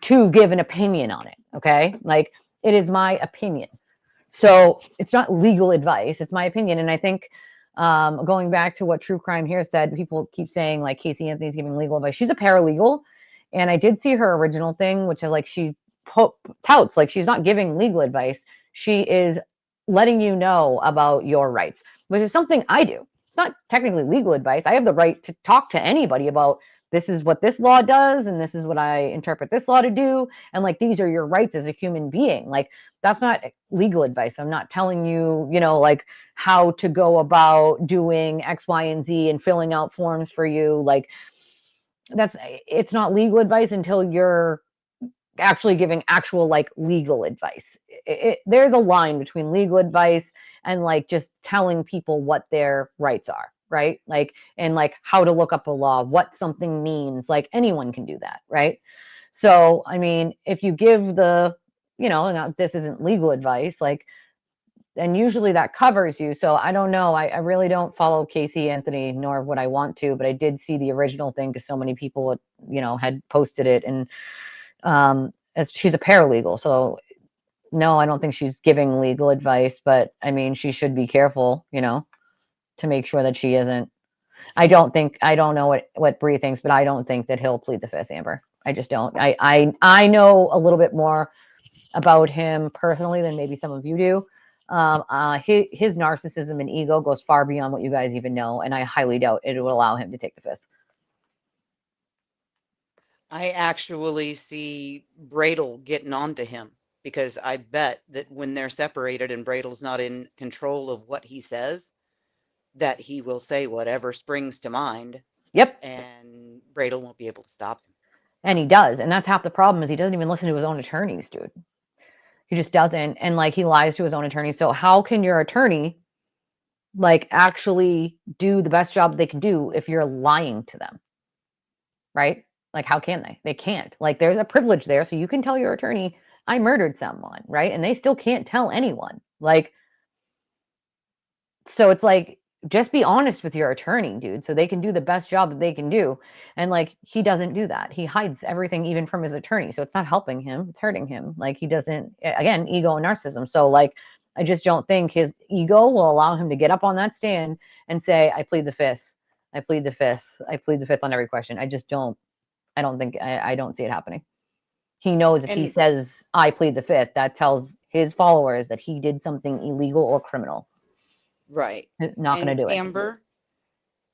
to give an opinion on it. Okay, like it is my opinion. So it's not legal advice; it's my opinion. And I think going back to what True Crime here said, people keep saying like Casey Anthony's giving legal advice. She's a paralegal, and I did see her original thing, which is like she touts like she's not giving legal advice. She is letting you know about your rights, which is something I do. It's not technically legal advice. I have the right to talk to anybody about this is what this law does and this is what I interpret this law to do, and like these are your rights as a human being. Like that's not legal advice. I'm not telling you, like how to go about doing X, Y, and Z and filling out forms for you. Like it's not legal advice until you're actually giving actual like legal advice. There's a line between legal advice and like just telling people what their rights are, right? Like and like how to look up a law, what something means. Like anyone can do that, right? So I mean, if you give now this isn't legal advice, like and usually that covers you. So I don't know. I really don't follow Casey Anthony, nor would I want to, but I did see the original thing because so many people, had posted it. And as she's a paralegal, so no, I don't think she's giving legal advice. But I mean, she should be careful, to make sure that she isn't. I don't know what Bree thinks, but I don't think that he'll plead the fifth, Amber. I just don't. I know a little bit more about him personally than maybe some of you do. His narcissism and ego goes far beyond what you guys even know, and I highly doubt it would allow him to take the fifth. I actually see Bradle getting onto him because I bet that when they're separated and Bradle's not in control of what he says, that he will say whatever springs to mind Yep, and Bradle won't be able to stop him. and he does, and that's half the problem is he doesn't even listen to his own attorneys, dude. He just doesn't, and like he lies to his own attorney. So how can your attorney like actually do the best job they can do if you're lying to them, right? Like how can they? They can't. Like there's a privilege there, so you can tell your attorney I murdered someone, right? And they still can't tell anyone. Like so it's like just be honest with your attorney, dude, so they can do the best job that they can do. And like he doesn't do that. He hides everything even from his attorney. So it's not helping him, it's hurting him. Like he doesn't, again, ego and narcissism. So like I just don't think his ego will allow him to get up on that stand and say, I plead the fifth. I plead the fifth. I plead the fifth on every question. I don't think I don't see it happening. He knows if he And says I plead the fifth, that tells his followers that he did something illegal or criminal. right. Not going And to do it. Amber,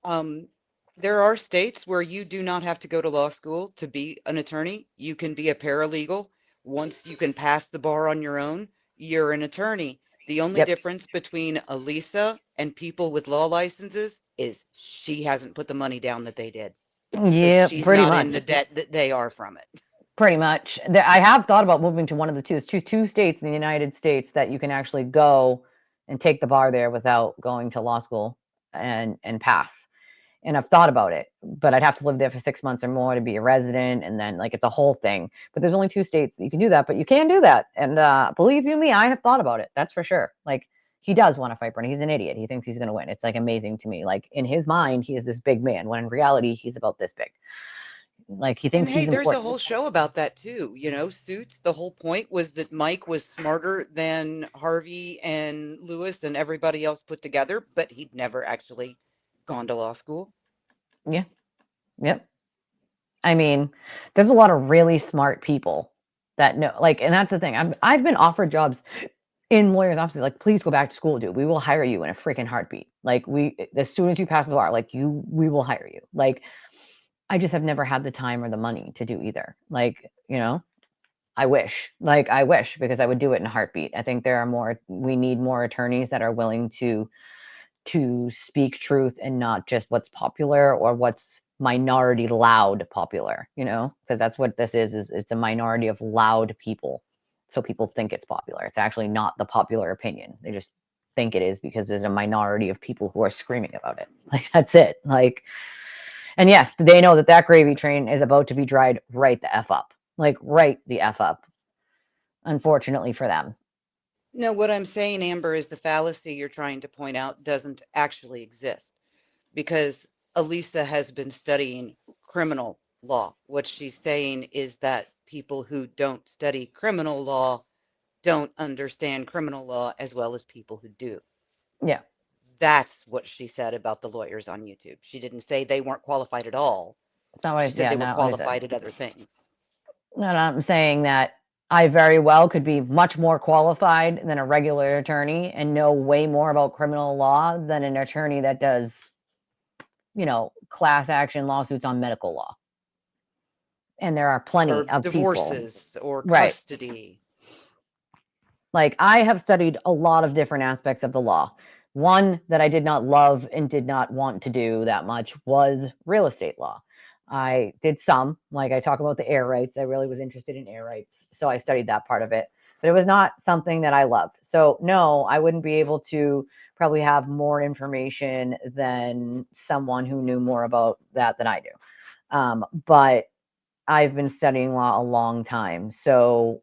um, there are states where you do not have to go to law school to be an attorney. You can be a paralegal. Once you can pass the bar on your own, you're an attorney. The only Yep. difference between Elisa and people with law licenses is she hasn't put the money down that they did. So Yeah, she's pretty not in much. the debt that they are from it. Pretty much. I have thought about moving to one of the two. It's two states in the United States that you can actually go and take the bar there without going to law school and pass. And I've thought about it, but I'd have to live there for 6 months or more to be a resident, and then like it's a whole thing. But there's only two states that you can do that, but you can do that. And believe you me, I have thought about it. That's for sure. Like he does want to fight Bernie. He's an idiot. He thinks he's going to win. It's like amazing to me. Like in his mind, he is this big man, when in reality, he's about this big. Like he And thinks hey, he's there's a important. whole show about that too. Suits, the whole point was that Mike was smarter than Harvey and Lewis and everybody else put together, but he'd never actually gone to law school. Yeah. Yep. I mean, there's a lot of really smart people that know, like, and that's the thing. I've been offered jobs in lawyers' offices, like, please go back to school, dude. We will hire you in a freaking heartbeat. Like, as soon as you pass the bar, like, we will hire you. Like, I just have never had the time or the money to do either. Like, I wish, because I would do it in a heartbeat. I think we need more attorneys that are willing to speak truth and not just what's popular or what's minority loud popular, because that's what this is it's a minority of loud people. So people think it's popular. It's actually not the popular opinion. They just think it is because there's a minority of people who are screaming about it. Like, that's it. Like, and yes, they know that gravy train is about to be dried right the F up. Like, right the F up, unfortunately for them. No, what I'm saying, Amber, is the fallacy you're trying to point out doesn't actually exist because Elisa has been studying criminal law. What she's saying is that people who don't study criminal law don't understand criminal law as well as people who do. Yeah. That's what she said about the lawyers on YouTube. She didn't say they weren't qualified at all. It's not what She said they were not what I said. qualified at other things. No, I'm saying that I very well could be much more qualified than a regular attorney and know way more about criminal law than an attorney that does, class action lawsuits on medical law. And there are plenty Or of people. divorces or Right. custody. Like, I have studied a lot of different aspects of the law. One that I did not love and did not want to do that much was real estate law. I did some, like, I talk about the air rights. I really was interested in air rights. So I studied that part of it, but it was not something that I loved. So no, I wouldn't be able to probably have more information than someone who knew more about that than I do. But I've been studying law a long time. So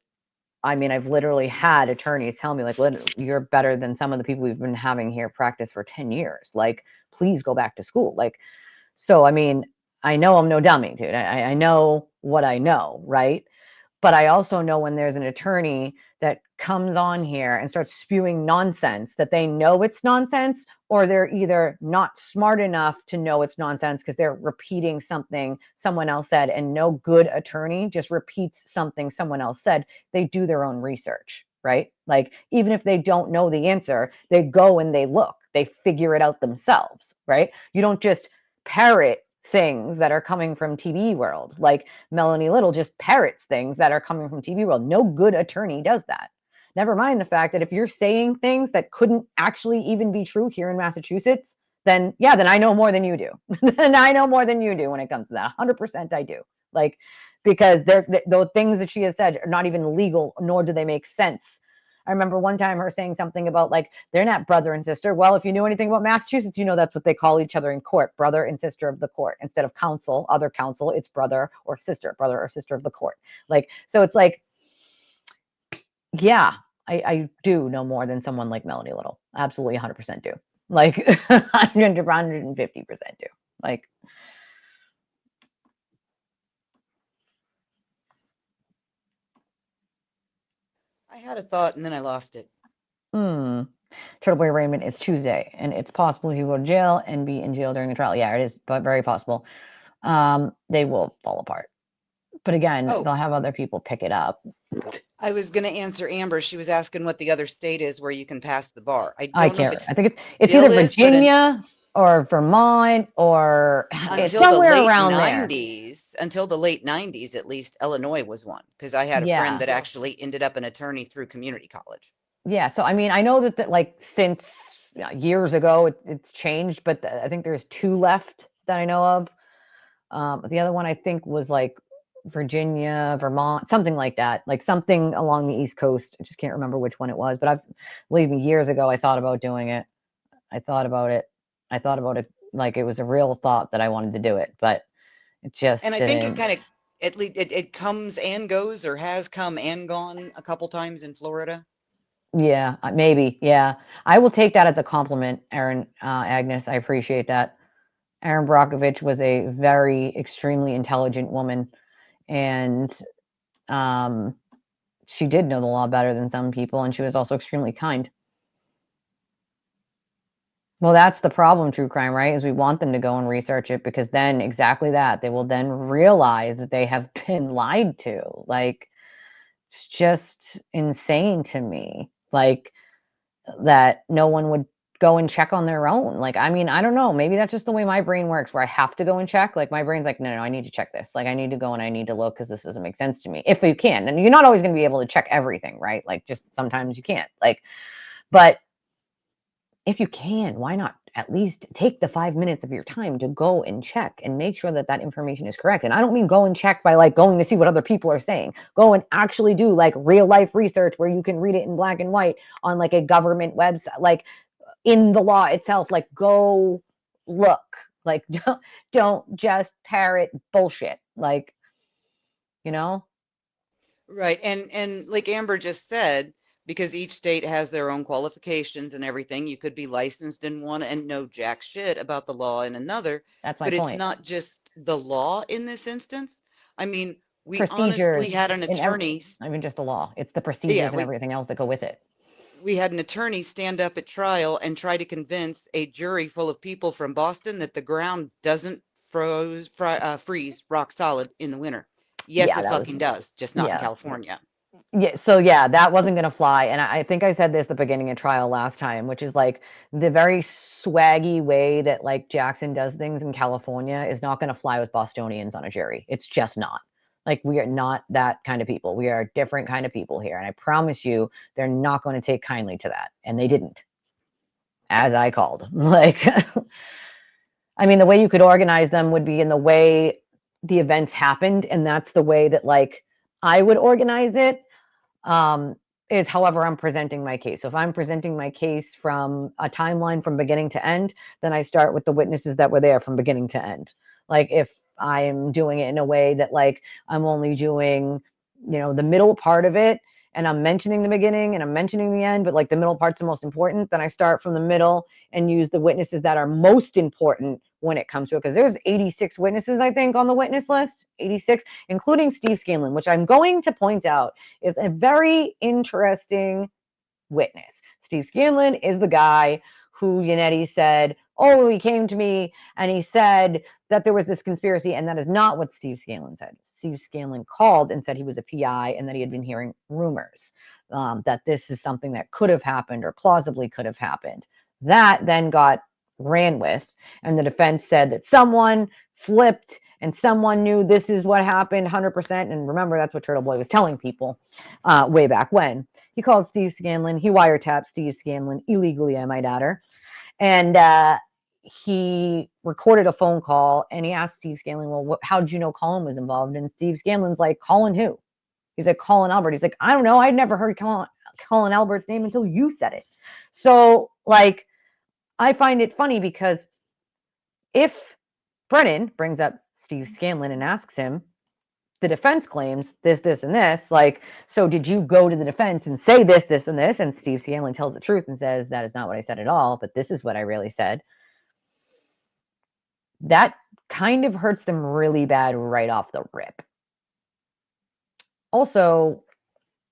I mean, I've literally had attorneys tell me, like, you're better than some of the people we've been having here practice for 10 years. Like, please go back to school. Like, so, I mean, I know I'm no dummy, dude. I know what I know, right? But I also know when there's an attorney that comes on here and starts spewing nonsense, that they know it's nonsense, or they're either not smart enough to know it's nonsense because they're repeating something someone else said, and no good attorney just repeats something someone else said. They do their own research, right? Like, even if they don't know the answer, they go and they look, they figure it out themselves, right? You don't just parrot things that are coming from TV world. Like, Melanie Little just parrots things that are coming from TV world. No good attorney does that. Never mind the fact that if you're saying things that couldn't actually even be true here in Massachusetts, then yeah, then I know more than you do. Then I know more than you do when it comes to that. 100% I do. Like, because the things that she has said are not even legal, nor do they make sense. I remember one time her saying something about, like, they're not brother and sister. Well, if you knew anything about Massachusetts, that's what they call each other in court, brother and sister of the court. Instead of counsel, other counsel, it's brother or sister of the court. Like, so it's like, yeah, I do know more than someone like Melanie Little. Absolutely 100% do. Like, 150% do. Like, I had a thought and then I lost it. Turtle Boy arraignment is Tuesday, and it's possible he will go to jail and be in jail during the trial. Yeah, it is, but very possible. They will fall apart. But again, they'll have other people pick it up. I was going to answer Amber. She was asking what the other state is where you can pass the bar. I I don't know if can't. it's I think it's either Virginia or Vermont or it's until the somewhere late around there. 90s, until the late 90s, at least, Illinois was one because I had a friend that actually ended up an attorney through community college. Yeah. So, I mean, I know that like since years ago, it's changed, but I think there's 2 left that I know of. The other one I think was like Virginia, Vermont, something like that, like something along the East Coast. I just can't remember which one it was, but believe me, years ago, I thought about doing it. I thought about it like it was a real thought that I wanted to do it, but it just And I think it kind of, at least it comes and goes or has come and gone a couple times in Florida. Yeah, maybe. Yeah. I will take that as a compliment, Agnes. I appreciate that. Erin Brockovich was a very extremely intelligent woman, and she did know the law better than some people, and she was also extremely kind. Well, that's the problem, true crime, right? Is we want them to go and research it, because then exactly that, they will then realize that they have been lied to. Like, it's just insane to me. Like, that no one would go and check on their own. Like, I mean, I don't know. Maybe that's just the way my brain works, where I have to go and check. Like, my brain's like, no, no, I need to check this. Like, I need to go and I need to look because this doesn't make sense to me. If you can, and you're not always going to be able to check everything, right? Like, just sometimes you can't. Like, but if you can, why not at least take the 5 minutes of your time to go and check and make sure that that information is correct? And I don't mean go and check by like going to see what other people are saying. Go and actually do like real life research where you can read it in black and white on like a government website, like in the law itself. Like, go look. Like, don't just parrot bullshit. Like, you know? Right. And like Amber just said, because each state has their own qualifications and everything, you could be licensed in one and know jack shit about the law in another. That's my But it's point. not just the law in this instance. I mean, we honestly Procedures had an in every, attorney, I mean, just the law. It's the yeah, procedures and everything else that go with it. we had an attorney stand up at trial and try to convince a jury full of people from Boston that the ground doesn't freeze rock solid in the winter. Yes, Yeah, it that was, fucking does, just not in yeah. California. Yeah, so yeah, that wasn't gonna fly, and I think I said this at the beginning of trial last time, which is like the very swaggy way that like Jackson does things in California is not gonna fly with Bostonians on a jury. It's just not. Like, we are not that kind of people. We are a different kind of people here, and I promise you, they're not going to take kindly to that, and they didn't, as I called. Like, I mean, the way you could organize them would be in the way the events happened, and that's the way that like I would organize it, um, is however I'm presenting my case. So if I'm presenting my case from a timeline from beginning to end, then I start with the witnesses that were there from beginning to end. Like, if I'm doing it in a way that like I'm only doing, the middle part of it, and I'm mentioning the beginning and I'm mentioning the end, but like the middle part's the most important, then I start from the middle and use the witnesses that are most important when it comes to it. Because there's 86 witnesses, I think, on the witness list, 86, including Steve Scanlon, which I'm going to point out is a very interesting witness. Steve Scanlon is the guy who Yannetti said, oh, he came to me and he said that there was this conspiracy, and that is not what Steve Scanlon said. Steve Scanlon called and said he was a PI and that he had been hearing rumors, that this is something that could have happened or plausibly could have happened. That then got ran with, and the defense said that someone flipped and someone knew this is what happened 100%. And remember, that's what Turtle Boy was telling people way back when. He called Steve Scanlon. He wiretapped Steve Scanlon illegally, I might add her. And he recorded a phone call and he asked Steve Scanlon, well, how did you know Colin was involved? And Steve Scanlon's like, Colin who? He's like, Colin Albert. He's like, I don't know. I'd never heard Colin Albert's name until you said it. So, like, I find it funny because if Brennan brings up Steve Scanlon and asks him, the defense claims this, and this. Like, so did you go to the defense and say this, and this? And Steve Scanlon tells the truth and says, that is not what I said at all, but this is what I really said. That kind of hurts them really bad right off the rip. Also,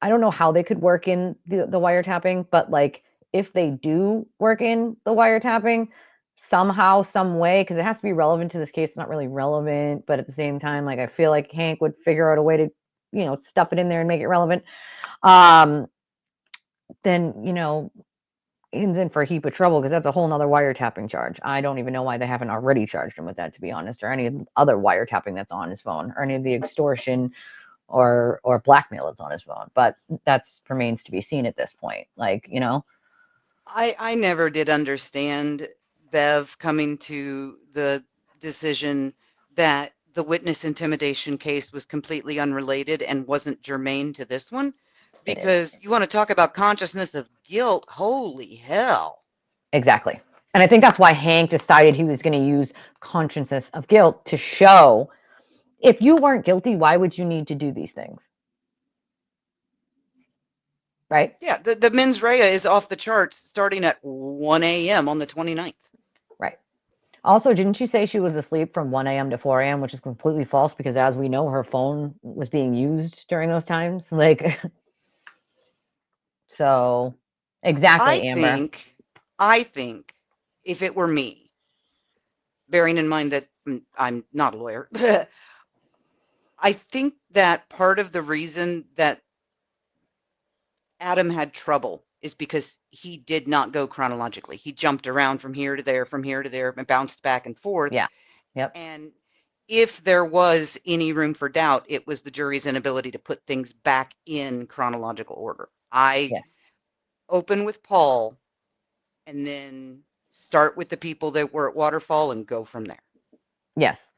I don't know how they could work in the wiretapping, but like if they do work in the wiretapping somehow, some way, because it has to be relevant to this case, it's not really relevant, but at the same time, like I feel like Hank would figure out a way to, stuff it in there and make it relevant. Then, he's in for a heap of trouble because that's a whole nother wiretapping charge. I don't even know why they haven't already charged him with that, to be honest, or any other wiretapping that's on his phone, or any of the extortion or blackmail that's on his phone. But that's remains to be seen at this point. Like, I never did understand Bev coming to the decision that the witness intimidation case was completely unrelated and wasn't germane to this one, it is. because you want to talk about consciousness of guilt. Holy hell. Exactly. And I think that's why Hank decided he was going to use consciousness of guilt to show, if you weren't guilty, why would you need to do these things? Right? Yeah, the mens rea is off the charts starting at 1 a.m. on the 29th. Right. Also, didn't you say she was asleep from 1 a.m. to 4 a.m., which is completely false because, as we know, her phone was being used during those times? Like, so I exactly, Amber. think, I think if it were me, bearing in mind that I'm not a lawyer, I think that part of the reason that Adam had trouble is because he did not go chronologically. He jumped around from here to there, and bounced back and forth. Yeah. Yep. And if there was any room for doubt, it was the jury's inability to put things back in chronological order. I Yes. open with Paul and then start with the people that were at Waterfall and go from there. Yes.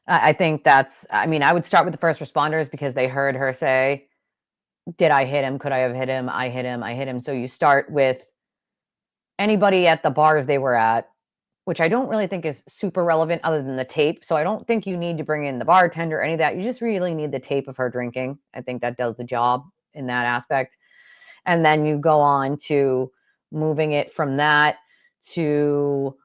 I think that's, I mean, I would start with the first responders because they heard her say, did I hit him? Could I have hit him? I hit him. I hit him. So you start with anybody at the bars they were at, which I don't really think is super relevant other than the tape. So I don't think you need to bring in the bartender or any of that. You just really need the tape of her drinking. I think that does the job in that aspect. And then you go on to moving it from that to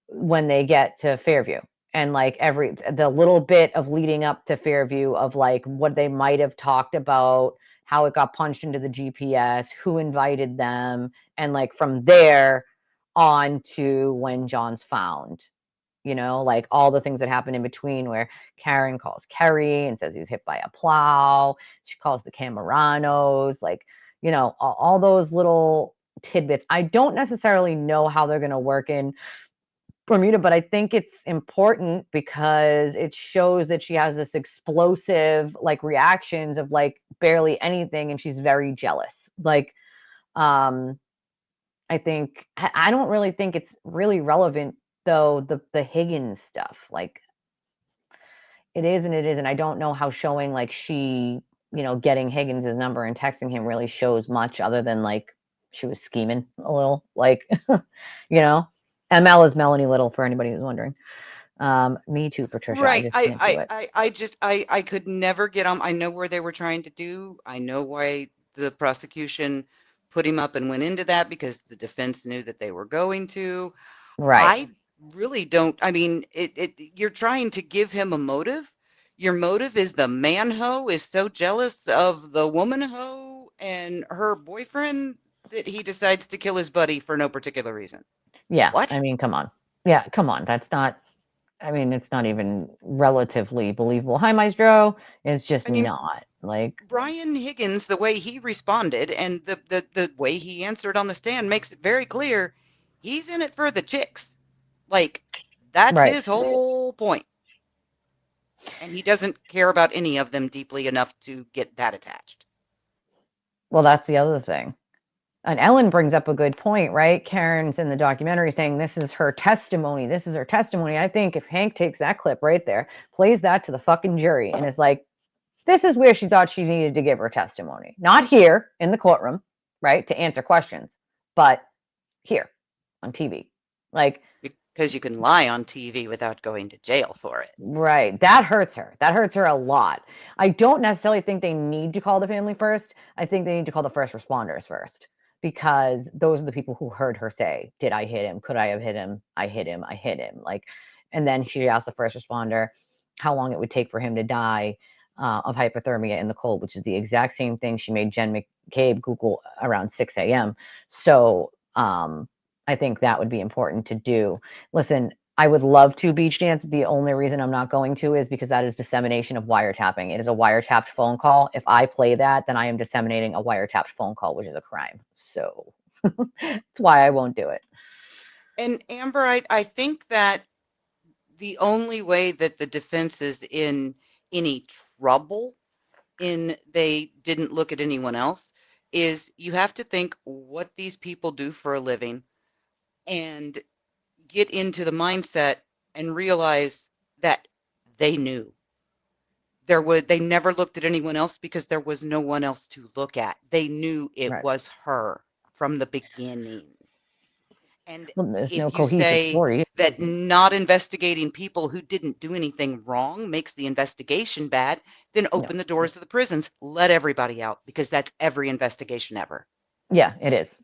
when they get to Fairview. And like the little bit of leading up to Fairview of like what they might have talked about, how it got punched into the GPS, who invited them, and like from there on to when John's found, like all the things that happen in between where Karen calls Kerry and says he's hit by a plow. She calls the Camaranos, like, all those little tidbits. I don't necessarily know how they're going to work in Bermuda, but I think it's important because it shows that she has this explosive like reactions of like barely anything and she's very jealous. Like um I don't really think it's really relevant though the Higgins stuff. Like it is and it isn't. I don't know how showing like she, getting Higgins's number and texting him really shows much other than like she was scheming a little. Like, ML is Melanie Little for anybody who's wondering. Me too, Patricia. I Right. just can't do it. I could never get on. I know where they were trying to do. I know why the prosecution put him up and went into that because the defense knew that they were going to. Right. I really don't. I mean, you're trying to give him a motive. Your motive is the man hoe is so jealous of the woman hoe and her boyfriend that he decides to kill his buddy for no particular reason. Yeah. What? I mean, come on. Yeah, come on. That's not. I mean, it's not even relatively believable. Hi, Maestro. It's just I mean, not like. Brian Higgins, the way he responded and the way he answered on the stand makes it very clear he's in it for the chicks. Like, that's Right. his whole point. And he doesn't care about any of them deeply enough to get that attached. Well, that's the other thing. And Ellen brings up a good point, right? Karen's in the documentary saying this is her testimony. This is her testimony. I think if Hank takes that clip right there, plays that to the fucking jury, and is like, this is where she thought she needed to give her testimony. Not here in the courtroom, right? To answer questions, but here on TV. Like, Because you can lie on TV without going to jail for it. right. That hurts her. That hurts her a lot. I don't necessarily think they need to call the family first. I think they need to call the first responders first because those are the people who heard her say, did I hit him? Could I have hit him? I hit him. I hit him. Like, and then she asked the first responder how long it would take for him to die of hypothermia in the cold, which is the exact same thing she made Jen McCabe Google around 6 a.m. So I think that would be important to do. Listen, I would love to beach dance. The only reason I'm not going to is because that is dissemination of wiretapping. It is a wiretapped phone call. If I play that, then I am disseminating a wiretapped phone call, which is a crime. So that's why I won't do it. And Amber, I think that the only way that the defense is in any trouble in they didn't look at anyone else is you have to think what these people do for a living and get into the mindset and realize that they knew they never looked at anyone else because there was no one else to look at. They knew it Right. was her from the beginning. And Well, there's no if you cohesive say story. that not investigating people who didn't do anything wrong makes the investigation bad, then No. open the doors to the prisons, let everybody out, because that's every investigation ever. Yeah, it is.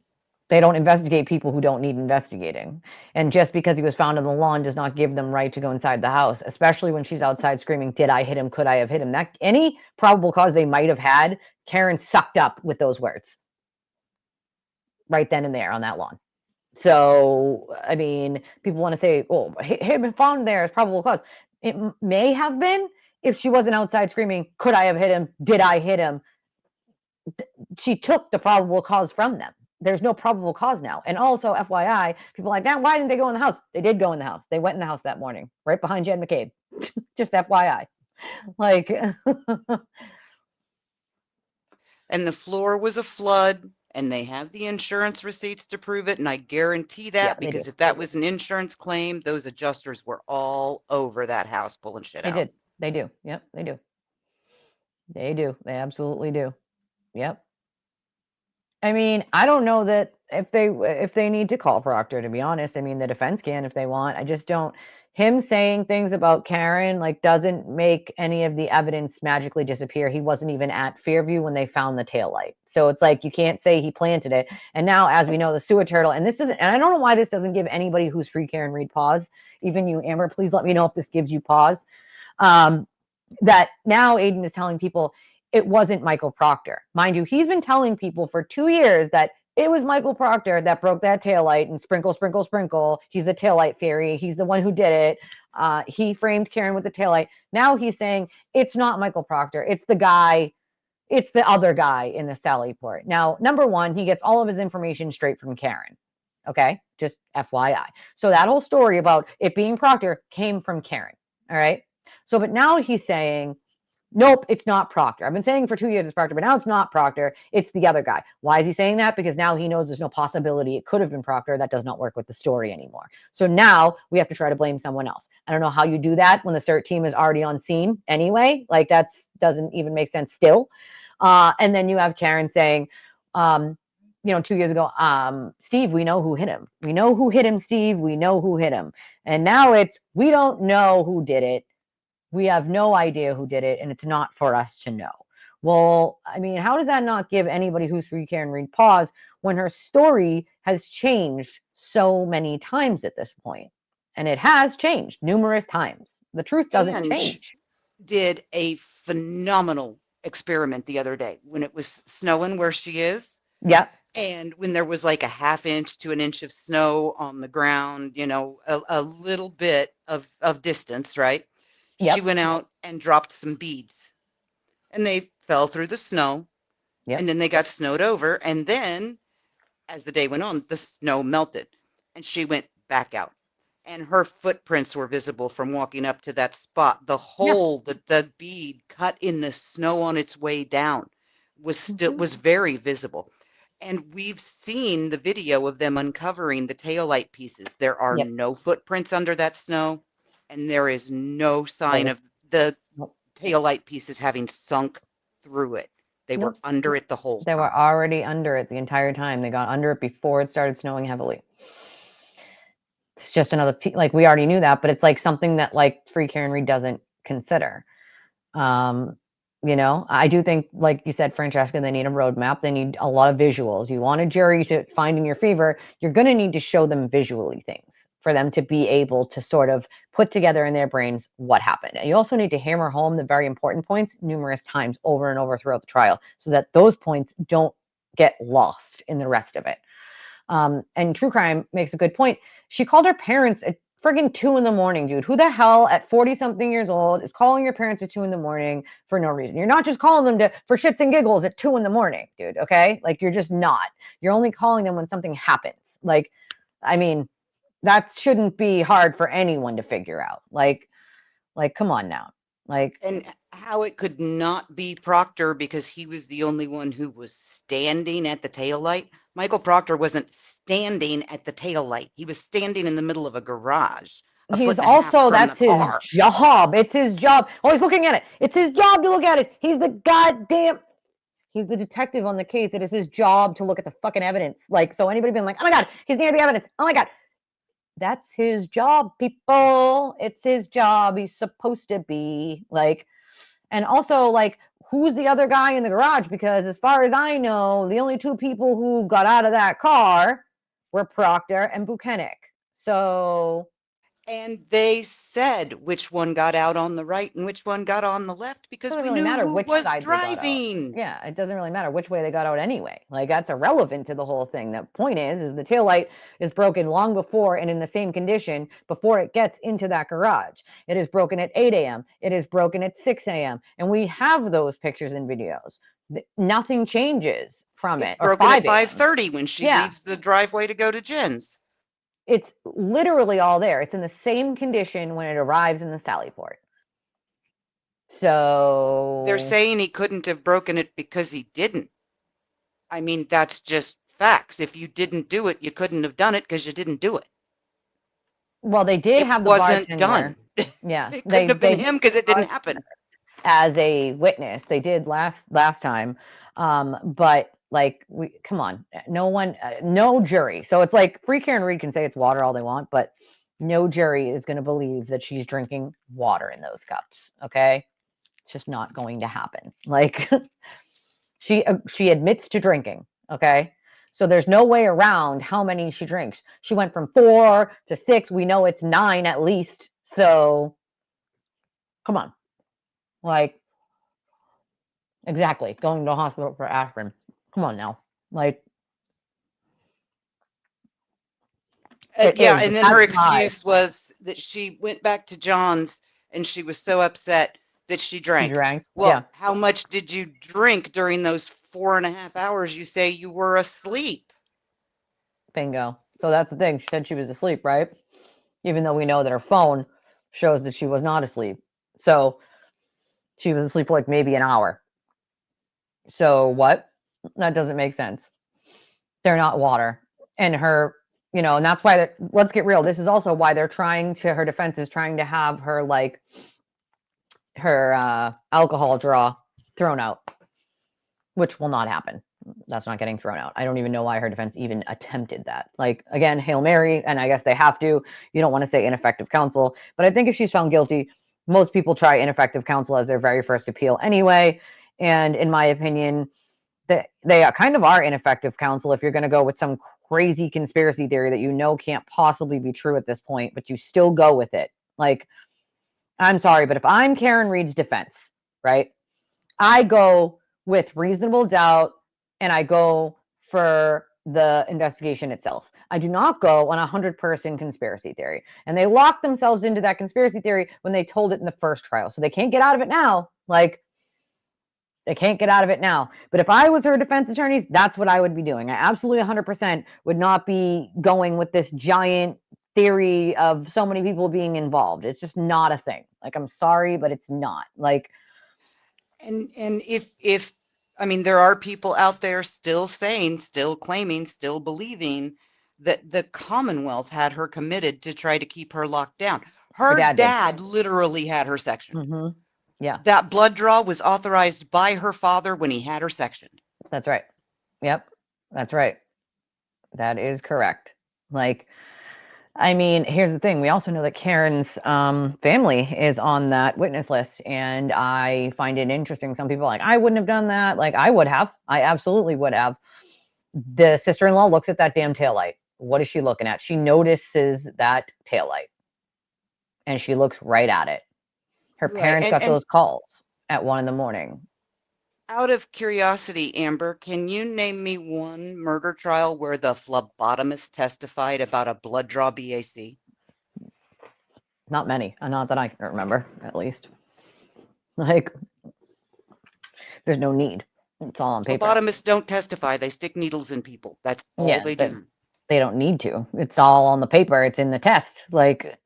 They don't investigate people who don't need investigating. And just because he was found on the lawn does not give them right to go inside the house, especially when she's outside screaming, did I hit him? Could I have hit him? That any probable cause they might have had, Karen sucked up with those words right then and there on that lawn. So, I mean, people want to say, oh, him found there is probable cause. It may have been if she wasn't outside screaming, could I have hit him? Did I hit him? She took the probable cause from them. there's no probable cause now. And also, FYI, people are like, now, why didn't they go in the house? They did go in the house. They went in the house that morning, right behind Jen McCabe. Just FYI. Like, And the floor was a flood, and they have the insurance receipts to prove it. And I guarantee yeah, that they because do. if that was an insurance claim, those adjusters were all over that house pulling shit They out. did. They do. Yep, they do. They do. They absolutely do. Yep. I mean, I don't know that if they need to call Proctor, to be honest. I mean, the defense can if they want. I just don't. Him saying things about Karen like doesn't make any of the evidence magically disappear. He wasn't even at Fairview when they found the taillight. So it's like you can't say he planted it. And now, as we know, the sewer turtle, and this doesn't, and I don't know why this doesn't give anybody who's free Karen Read pause. Even you, Amber, please let me know if this gives you pause. That now Aiden is telling people it wasn't Michael Proctor. Mind you, he's been telling people for 2 years that it was Michael Proctor that broke that taillight and sprinkle, sprinkle, sprinkle. He's the taillight fairy. He's the one who did it. He framed Karen with the taillight. Now he's saying it's not Michael Proctor. It's the guy. It's the other guy in the Sally port. Now, number one, he gets all of his information straight from Karen. Okay, just FYI. So that whole story about it being Proctor came from Karen. All right. So, but now he's saying, nope, it's not Proctor. I've been saying for 2 years it's Proctor, but now it's not Proctor. It's the other guy. Why is he saying that? Because now he knows there's no possibility it could have been Proctor. That does not work with the story anymore. So now we have to try to blame someone else. I don't know how you do that when the CERT team is already on scene anyway. Like that doesn't even make sense still. And then you have Karen saying, 2 years ago, Steve, we know who hit him. We know who hit him, Steve. We know who hit him. And now it's, we don't know who did it. We have no idea who did it, and it's not for us to know. Well, I mean, how does that not give anybody who's free Karen Read pause when her story has changed so many times at this point? And it has changed numerous times. The truth doesn't And change. did a phenomenal experiment the other day when it was snowing where she is. Yep. And when there was like a half inch to an inch of snow on the ground, a little bit of distance, right? She Yep. went out and dropped some beads and they fell through the snow Yep. and then they got snowed over. And then as the day went on, the snow melted and she went back out. And her footprints were visible from walking up to that spot. The Yeah. hole that the bead cut in the snow on its way down was very visible. And we've seen the video of them uncovering the taillight pieces. There are Yep. no footprints under that snow, and there is no sign There of the nope. taillight pieces having sunk through it. They were Nope. under it the whole They were time. already under it the entire time. They got under it before it started snowing heavily. It's just another, like, we already knew that, but it's like something that like free Karen Read doesn't consider. Um, I do think, like you said, Francesca, they need a roadmap. They need a lot of visuals. You want a jury to find in your favor, you're going to need to show them visually things for them to be able to sort of put together in their brains what happened. And you also need to hammer home the very important points numerous times over and over throughout the trial so that those points don't get lost in the rest of it. And True Crime makes a good point. She called her parents at friggin' 2 a.m, dude. Who the hell at 40-something years old is calling your parents at 2 a.m. for no reason? You're not just calling them for shits and giggles at 2 a.m, dude. Okay, like you're just not. You're only calling them when something happens. Like, I mean, that shouldn't be hard for anyone to figure out. Like, come on now. Like, And how it could not be Proctor because he was the only one who was standing at the taillight. Michael Proctor wasn't standing at the taillight. He was standing in the middle of a garage, a foot he's and a half also, from the that's his car. job. It's his job. Oh, he's looking at it. It's his job to look at it. He's the goddamn, he's the detective on the case. It is his job to look at the fucking evidence. Like, so anybody being like, oh my God, he's near the evidence. Oh my God. That's his job, people. It's his job. He's supposed to be like, and also like, who's the other guy in the garage? Because as far as I know, the only two people who got out of that car were Proctor and Buchanan. So And they said which one got out on the right and which one got on the left it because doesn't we really knew matter who which was side they got out. driving. Yeah, it doesn't really matter which way they got out anyway. Like that's irrelevant to the whole thing. The point is the taillight is broken long before and in the same condition before it gets into that garage. It is broken at 8 a.m. It is broken at 6 a.m. And we have those pictures and videos. Nothing changes from It's it, or broken at 5 a.m. 5:30 when she Yeah, leaves the driveway to go to Jen's. it's literally all there. It's in the same condition when it arrives in the Sally port. They're So, saying he couldn't have broken it because he didn't. I mean, that's just facts. If you didn't do it, you couldn't have done it because you didn't do it. well, they did It have the wasn't bartender. done. Yeah, It couldn't they have been did him have because the it didn't happen. as a witness. They did last time, but like come on, no one, no jury. So it's like free Karen Reed can say it's water all they want, but no jury is going to believe that she's drinking water in those cups. Okay, it's just not going to happen. Like she admits to drinking. Okay. So there's no way around how many she drinks. She went from 4 to 6. We know it's 9 at least. So come on. Like, exactly. Going to the hospital for aspirin. Come on now. Like, it Yeah, is. and then That's her high. excuse was that she went back to John's and she was so upset that she She drank. drank. Yeah. Well, how much did you drink during those 4.5 hours you say you were asleep? Bingo. So that's the thing. She said she was asleep, right? Even though we know that her phone shows that she was not asleep. So she was asleep for like maybe an hour. So what? That doesn't make sense. They're not water. And and that's why, let's get real. This is also why her defense is trying to have her, like, her alcohol draw thrown out, which will not happen. That's not getting thrown out. I don't even know why her defense even attempted that. Like, again, Hail Mary, and I guess they have to. You don't want to say ineffective counsel, but I think if she's found guilty, most people try ineffective counsel as their very first appeal anyway. And in my opinion, they kind of are ineffective counsel if you're going to go with some crazy conspiracy theory that can't possibly be true at this point, but you still go with it. Like, I'm sorry, but if I'm Karen Reed's defense, right, I go with reasonable doubt and I go for the investigation itself. I do not go on a 100-person conspiracy theory. And they locked themselves into that conspiracy theory when they told it in the first trial. So they can't get out of it now. Like, they can't get out of it now. But if I was her defense attorneys, that's what I would be doing. I absolutely 100% would not be going with this giant theory of so many people being involved. It's just not a thing. Like, I'm sorry, but it's not. Like, And if I mean, there are people out there still saying, still claiming, still believing that the Commonwealth had her committed to try to keep her locked down. her Her dad did. dad literally had her sectioned. Mm-hmm. Yeah, That blood draw was authorized by her father when he had her sectioned. that's right. Yep, that's right. That is correct. Like, I mean, here's the thing. We also know that Karen's family is on that witness list, and I find it interesting. Some people are like, I wouldn't have done that. Like, I would have. I absolutely would have. The sister-in-law looks at that damn taillight. What is she looking at? She notices that taillight, and she looks right at it. Her Right. parents got And those calls at 1 in the morning. out of curiosity, Amber, can you name me one murder trial where the phlebotomist testified about a blood draw BAC? Not many. Not that I can remember, at least. Like, there's no need. It's all on paper. Phlebotomists don't testify. They stick needles in people. That's all Yeah, they but do. they don't need to. It's all on the paper. It's in the test. Like,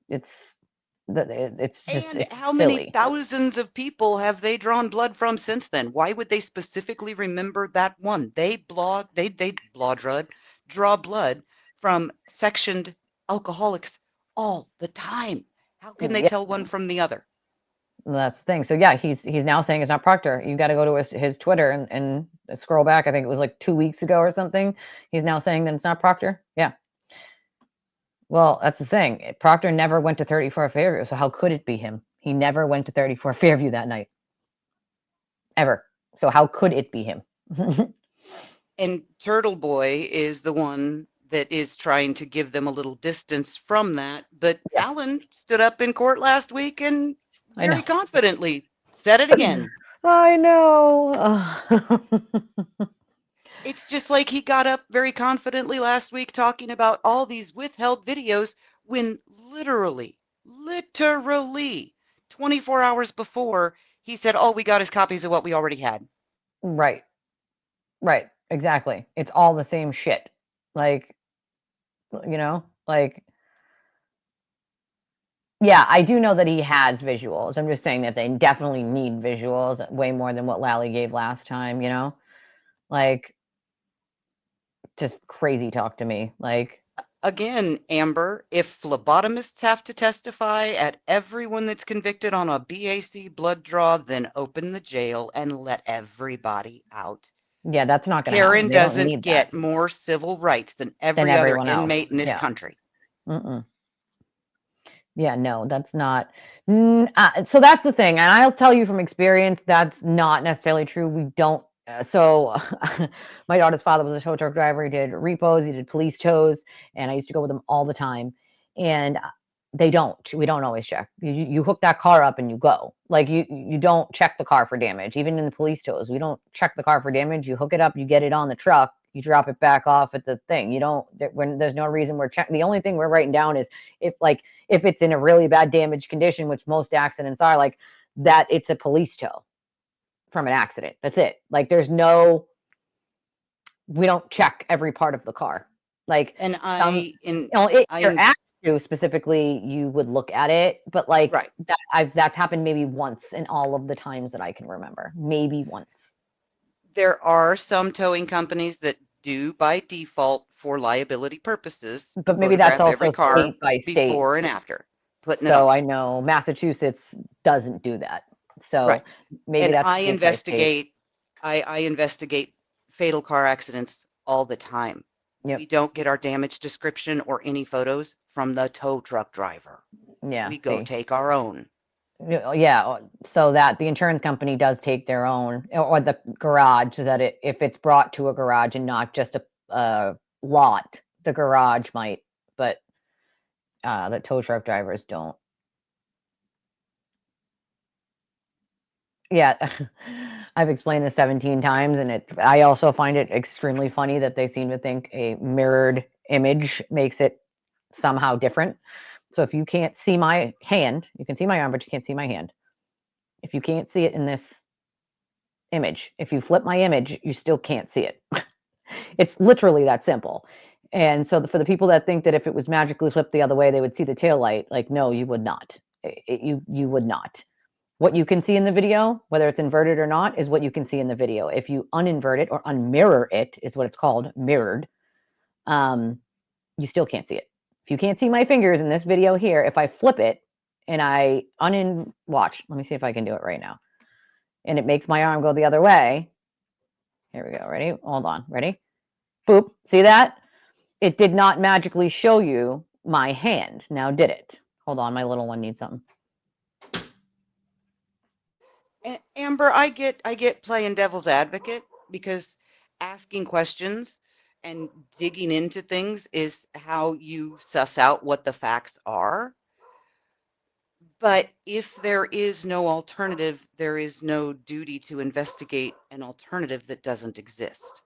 it's And it's how many silly. thousands of people have they drawn blood from since then? Why would they specifically remember that one? They draw blood from sectioned alcoholics all the time. How can they Yeah, tell one from the other? that's the thing. So yeah, he's now saying it's not Proctor. You got to go to his Twitter and scroll back. I think it was like 2 weeks ago or something. He's now saying that it's not Proctor. Yeah. Well, that's the thing. Proctor never went to 34 Fairview, so how could it be him? He never went to 34 Fairview that night, ever. So how could it be him? And Turtle Boy is the one that is trying to give them a little distance from that. But Yeah, Alan stood up in court last week and I know. very confidently said it again. I know. It's just like he got up very confidently last week talking about all these withheld videos when literally 24 hours before he said, all we got is copies of what we already had. Right. Right. Exactly. It's all the same shit. Like, like, yeah, I do know that he has visuals. I'm just saying that they definitely need visuals way more than what Lally gave last time, Like, just crazy talk to me. Like, Again, Amber, if phlebotomists have to testify at everyone that's convicted on a BAC blood draw, then open the jail and let everybody out. yeah, that's not going to happen. Karen They don't doesn't need that get more civil rights than than every other everyone else. inmate in this Yeah. country. Mm-mm. Yeah, no, that's not. So that's the thing, and I'll tell you from experience, that's not necessarily true. We don't. So, my daughter's father was a tow truck driver. He did repos, he did police tows, and I used to go with him all the time. And they don't. We don't always check. You hook that car up and you go. Like you don't check the car for damage. Even in the police tows, we don't check the car for damage. You hook it up, you get it on the truck, you drop it back off at the thing. You don't. When there's no reason we're checking. The only thing we're writing down is if it's in a really bad damaged condition, which most accidents are, like that, it's a police tow from an accident. That's it. Like we don't check every part of the car. Like And some, if you're I, asked to specifically, you would look at it, but like right. that's happened maybe once in all of the times that I can remember. Maybe once. There are some towing companies that do by default for liability purposes But maybe that's photograph every also car state by state. before and after putting it So on. I know Massachusetts doesn't do that. Right. So maybe And that's state by state. I investigate fatal car accidents all the time. Yep. We don't get our damage description or any photos from the tow truck driver. Yeah. We go See. take our own. Yeah, so that the insurance company does take their own, or the garage, so that if it's brought to a garage and not just a lot, the garage might, but the tow truck drivers don't. Yeah, I've explained this 17 times, and I also find it extremely funny that they seem to think a mirrored image makes it somehow different. So if you can't see my hand, you can see my arm, but you can't see my hand. If you can't see it in this image, if you flip my image, you still can't see it. It's literally that simple. And so for the people that think that if it was magically flipped the other way, they would see the tail light, like, no, you would not. You would not. What you can see in the video, whether it's inverted or not, is what you can see in the video. If you uninvert it or unmirror it, is what it's called, mirrored, you still can't see it. If you can't see my fingers in this video here, if I flip it and I watch, let me see if I can do it right now. And it makes my arm go the other way. Here we go. Ready? Hold on. Ready? Boop. See that? It did not magically show you my hand. Now, did it? Hold on. My little one needs something. Amber, I get playing devil's advocate because asking questions and digging into things is how you suss out what the facts are. But if there is no alternative, there is no duty to investigate an alternative that doesn't exist.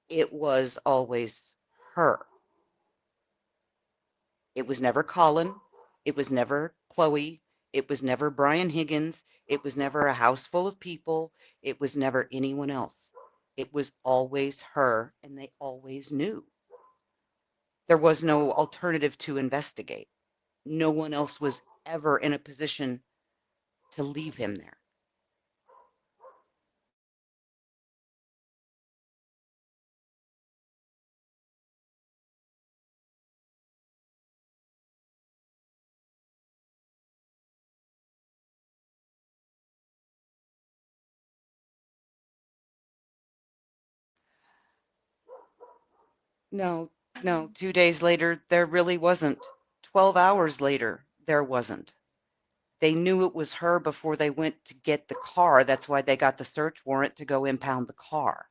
It was always her. It was never Colin. It was never Chloe. It was never Brian Higgins. It was never a house full of people. It was never anyone else. It was always her, and they always knew. There was no alternative to investigate. No one else was ever in a position to leave him there. No, no, 2 days later, there really wasn't. 12 hours later, there wasn't. They knew it was her before they went to get the car. That's why they got the search warrant to go impound the car.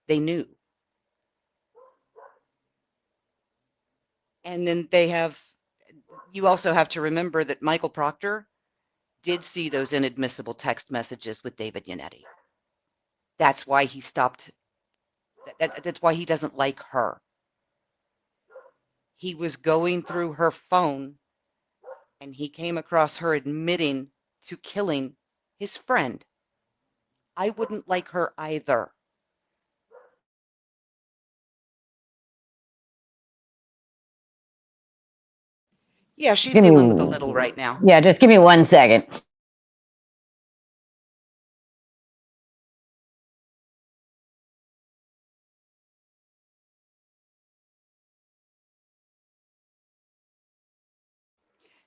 They knew. And then you also have to remember that Michael Proctor did see those inadmissible text messages with David Yannetti. That's why he stopped. That's why he doesn't like her. He was going through her phone and he came across her admitting to killing his friend. I wouldn't like her either. Yeah, she's Give dealing with a me, little right now. yeah, just give me 1 second.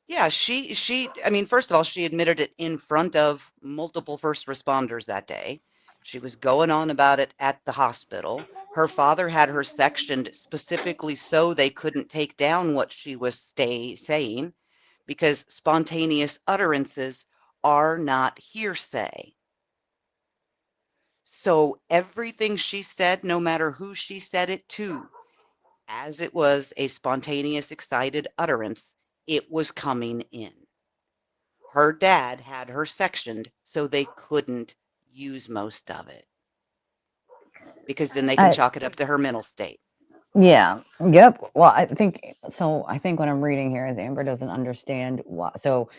Yeah, I mean, first of all, she admitted it in front of multiple first responders that day. She was going on about it at the hospital. Her father had her sectioned specifically so they couldn't take down what she was saying because spontaneous utterances are not hearsay. So everything she said, no matter who she said it to, as it was a spontaneous, excited utterance, it was coming in. Her dad had her sectioned so they couldn't use most of it because then they can I, chalk it up to her mental state. yeah, yep. Well, I think so. I think what I'm reading here is Amber doesn't understand what. So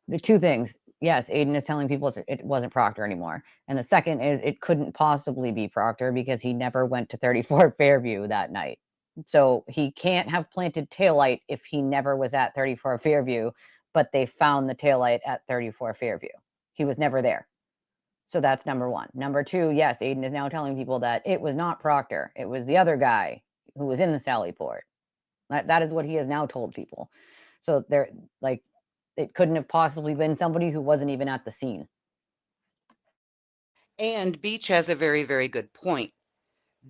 the two things. Yes, Aiden is telling people it wasn't Proctor anymore. And the second is it couldn't possibly be Proctor because he never went to 34 Fairview that night. So he can't have planted taillight if he never was at 34 Fairview, but they found the taillight at 34 Fairview. He was never there. So that's number one. Number two, yes, Aiden is now telling people that it was not Proctor. It was the other guy who was in the Sallyport. That is what he has now told people. So they're like, it couldn't have possibly been somebody who wasn't even at the scene. And Beach has a very, very good point.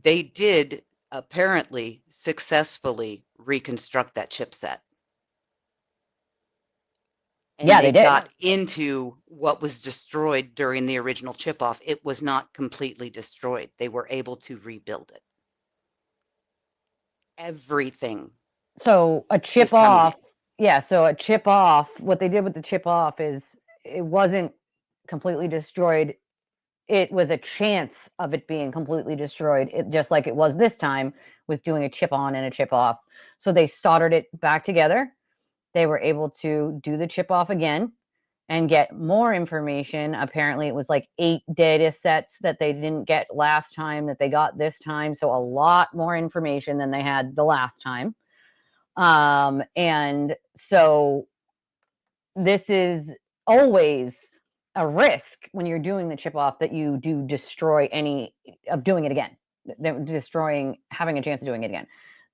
They did apparently successfully reconstruct that chipset. And Yeah, they they did. got into what was destroyed during the original chip off. It was not completely destroyed. They were able to rebuild it. Everything So a is chip coming in. off, yeah, so a chip off, what they did with the chip off is it wasn't completely destroyed. It was a chance of it being completely destroyed. It just like it was this time with doing a chip on and a chip off. So they soldered it back together. They were able to do the chip off again and get more information. Apparently, it was like 8 data sets that they didn't get last time that they got this time. So a lot more information than they had the last time. And so this is always a risk when you're doing the chip off that you do destroy any of doing it again, destroying, having a chance of doing it again.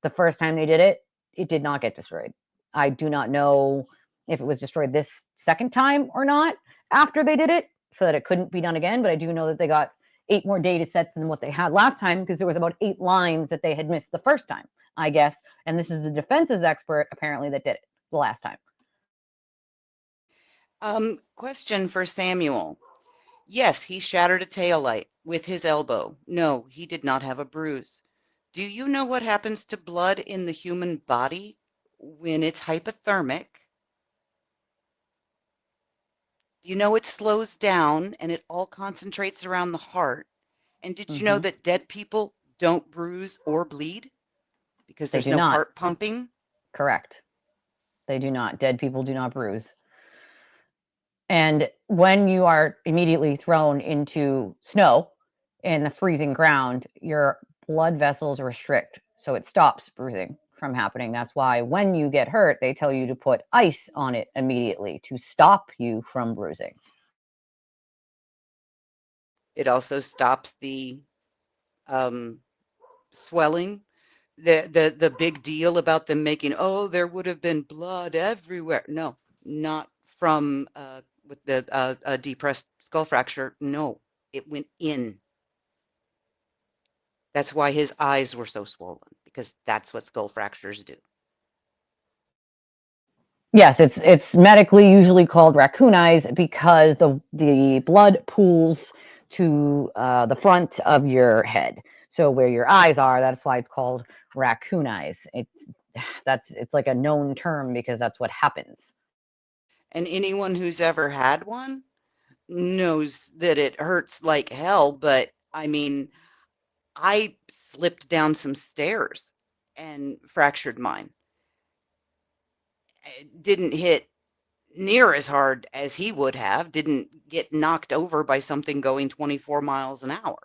The first time they did it, it did not get destroyed. I do not know if it was destroyed this second time or not after they did it, so that it couldn't be done again. But I do know that they got 8 more data sets than what they had last time because there was about 8 lines that they had missed the first time, I guess. And this is the defense's expert apparently that did it the last time. Question for Samuel. Yes, he shattered a taillight with his elbow. No, he did not have a bruise. Do you know what happens to blood in the human body when it's hypothermic? Do you know it slows down and it all concentrates around the heart? And did you know Hmm. that dead people don't bruise or bleed because They there's do no not. heart pumping? Correct. They do not. Dead people do not bruise. And when you are immediately thrown into snow in the freezing ground, your blood vessels restrict. So it stops bruising from happening. That's why when you get hurt, they tell you to put ice on it immediately to stop you from bruising. It also stops the um, swelling. The big deal about them making, oh, there would have been blood everywhere. No, not from with the depressed skull fracture. No, it went in. That's why his eyes were so swollen, because that's what skull fractures do. Yes, it's medically usually called raccoon eyes because the blood pools to the front of your head. So where your eyes are, that's why it's called raccoon eyes. It's like a known term because that's what happens. And anyone who's ever had one knows that it hurts like hell, but I mean, I slipped down some stairs and fractured mine. It didn't hit near as hard as he would have, didn't get knocked over by something going 24 miles an hour.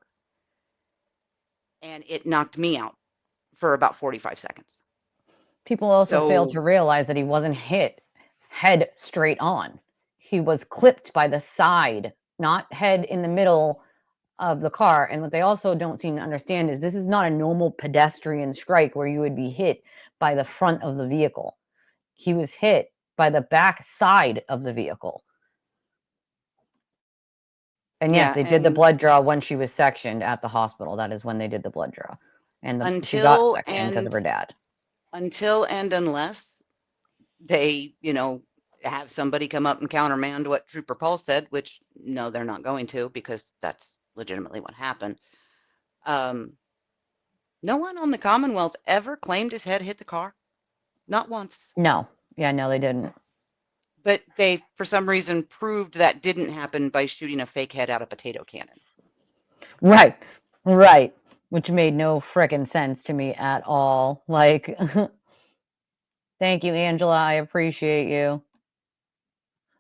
And it knocked me out for about 45 seconds. People also failed So, to realize that he wasn't hit head straight on. He was clipped by the side, not head in the middle of the car. And what they also don't seem to understand is this is not a normal pedestrian strike where you would be hit by the front of the vehicle. He was hit by the back side of the vehicle. And yes, yeah, they did the and blood draw when she was sectioned at the hospital. That is when they did the blood draw. And she got until sectioned because of and her dad. until and unless they, have somebody come up and countermand what Trooper Paul said, which no, they're not going to, because that's legitimately what happened. Um, no one on the Commonwealth ever claimed his head hit the car. Not once. No. Yeah, no, they didn't. But they, for some reason, proved that didn't happen by shooting a fake head out of potato cannon. Right. Right. Which made no frickin' sense to me at all. Like, thank you, Angela. I appreciate you.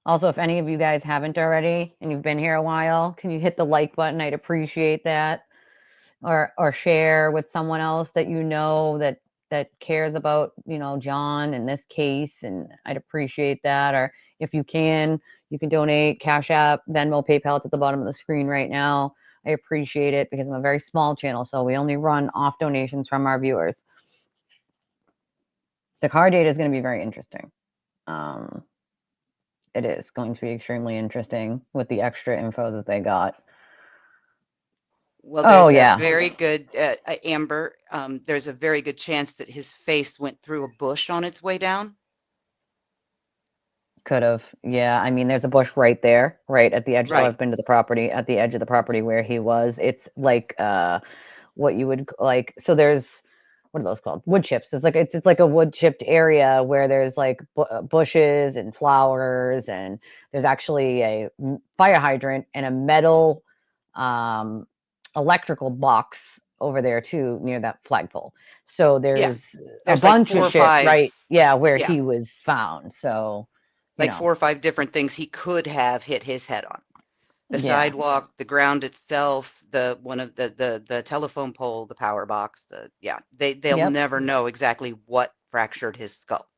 Also, if any of you guys haven't already and you've been here a while, can you hit the like button? I'd appreciate that. Or share with someone else that you know that cares about, John in this case, and I'd appreciate that. Or if you can donate Cash App, Venmo, PayPal. It's at the bottom of the screen right now. I appreciate it because I'm a very small channel, so we only run off donations from our viewers. The car data is going to be very interesting. It is going to be extremely interesting with the extra info that they got. Well, Oh there's a yeah, very good, Amber, there's a very good chance that his face went through a bush on its way down. could have. Yeah, I mean, there's a bush right there, right at the edge. So Right. I've been to the property at the edge of the property where he was. It's like what you would like. So there's what are those called? Wood chips. It's like a wood chipped area where there's like bushes and flowers, and there's actually a fire hydrant and a metal um, electrical box over there too near that flagpole. So Yeah. there's a There's like bunch 4 of or shit 5, right, yeah, where yeah, he was found. So you like know, 4 or 5 different things he could have hit his head on. The yeah, sidewalk, the ground itself, the one of the telephone pole, the power box, yeah, they'll yep. never know exactly what fractured his skull.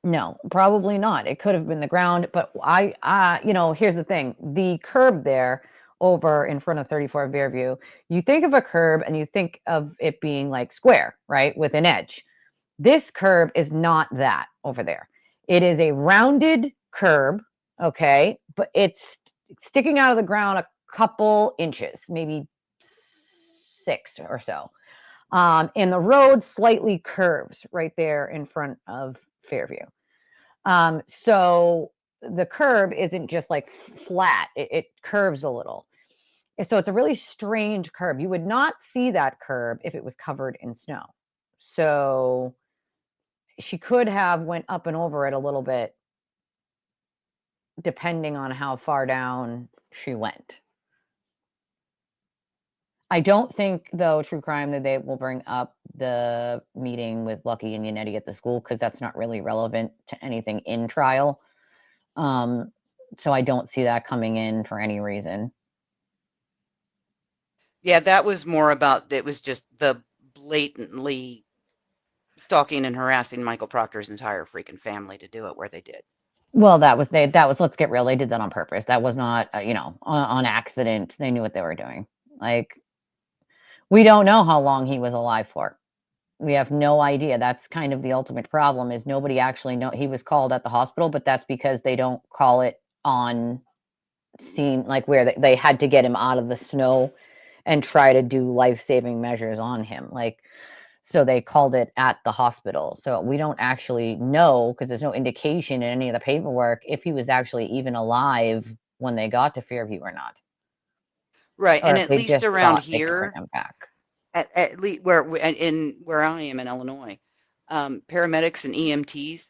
No, probably not. It could have been the ground, but here's the thing. The curb there over in front of 34 Fairview, you think of a curb and you think of it being like square, right? With an edge. This curb is not that over there. It is a rounded curb, okay? But it's sticking out of the ground a couple inches, maybe 6 or so. And the road slightly curves right there in front of Fairview. So the curb isn't just like flat, it curves a little. So it's a really strange curb. You would not see that curb if it was covered in snow. So she could have went up and over it a little bit depending on how far down she went. I don't think, though, true crime, that they will bring up the meeting with Lucky and Yannetti at the school because that's not really relevant to anything in trial. So I don't see that coming in for any reason. Yeah, that was more about it was just the blatantly stalking and harassing Michael Proctor's entire freaking family to do it where they did. Well, that was let's get real. They did that on purpose. That was not, on accident. They knew what they were doing. Like, we don't know how long he was alive for. We have no idea. That's kind of the ultimate problem is nobody actually know he was called at the hospital, but that's because they don't call it on scene, like where they had to get him out of the snow and try to do life-saving measures on him. Like, so they called it at the hospital. So we don't actually know because there's no indication in any of the paperwork if he was actually even alive when they got to Fairview or not, Right, or and if at they least just around thought they could bring here, him back. at least where I am in Illinois, paramedics and EMTs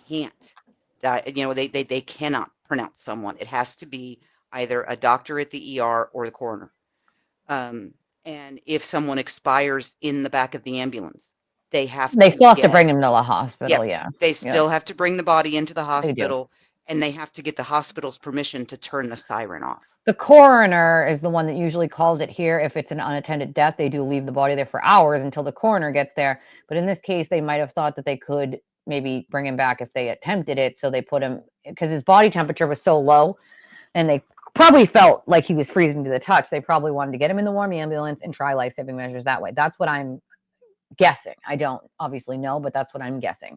can't they cannot pronounce someone. It has to be either a doctor at the ER or the coroner. Um, and if someone expires in the back of the ambulance, they have They to still have to get bring him to the yep, hospital. Yeah, they yep, still have to bring the body into the they do. hospital And they have to get the hospital's permission to turn the siren off. The coroner is the one that usually calls it here. If it's an unattended death, they do leave the body there for hours until the coroner gets there. But in this case, they might have thought that they could maybe bring him back if they attempted it. So they put him, because his body temperature was so low, and they probably felt like he was freezing to the touch. They probably wanted to get him in the warm ambulance and try life-saving measures that way. That's what I'm guessing. I don't obviously know, but that's what I'm guessing.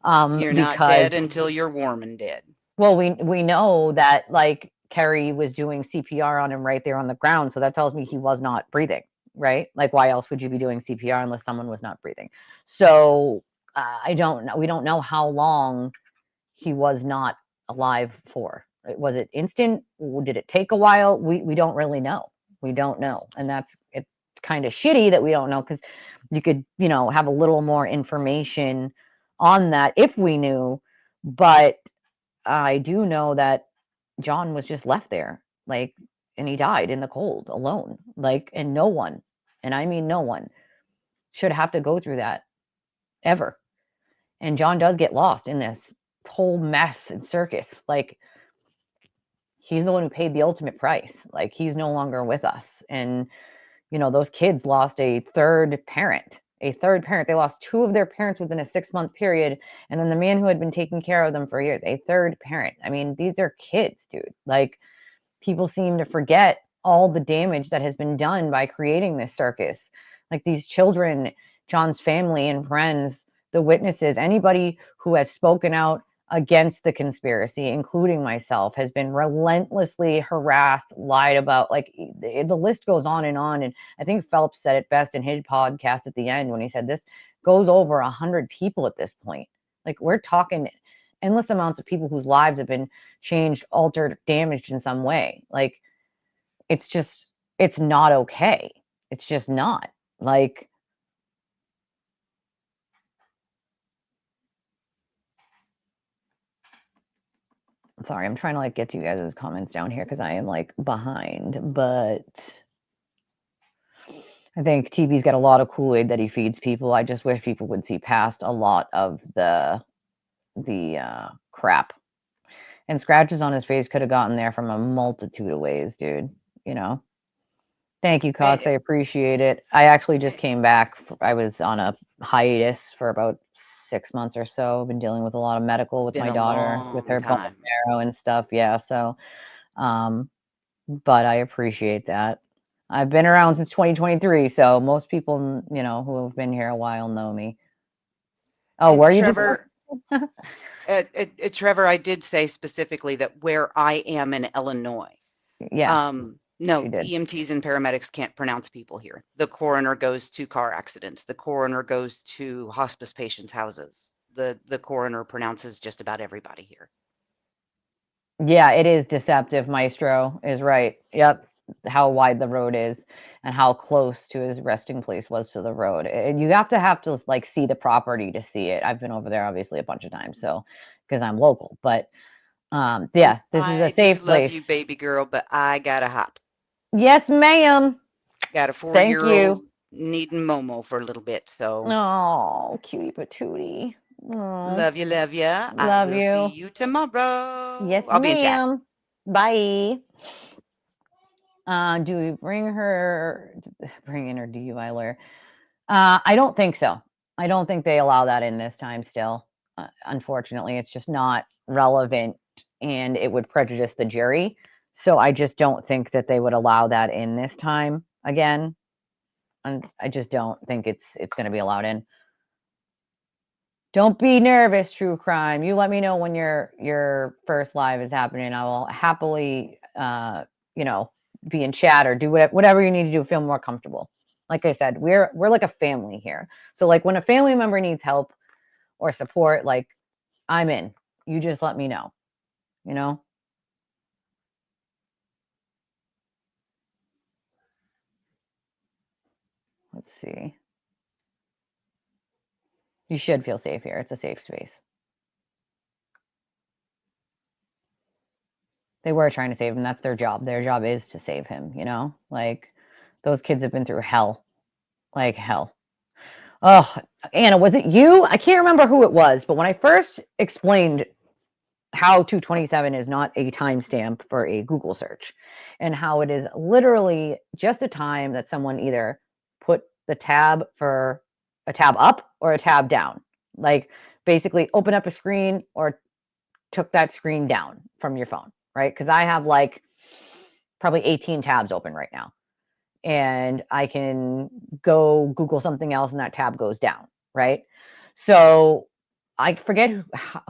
You're not Because, dead until you're warm and dead. well, we know that, like, Kerry was doing CPR on him right there on the ground, so that tells me he was not breathing, right? Like, why else would you be doing CPR unless someone was not breathing? So I don't know. We don't know how long he was not alive for. Was it instant? Did it take a while? We don't really know. We don't know, and it's kind of shitty that we don't know, because you could, have a little more information on that if we knew. But I do know that John was just left there, like, and he died in the cold alone, like, and no one, and I mean no one, should have to go through that ever. And John does get lost in this whole mess and circus. Like, he's the one who paid the ultimate price. Like, he's no longer with us. And, those kids lost a third parent. A third parent. They lost two of their parents within a 6-month period. And then the man who had been taking care of them for years, a third parent. I mean, these are kids, dude. Like, people seem to forget all the damage that has been done by creating this circus. Like, these children, John's family and friends, the witnesses, anybody who has spoken out against the conspiracy, including myself, has been relentlessly harassed, lied about. Like, the list goes on. And I think Phelps said it best in his podcast at the end when he said this goes over 100 people at this point. Like, we're talking endless amounts of people whose lives have been changed, altered, damaged in some way. Like, it's not okay. It's just not. Like, sorry, I'm trying to, like, get to you guys' comments down here because I am, like, behind. But I think TB's got a lot of Kool-Aid that he feeds people. I just wish people would see past a lot of the crap. And scratches on his face could have gotten there from a multitude of ways, dude. Thank you, Cox. I Eh, appreciate it. I actually just came back. I was on a hiatus for about 6 months or so. I've been dealing with a lot of medical with Been my a daughter, with long her bone time. marrow and stuff. Yeah. So, but I appreciate that. I've been around since 2023, so most people, who have been here a while know me. Oh, And were you before? Trevor, I did say specifically that where I am in Illinois, Yeah, she no, did. EMTs and paramedics can't pronounce people here. The coroner goes to car accidents. The coroner goes to hospice patients' houses. The coroner pronounces just about everybody here. Yeah, it is deceptive. Maestro is right. Yep. How wide the road is and how close to his resting place was to the road. And you have to like see the property to see it. I've been over there obviously a bunch of times, so because I'm local. But And yeah, this is a I do safe love place. you, baby girl, but I gotta hop. Yes, ma'am. Got a Thank you. 4-year-old needing Momo for a little bit, so Oh, cutie patootie. Oh, love you, love ya. I love will see you. you tomorrow. Yes, I'll be in chat. ma'am. Bye. Do we bring in her DUI lawyer? I don't think so. I don't think they allow that in this time still. Unfortunately, it's just not relevant and it would prejudice the jury. So I just don't think that they would allow that in this time again. And I just don't think it's going to be allowed in. Don't be nervous, true crime. You let me know when your first live is happening. I will happily be in chat or do whatever you need to do, feel more comfortable. Like I said, we're like a family here. So, like, when a family member needs help or support, like, I'm in. You just let me know, you know? Let's see. You should feel safe here. It's a safe space. They were trying to save him. That's their job. Their job is to save him, you know? Like, those kids have been through hell. Like, hell. Oh, Anna, was it you? I can't remember who it was, but when I first explained how 227 is not a timestamp for a Google search, and how it is literally just a time that someone either put the tab for a tab up or a tab down. Like basically open up a screen or took that screen down from your phone, right? Because I have like probably 18 tabs open right now. And I can go Google something else and that tab goes down, right? So I forget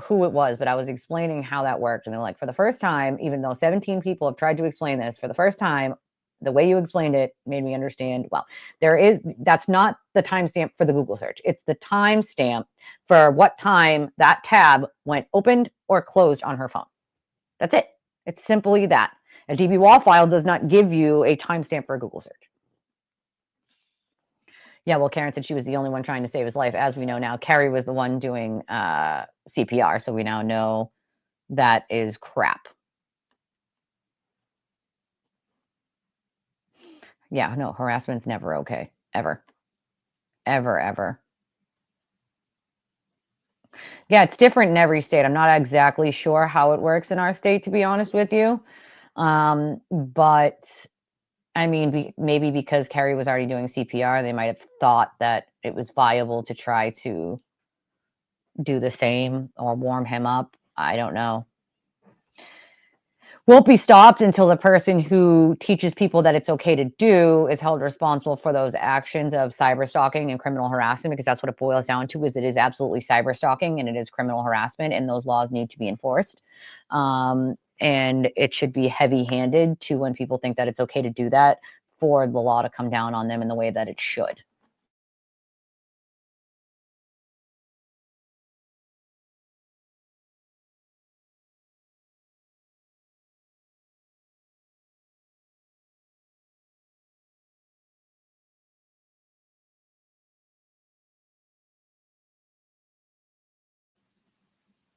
who it was, but I was explaining how that worked. And they're like, for the first time, even though 17 people have tried to explain this, for the first time, the way you explained it made me understand. Well, that's not the timestamp for the Google search. It's the timestamp for what time that tab went opened or closed on her phone. That's it. It's simply that. A DB wall file does not give you a timestamp for a Google search. Yeah, well, Karen said she was the only one trying to save his life. As we know now, Carrie was the one doing CPR, so we now know that is crap. Yeah, no, harassment's never okay. Ever. Ever, ever. Yeah, it's different in every state. I'm not exactly sure how it works in our state, to be honest with you. But I mean, maybe because Carrie was already doing CPR, they might have thought that it was viable to try to do the same or warm him up. I don't know. Won't be stopped until the person who teaches people that it's okay to do is held responsible for those actions of cyber stalking and criminal harassment, because that's what it boils down to. Is it is absolutely cyber stalking and it is criminal harassment, and those laws need to be enforced. And it should be heavy-handed to when people think that it's okay to do that, for the law to come down on them in the way that it should.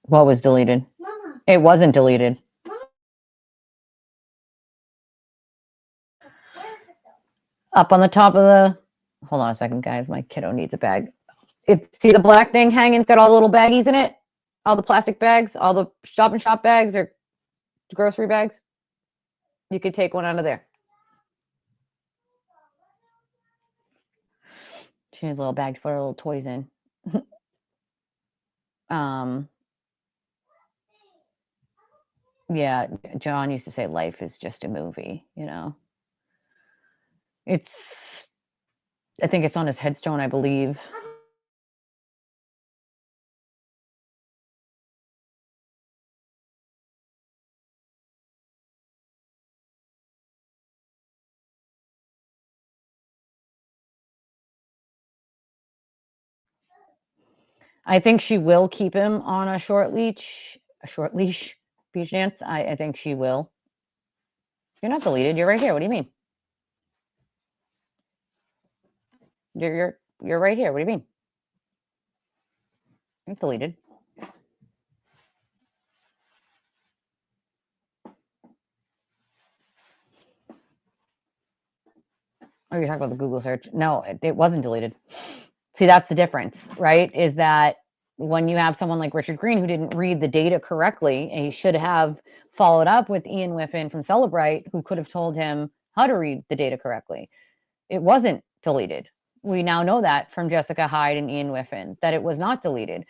What was deleted? Mama. It wasn't deleted. Up on the top of the, hold on a second, guys. My kiddo needs a bag. See the black thing hanging? It's got all the little baggies in it. All the plastic bags, all the Stop and Shop bags or grocery bags. You could take one out of there. She needs a little bag to put her little toys in. Yeah, John used to say life is just a movie, you know. I think it's on his headstone, I believe. I think she will keep him on a short leash, beach dance. I think she will. You're not deleted. You're right here. What do you mean? You're right here. What do you mean? You're deleted. Oh, you're talking about the Google search. No, it wasn't deleted. See, that's the difference, right? Is that when you have someone like Richard Green who didn't read the data correctly, and he should have followed up with Ian Whiffen from Celebrite, who could have told him how to read the data correctly. It wasn't deleted. We now know that from Jessica Hyde and Ian Whiffen, that it was not deleted.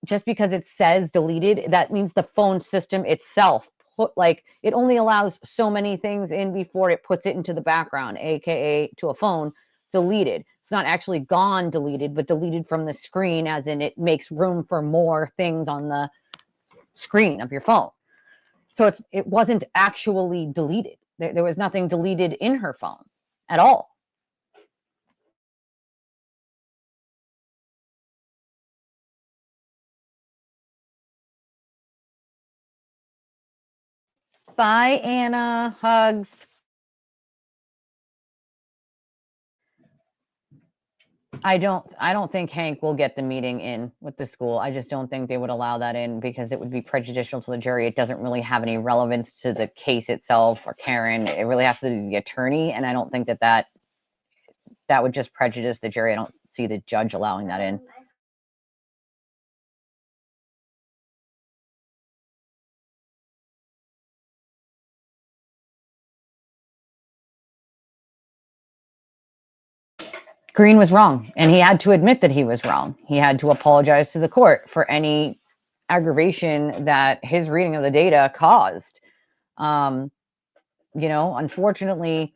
Just because it says deleted, that means the phone system itself it only allows so many things in before it puts it into the background, aka to a phone, deleted. It's not actually gone deleted, but deleted from the screen, as in it makes room for more things on the screen of your phone. So it wasn't actually deleted. There was nothing deleted in her phone at all. Bye, Anna. Hugs. I don't think Hank will get the meeting in with the school. I just don't think they would allow that in, because it would be prejudicial to the jury. It doesn't really have any relevance to the case itself or Karen. It really has to do with the attorney, and I don't think that would just prejudice the jury. I don't see the judge allowing that in. Green was wrong, and he had to admit that he was wrong. He had to apologize to the court for any aggravation that his reading of the data caused. Um, unfortunately,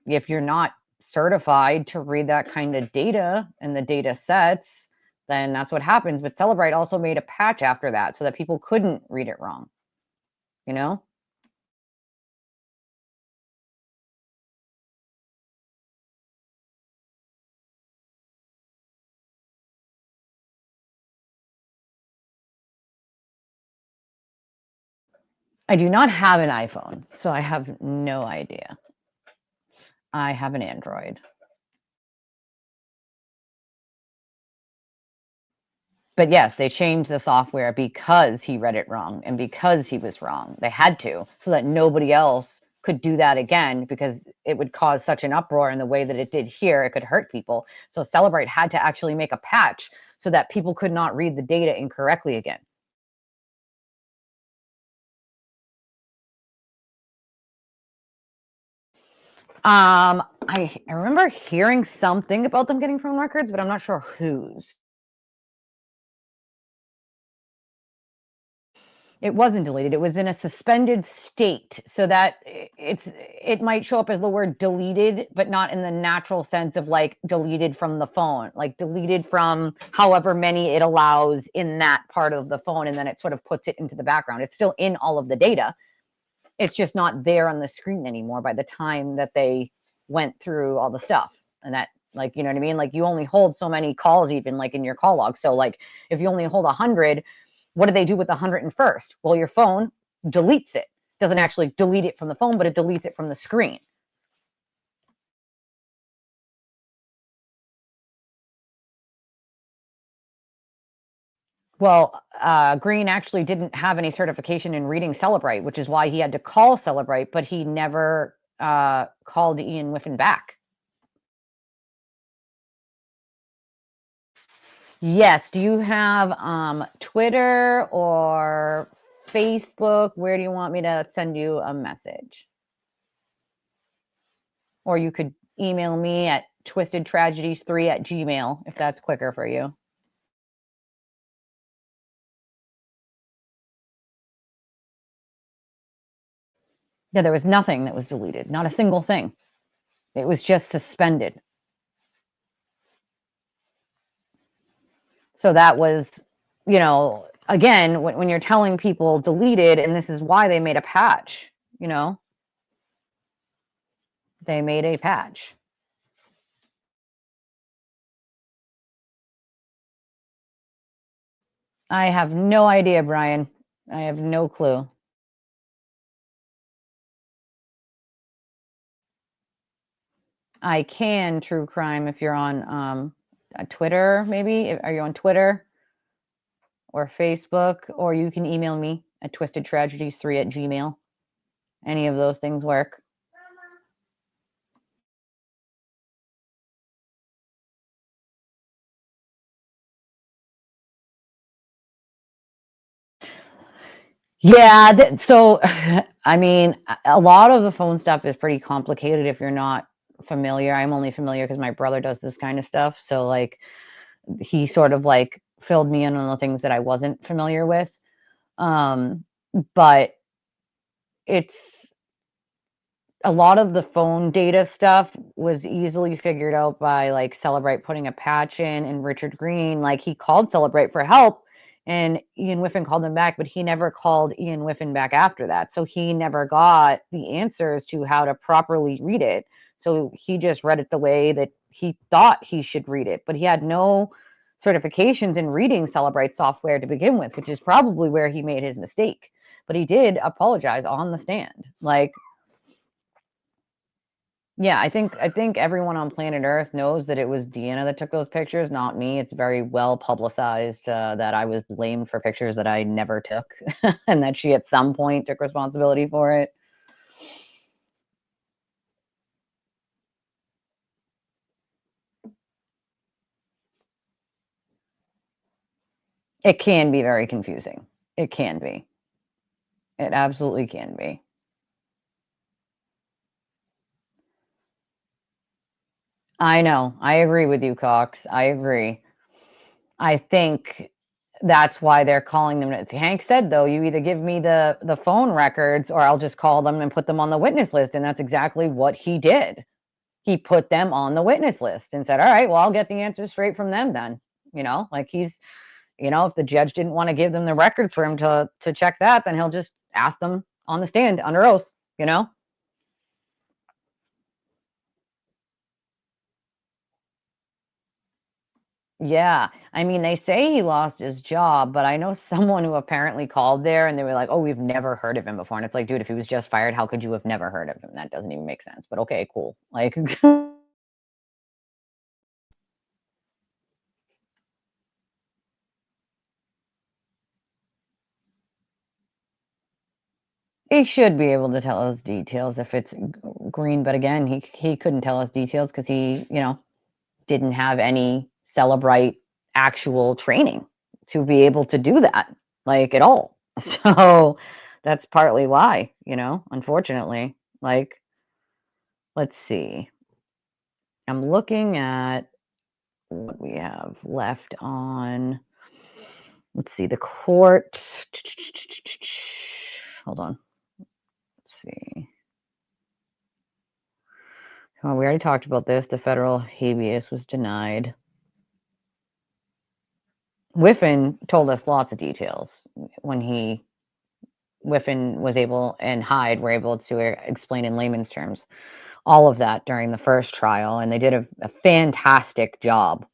if you're not certified to read that kind of data and the data sets, then that's what happens. But Celebrite also made a patch after that so that people couldn't read it wrong, you know? I do not have an iPhone, so I have no idea. I have an Android. But yes, they changed the software because he read it wrong and because he was wrong. They had to, so that nobody else could do that again, because it would cause such an uproar in the way that it did here. It could hurt people. So Celebrite had to actually make a patch so that people could not read the data incorrectly again. I remember hearing something about them getting phone records, but I'm not sure whose. It wasn't deleted. It was in a suspended state, so that it might show up as the word deleted, but not in the natural sense of like deleted from the phone, like deleted from however many it allows in that part of the phone, and then it sort of puts it into the background. It's still in all of the data. It's just not there on the screen anymore by the time that they went through all the stuff. And that, like, you know what I mean? Like, you only hold so many calls, even like in your call log. So like if you only hold 100, what do they do with the 101st? Well, your phone deletes it. Doesn't actually delete it from the phone, but it deletes it from the screen. Well, Green actually didn't have any certification in reading Celebrite, which is why he had to call Celebrite, but he never called Ian Whiffen back. Yes. Do you have Twitter or Facebook? Where do you want me to send you a message? Or you could email me at twistedtragedies3@gmail if that's quicker for you. Yeah, there was nothing that was deleted, not a single thing. It was just suspended. So that was, again, when you're telling people deleted, and this is why they made a patch, they made a patch. I have no idea, Brian. I have no clue. I can true crime if you're on Twitter, maybe. Are you on Twitter or Facebook? Or you can email me at twistedtragedies3@gmail. Any of those things work. Yeah, so I mean, a lot of the phone stuff is pretty complicated if you're not familiar. I'm only familiar because my brother does this kind of stuff. So like he sort of like filled me in on the things that I wasn't familiar with. But it's a lot of the phone data stuff was easily figured out by like Celebrite putting a patch in, and Richard Green, like he called Celebrite for help and Ian Whiffen called him back, but he never called Ian Whiffen back after that. So he never got the answers to how to properly read it. So he just read it the way that he thought he should read it, but he had no certifications in reading Celebrite software to begin with, which is probably where he made his mistake. But he did apologize on the stand. Like, yeah, I think everyone on planet Earth knows that it was Deanna that took those pictures, not me. It's very well publicized that I was blamed for pictures that I never took, and that she at some point took responsibility for it. It can be very confusing. It can be. It absolutely can be. I know. I agree with you, Cox. I agree. I think that's why they're calling them. Hank said, though, you either give me the phone records or I'll just call them and put them on the witness list. And that's exactly what he did. He put them on the witness list and said, all right, well, I'll get the answers straight from them then. Like if the judge didn't want to give them the records for him to check that, then he'll just ask them on the stand under oath. Yeah. I mean, they say he lost his job, but I know someone who apparently called there and they were like, "Oh, we've never heard of him before." And it's like, dude, if he was just fired, how could you have never heard of him? That doesn't even make sense. But okay, cool. Like, he should be able to tell us details if it's green, but again, he couldn't tell us details because he didn't have any Celebrite actual training to be able to do that, like at all. So that's partly why, unfortunately. Like, let's see. I'm looking at what we have left on, let's see, the court. Hold on. Let's see. Well, we already talked about this. The federal habeas was denied. Whiffen told us lots of details when Whiffen was able and Hyde were able to explain in layman's terms all of that during the first trial, and they did a fantastic job.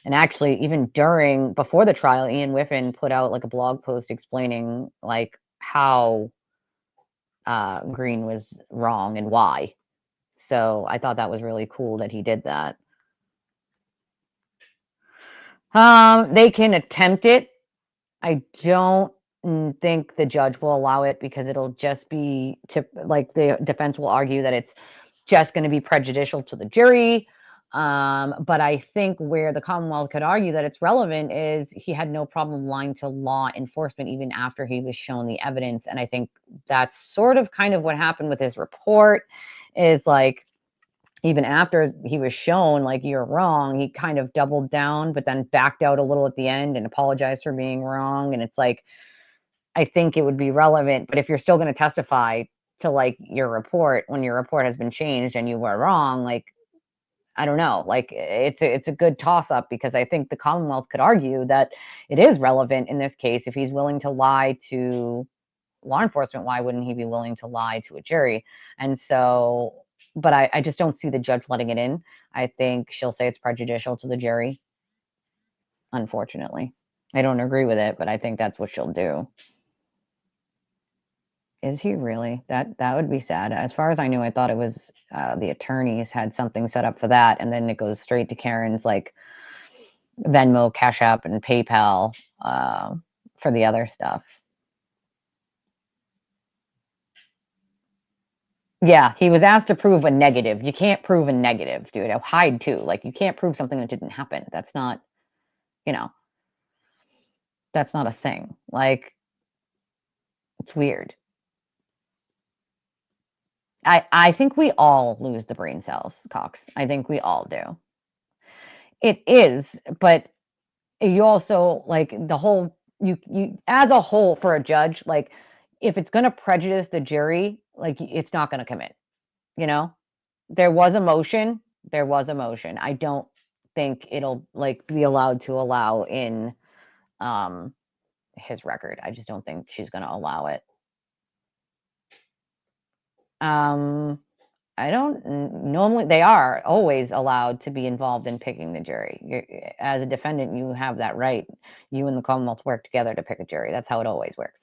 And actually, even before the trial, Ian Whiffen put out like a blog post explaining like how Green was wrong and why. So I thought that was really cool that he did that. They can attempt it. I don't think the judge will allow it because it'll just be like the defense will argue that it's just going to be prejudicial to the jury. But I think where the Commonwealth could argue that it's relevant is he had no problem lying to law enforcement even after he was shown the evidence. And I think that's sort of kind of what happened with his report is like, even after he was shown like you're wrong, he kind of doubled down, but then backed out a little at the end and apologized for being wrong. And it's like, I think it would be relevant, but if you're still going to testify to like your report when your report has been changed and you were wrong, like I don't know, like it's a good toss up because I think the Commonwealth could argue that it is relevant in this case if he's willing to lie to law enforcement. Why wouldn't he be willing to lie to a jury? And so, but I just don't see the judge letting it in. I think she'll say it's prejudicial to the jury. Unfortunately, I don't agree with it, but I think that's what she'll do. Is he really? That would be sad. As far as I knew, I thought it was the attorneys had something set up for that, and then it goes straight to Karen's like Venmo, Cash App, and PayPal for the other stuff. Yeah, he was asked to prove a negative. You can't prove a negative, dude. I'll hide too. Like you can't prove something that didn't happen. That's not, you know, that's not a thing. Like it's weird. I think we all lose the brain cells, Cox. I think we all do. It is, but you also like the whole you as a whole for a judge, like if it's going to prejudice the jury, like it's not going to come in, you know? There was a motion, there was a motion. I don't think it'll like be allowed to allow in um his record. I just don't think she's going to allow it. Um I don't normally they are always allowed to be involved in picking the jury. As a defendant, you have that right. You and the Commonwealth work together to pick a jury. That's how it always works.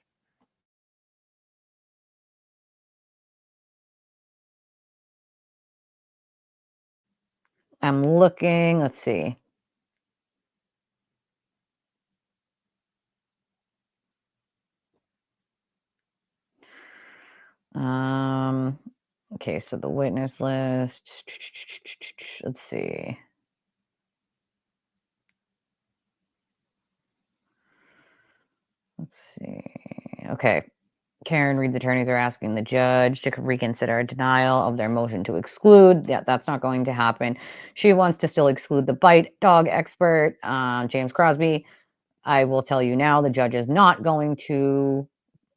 I'm looking, let's see. Um, okay, so the witness list. Let's see. Let's see. Okay. Karen Reed's attorneys are asking the judge to reconsider a denial of their motion to exclude. Yeah, that's not going to happen. She wants to still exclude the bite dog expert, James Crosby. I will tell you now, the judge is not going to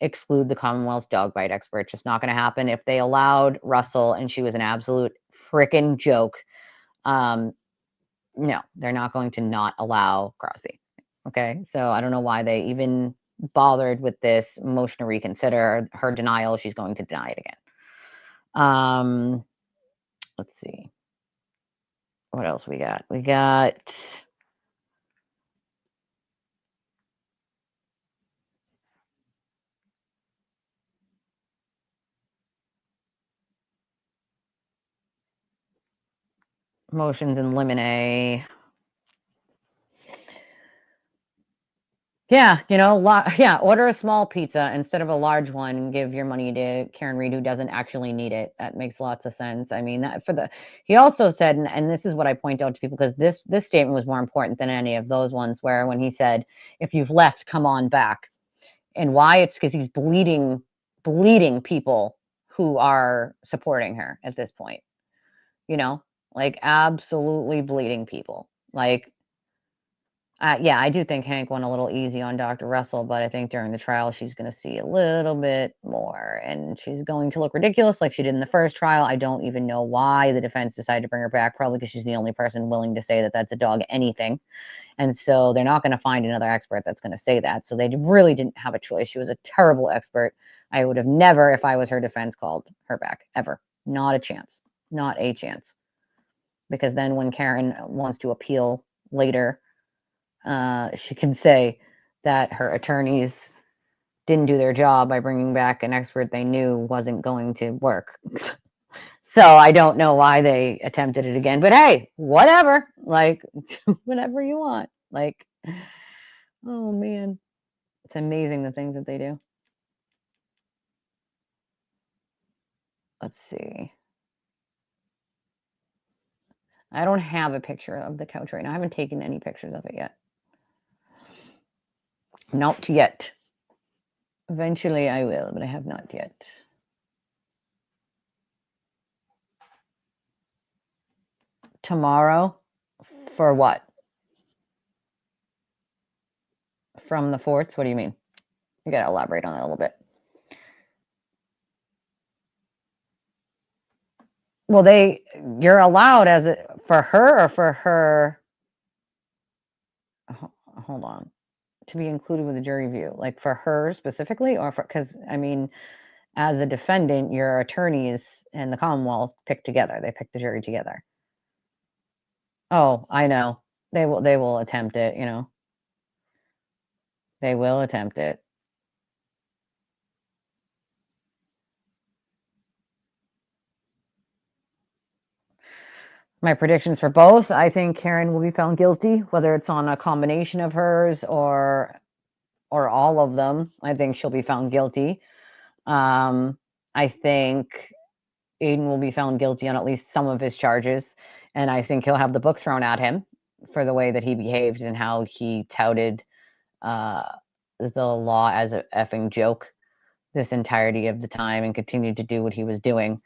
exclude the Commonwealth's dog bite expert. It's just not going to happen. If they allowed Russell and she was an absolute freaking joke, no, they're not going to not allow Crosby. Okay, so I don't know why they even bothered with this motion to reconsider her denial. She's going to deny it again. Let's see. What else we got? We got motions in limine. Yeah, order a small pizza instead of a large one. Give your money to Karen Reed, who doesn't actually need it. That makes lots of sense. I mean, he also said, and this is what I point out to people, because this statement was more important than any of those ones, where when he said, "If you've left, come on back," and why? It's because he's bleeding people who are supporting her at this point. Like absolutely bleeding people. Like yeah, I do think Hank went a little easy on Dr. Russell, but I think during the trial she's going to see a little bit more, and she's going to look ridiculous like she did in the first trial. I don't even know why the defense decided to bring her back, probably because she's the only person willing to say that that's a dog anything. And so they're not going to find another expert that's going to say that. So they really didn't have a choice. She was a terrible expert. I would have never, if I was her defense, called her back, ever. Not a chance. Not a chance. Because then when Karen wants to appeal later, she can say that her attorneys didn't do their job by bringing back an expert they knew wasn't going to work. So I don't know why they attempted it again, but hey, whatever. Like, do whatever you want. Like, oh man, it's amazing the things that they do. Let's see. I don't have a picture of the couch right now. I haven't taken any pictures of it yet. Not yet. Eventually I will, but I have not yet. Tomorrow? For what? From the forts? What do you mean? You got to elaborate on that a little bit. Well, you're allowed for her or for her. Hold on. To be included with the jury view, like for her specifically, or because I mean, as a defendant, your attorneys and the Commonwealth pick together. They pick the jury together. Oh, I know. They will attempt it. They will attempt it. My predictions for both: I think Karen will be found guilty, whether it's on a combination of hers or all of them. I think she'll be found guilty. I think Aiden will be found guilty on at least some of his charges, and I think he'll have the book thrown at him for the way that he behaved and how he touted uh, the law as a effing joke this entirety of the time and continued to do what he was doing,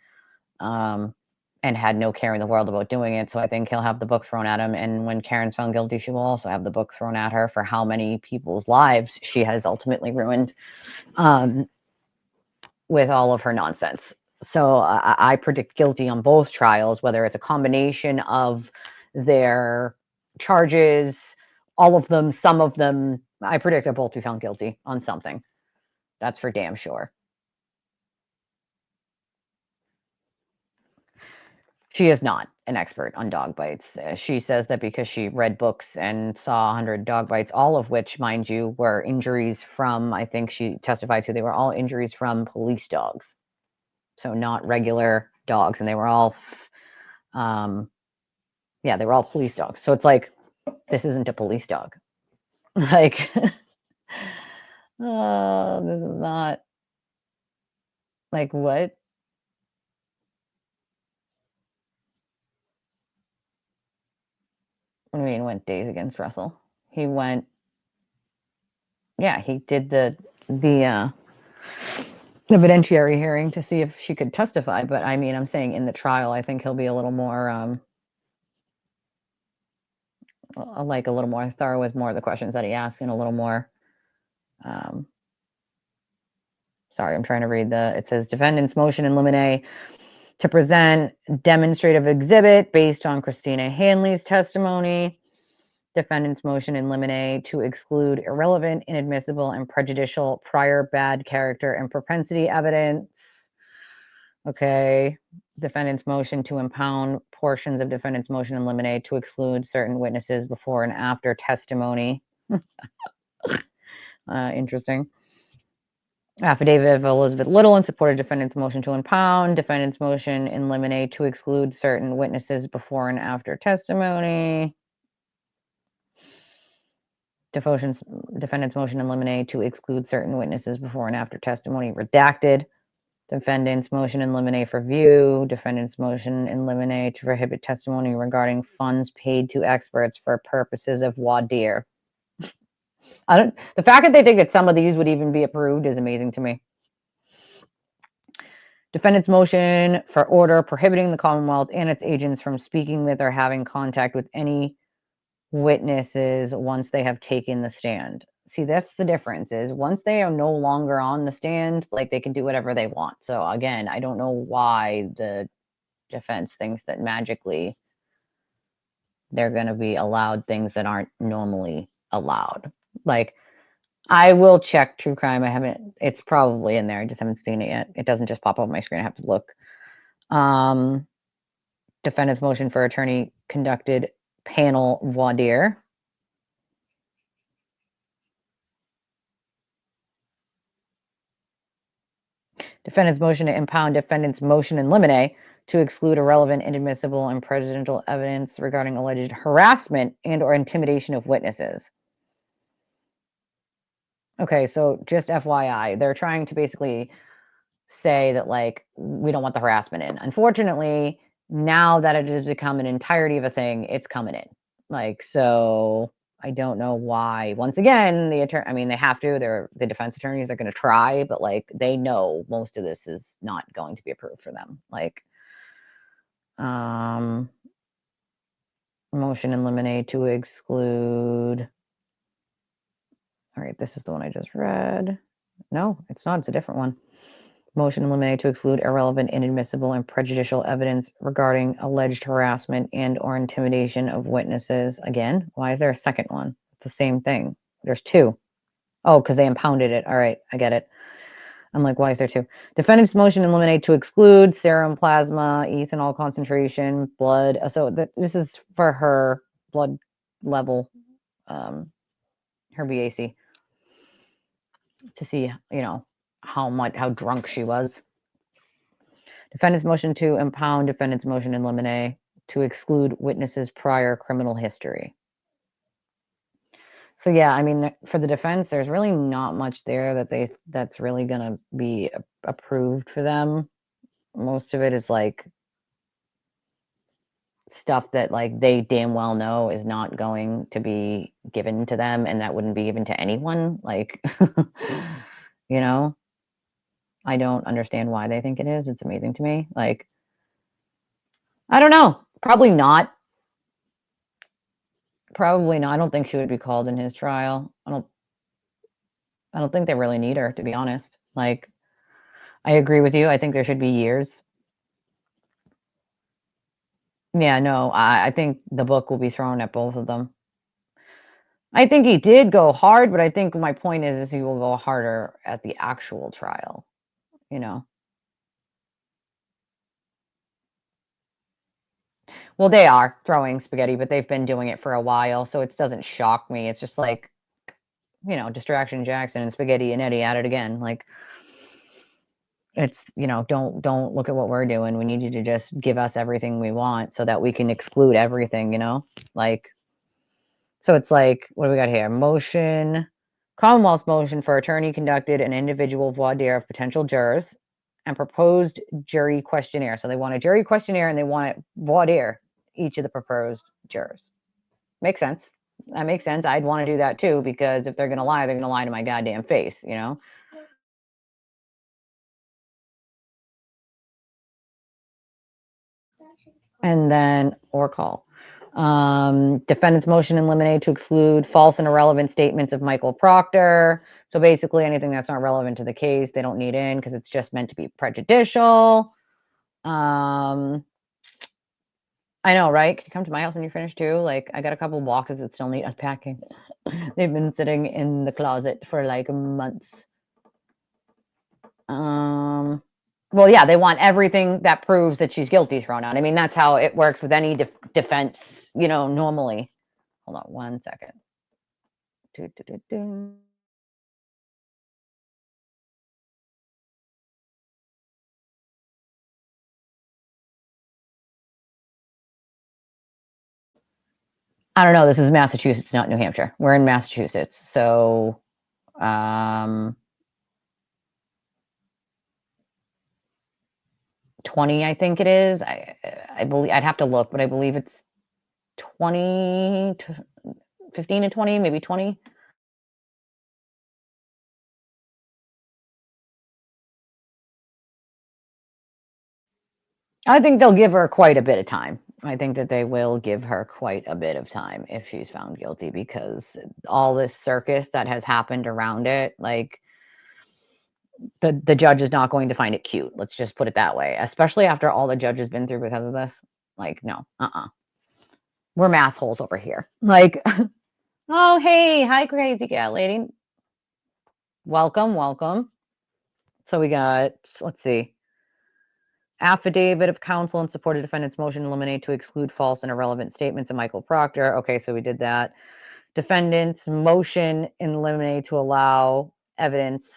and had no care in the world about doing it. So I think he'll have the book thrown at him, and when Karen's found guilty, she will also have the book thrown at her for how many people's lives she has ultimately ruined with all of her nonsense. So I predict guilty on both trials, whether it's a combination of their charges, all of them, some of them. I predict they'll both be found guilty on something. That's for damn sure. She is not an expert on dog bites. She says that because she read books and saw 100 dog bites, all of which, mind you, were injuries from, I think she testified to, they were all injuries from police dogs. So not regular dogs. And they were all, they were all police dogs. So it's like, this isn't a police dog. Like, oh, this is not, like, what? What do you mean went days against Russell? He went, yeah, he did the evidentiary hearing to see if she could testify. But I mean, I'm saying in the trial, I think he'll be a little more, like a little more thorough with more of the questions that he asks, and a little more. Sorry, I'm trying to read it says defendant's motion in limine to present demonstrative exhibit based on Christina Hanley's testimony. Defendant's motion in limine to exclude irrelevant, inadmissible, and prejudicial prior bad character and propensity evidence. Okay. Defendant's motion to impound portions of defendant's motion in limine to exclude certain witnesses before and after testimony. Interesting. Affidavit of Elizabeth Little in support of defendant's motion to impound. Defendant's motion in limine to exclude certain witnesses before and after testimony. Defendant's motion in limine to exclude certain witnesses before and after testimony redacted. Defendant's motion in limine for view. Defendant's motion in limine to prohibit testimony regarding funds paid to experts for purposes of voir dire. The fact that they think that some of these would even be approved is amazing to me. Defendant's motion for order prohibiting the Commonwealth and its agents from speaking with or having contact with any witnesses once they have taken the stand. See, that's the difference, is once they are no longer on the stand, like, they can do whatever they want. So again, I don't know why the defense thinks that magically they're going to be allowed things that aren't normally allowed. Like, I will check true crime. It's probably in there. I just haven't seen it yet. It doesn't just pop up on my screen. I have to look. Defendant's motion for attorney conducted panel voir dire. Defendant's motion to impound defendant's motion in limine to exclude irrelevant, inadmissible, and prejudicial evidence regarding alleged harassment and or intimidation of witnesses. Okay, so just FYI, they're trying to basically say that, like, we don't want the harassment in. Unfortunately, now that it has become an entirety of a thing, it's coming in. Like, so I don't know why. Once again, the attorney, I mean, they have to. They're the defense attorneys are going to try, but like, they know most of this is not going to be approved for them. Like, motion in limine to exclude. All right, this is the one I just read. No, it's not. It's a different one. Motion in limine to exclude irrelevant, inadmissible, and prejudicial evidence regarding alleged harassment and or intimidation of witnesses. Again, why is there a second one? It's the same thing. There's two. Oh, because they impounded it. All right, I get it. I'm like, why is there two? Defendant's motion in limine to exclude serum, plasma, ethanol concentration, blood. So this is for her blood level, her BAC, to see, how drunk she was. Defendant's motion to impound defendant's motion in limine to exclude witnesses' prior criminal history. So yeah, I mean, for the defense, there's really not much there that's really gonna be approved for them. Most of it is like stuff that, like, they damn well know is not going to be given to them, and that wouldn't be given to anyone. Like, I don't understand why they think it is. It's amazing to me. Like, I don't know. Probably not. Probably not. I don't think she would be called in his trial. I don't think they really need her, to be honest. Like, I agree with you. I think there should be years. Yeah, no, I think the book will be thrown at both of them. I think he did go hard, but I think my point is he will go harder at the actual trial, Well, they are throwing spaghetti, but they've been doing it for a while, so it doesn't shock me. It's just like, Distraction Jackson and Spaghetti and Eddie at it again. Like, it's, don't look at what we're doing. We need you to just give us everything we want so that we can exclude everything, Like, so it's like, what do we got here? Commonwealth's motion for attorney conducted an individual voir dire of potential jurors and proposed jury questionnaire. So they want a jury questionnaire and they want it voir dire each of the proposed jurors. Makes sense. That makes sense. I'd want to do that too, because if they're going to lie to my goddamn face, And then, or call. Defendant's motion in limine to exclude false and irrelevant statements of Michael Proctor. So basically anything that's not relevant to the case, they don't need in because it's just meant to be prejudicial. I know, right? Can you come to my house when you're finished too? Like, I got a couple boxes that still need unpacking. They've been sitting in the closet for like months. Well, yeah, they want everything that proves that she's guilty thrown out. I mean, that's how it works with any defense, normally. Hold on 1 second. I don't know. This is Massachusetts, not New Hampshire. We're in Massachusetts. So, 20, I think it is. I believe I'd have to look, but I believe it's 20 to 15 and 20, maybe 20. I think they'll give her quite a bit of time. I think that they will give her quite a bit of time if she's found guilty because all this circus that has happened around it, like the judge is not going to find it cute. Let's just put it that way, especially after all the judge has been through because of this. Like, no, we're massholes over here. Like, oh, hey, hi, crazy cat lady. Welcome, welcome. So we got, let's see. Affidavit of counsel in support of defendant's motion to eliminate to exclude false and irrelevant statements of Michael Proctor. Okay, so we did that. Defendant's motion in eliminate to allow evidence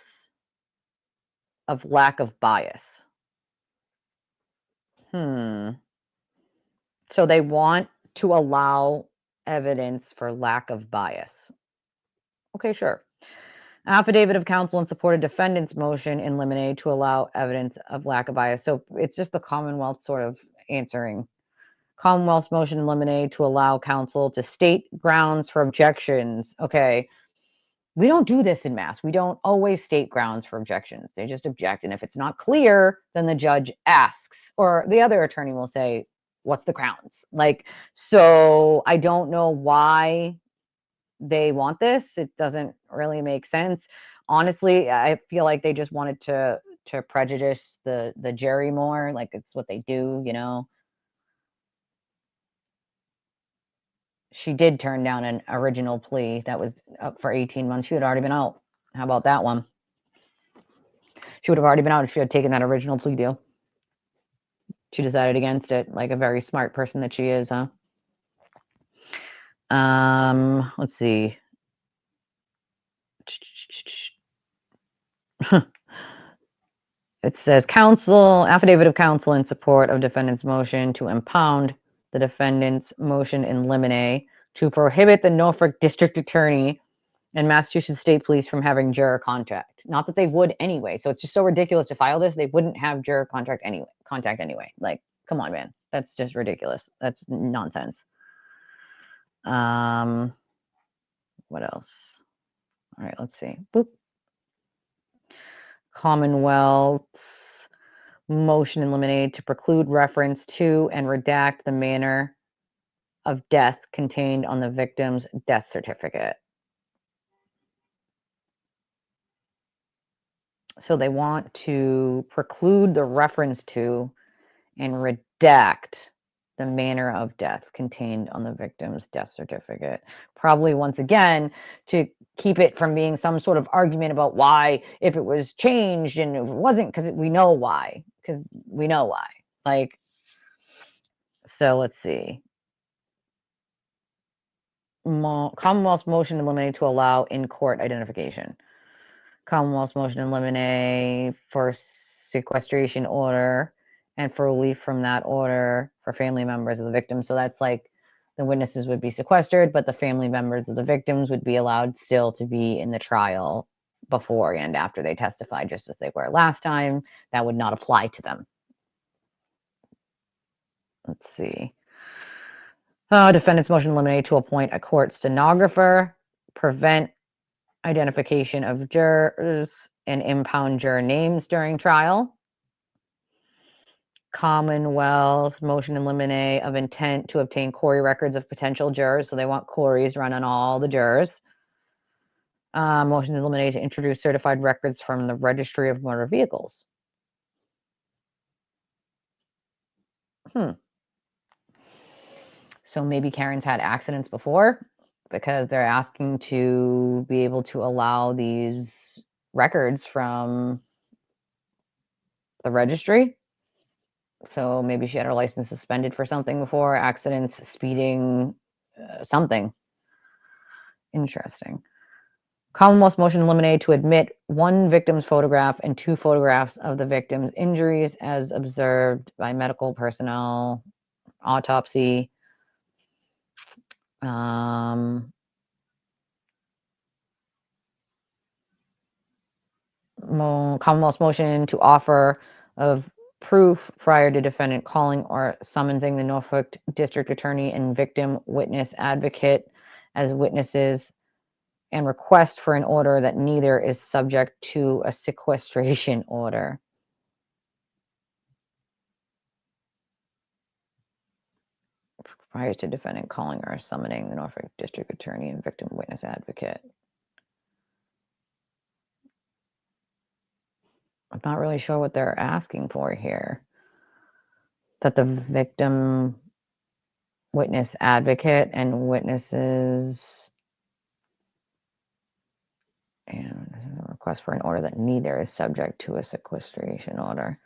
of lack of bias. So they want to allow evidence for lack of bias. Okay, sure. Affidavit of counsel in support of defendant's motion in limine to allow evidence of lack of bias. So it's just the Commonwealth sort of answering. Commonwealth's motion in limine to allow counsel to state grounds for objections. Okay. We don't do this in Mass. We don't always state grounds for objections. They just object. And if it's not clear, then the judge asks, or the other attorney will say, what's the grounds? Like, so I don't know why they want this. It doesn't really make sense. Honestly, I feel like they just wanted to prejudice the jury more. Like it's what they do, She did turn down an original plea that was up for 18 months. She had already been out. How about that one? She would have already been out if she had taken that original plea deal. She decided against it, like a very smart person that she is, huh? Let's see. It says affidavit of counsel in support of defendant's motion to impound the defendant's motion in limine to prohibit the Norfolk District Attorney and Massachusetts State Police from having juror contact. Not that they would anyway. So it's just so ridiculous to file this. They wouldn't have juror contact anyway. Like, come on, man. That's just ridiculous. That's nonsense. What else? All right, let's see. Boop. Commonwealth's motion in limine to preclude reference to and redact the manner of death contained on the victim's death certificate. So they want to preclude the reference to and redact the manner of death contained on the victim's death certificate. Probably once again to keep it from being some sort of argument about why, if it was changed and if it wasn't, because we know why. Like, so let's see. Commonwealth's motion to eliminate to allow in-court identification. Commonwealth's motion to eliminate for sequestration order and for relief from that order for family members of the victim. So that's like the witnesses would be sequestered, but the family members of the victims would be allowed still to be in the trial before and after they testified, just as they were last time. That would not apply to them. Let's see. Defendant's motion to eliminate to appoint a court stenographer, prevent identification of jurors, and impound juror names during trial. Commonwealth's motion in limine of intent to obtain query records of potential jurors. So they want queries run on all the jurors. Motion in limine to introduce certified records from the registry of motor vehicles. So maybe Karen's had accidents before, because they're asking to be able to allow these records from the registry. So maybe she had her license suspended for something before, accidents, speeding, something. Interesting. Commonwealth's motion in limine to admit one victim's photograph and 2 photographs of the victim's injuries as observed by medical personnel, autopsy. Commonwealth's motion to offer of proof prior to defendant calling or summonsing the Norfolk District Attorney and victim witness advocate as witnesses, and request for an order that neither is subject to a sequestration order. Prior to defendant calling or summoning the Norfolk District Attorney and victim witness advocate. I'm not really sure what they're asking for here. That the victim witness advocate and witnesses and a request for an order that neither is subject to a sequestration order.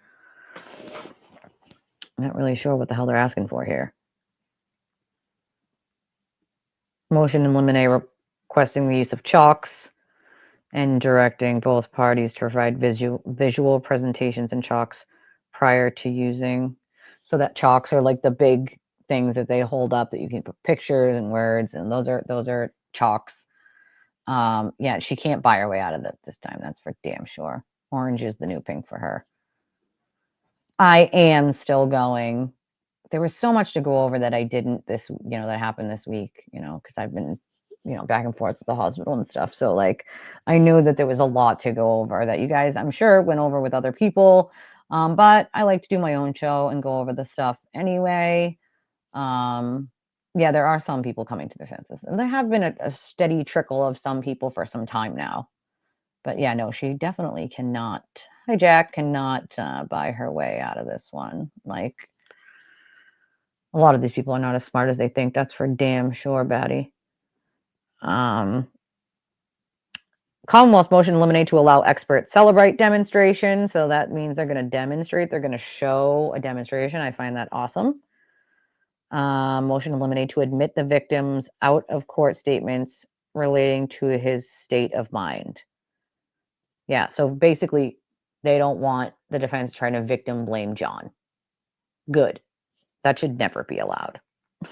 I'm not really sure what the hell they're asking for here. Motion in limine requesting the use of chalks and directing both parties to provide visual presentations and chalks prior to using. So that chalks are like the big things that they hold up that you can put pictures and words, and those are chalks. Yeah, she can't buy her way out of it this time. That's for damn sure. Orange is the new pink for her. I am still going. There was so much to go over that I didn't that happened this week, because I've been, back and forth with the hospital and stuff. So like, I knew that there was a lot to go over that you guys, I'm sure, went over with other people. But I like to do my own show and go over the stuff anyway. Yeah, there are some people coming to their senses, and there have been a steady trickle of some people for some time now. But yeah, no, she definitely cannot. Jack cannot buy her way out of this one. Like, a lot of these people are not as smart as they think. That's for damn sure, Batty. Commonwealth's motion to eliminate to allow expert celebrate demonstration. So that means they're going to demonstrate. They're going to show a demonstration. I find that awesome. Motion to eliminate to admit the victim's out of court statements relating to his state of mind. Yeah, so basically, they don't want the defense trying to victim blame John. Good. That should never be allowed.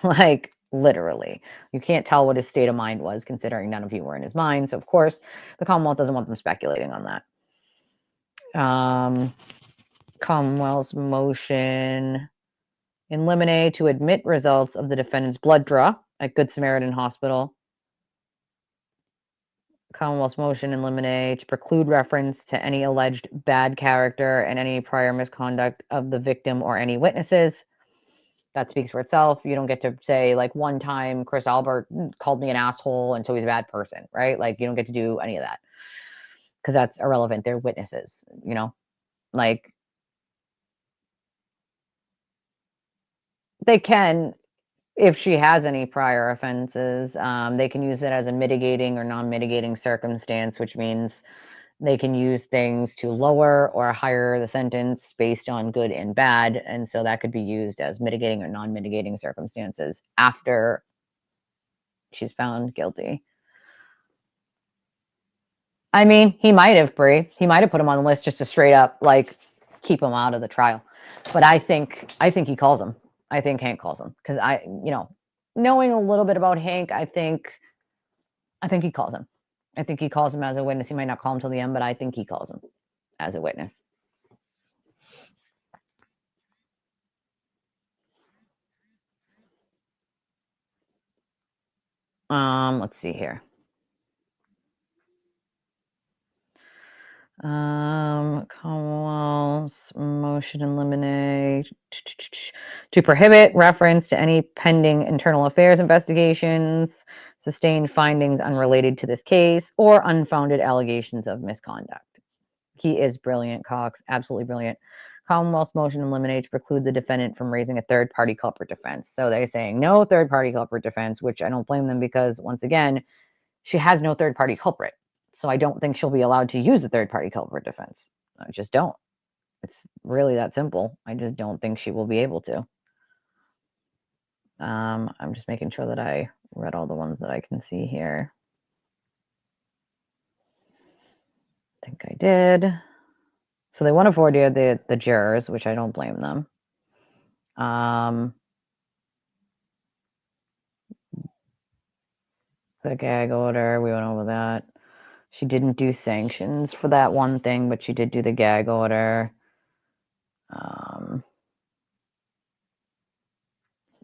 Like, literally. You can't tell what his state of mind was, considering none of you were in his mind. So, of course, the Commonwealth doesn't want them speculating on that. Commonwealth's motion in limine to admit results of the defendant's blood draw at Good Samaritan Hospital. Commonwealth's motion in limine to preclude reference to any alleged bad character and any prior misconduct of the victim or any witnesses. That speaks for itself. You don't get to say, like, one time Chris Albert called me an asshole and so he's a bad person, right? Like, you don't get to do any of that because that's irrelevant. They're witnesses, like, they can, if she has any prior offenses, they can use it as a mitigating or non-mitigating circumstance, which means they can use things to lower or higher the sentence based on good and bad. And so that could be used as mitigating or non-mitigating circumstances after she's found guilty. I mean, he might have, Bree. He might have put him on the list just to straight up, like, keep him out of the trial. But I think he calls him. I think Hank calls him because knowing a little bit about Hank, I think he calls him. I think he calls him as a witness. He might not call him till the end, but I think he calls him as a witness. Let's see here. Commonwealth's motion motion in limine to prohibit reference to any pending internal affairs investigations, sustained findings unrelated to this case, or unfounded allegations of misconduct. He is brilliant, Cox. Absolutely brilliant. Commonwealth's motion in limine to preclude the defendant from raising a third-party culprit defense. So they're saying no third-party culprit defense, which I don't blame them because, once again, she has no third-party culprit. So I don't think she'll be allowed to use a third-party culprit defense. I just don't. It's really that simple. I just don't think she will be able to. I'm just making sure that I read all the ones that I can see here. I think I did. So they want to voir dire the jurors, which I don't blame them. The gag order, we went over that. She didn't do sanctions for that one thing, but she did do the gag order.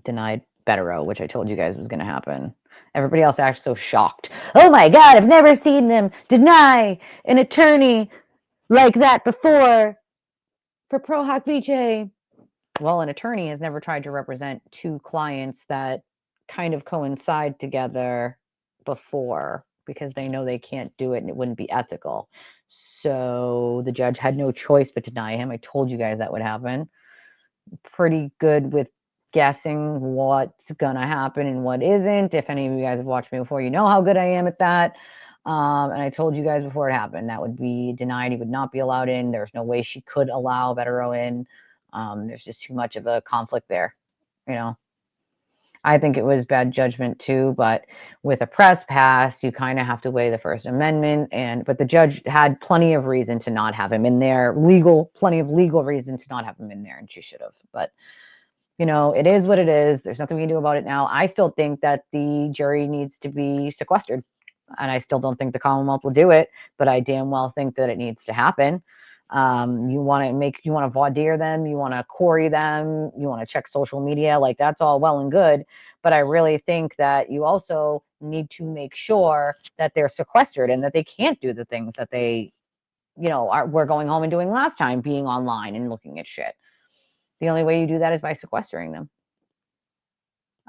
Denied Betero, which I told you guys was going to happen. Everybody else acts so shocked. Oh my God, I've never seen them deny an attorney like that before for Pro Hoc Vice. Well, an attorney has never tried to represent two clients that kind of coincide together before because they know they can't do it and it wouldn't be ethical. So the judge had no choice but to deny him. I told you guys that would happen. Pretty good with guessing what's gonna happen and what isn't. If any of you guys have watched me before, you know how good I am at that. And I told you guys before it happened, that would be denied. He would not be allowed in. There's no way she could allow Betero in. There's just too much of a conflict there, you know. I think it was bad judgment too, but with a press pass, you kind of have to weigh the First Amendment. But the judge had plenty of reason to not have him in there, plenty of legal reason to not have him in there, and she should have. But you know, it is what it is. There's nothing we can do about it now. I still think that the jury needs to be sequestered, and I still don't think the Commonwealth will do it, but I damn well think that it needs to happen. You want to voir dire them, you want to query them, you want to check social media, like that's all well and good. But I really think that you also need to make sure that they're sequestered and that they can't do the things that they, were going home and doing last time, being online and looking at shit. The only way you do that is by sequestering them.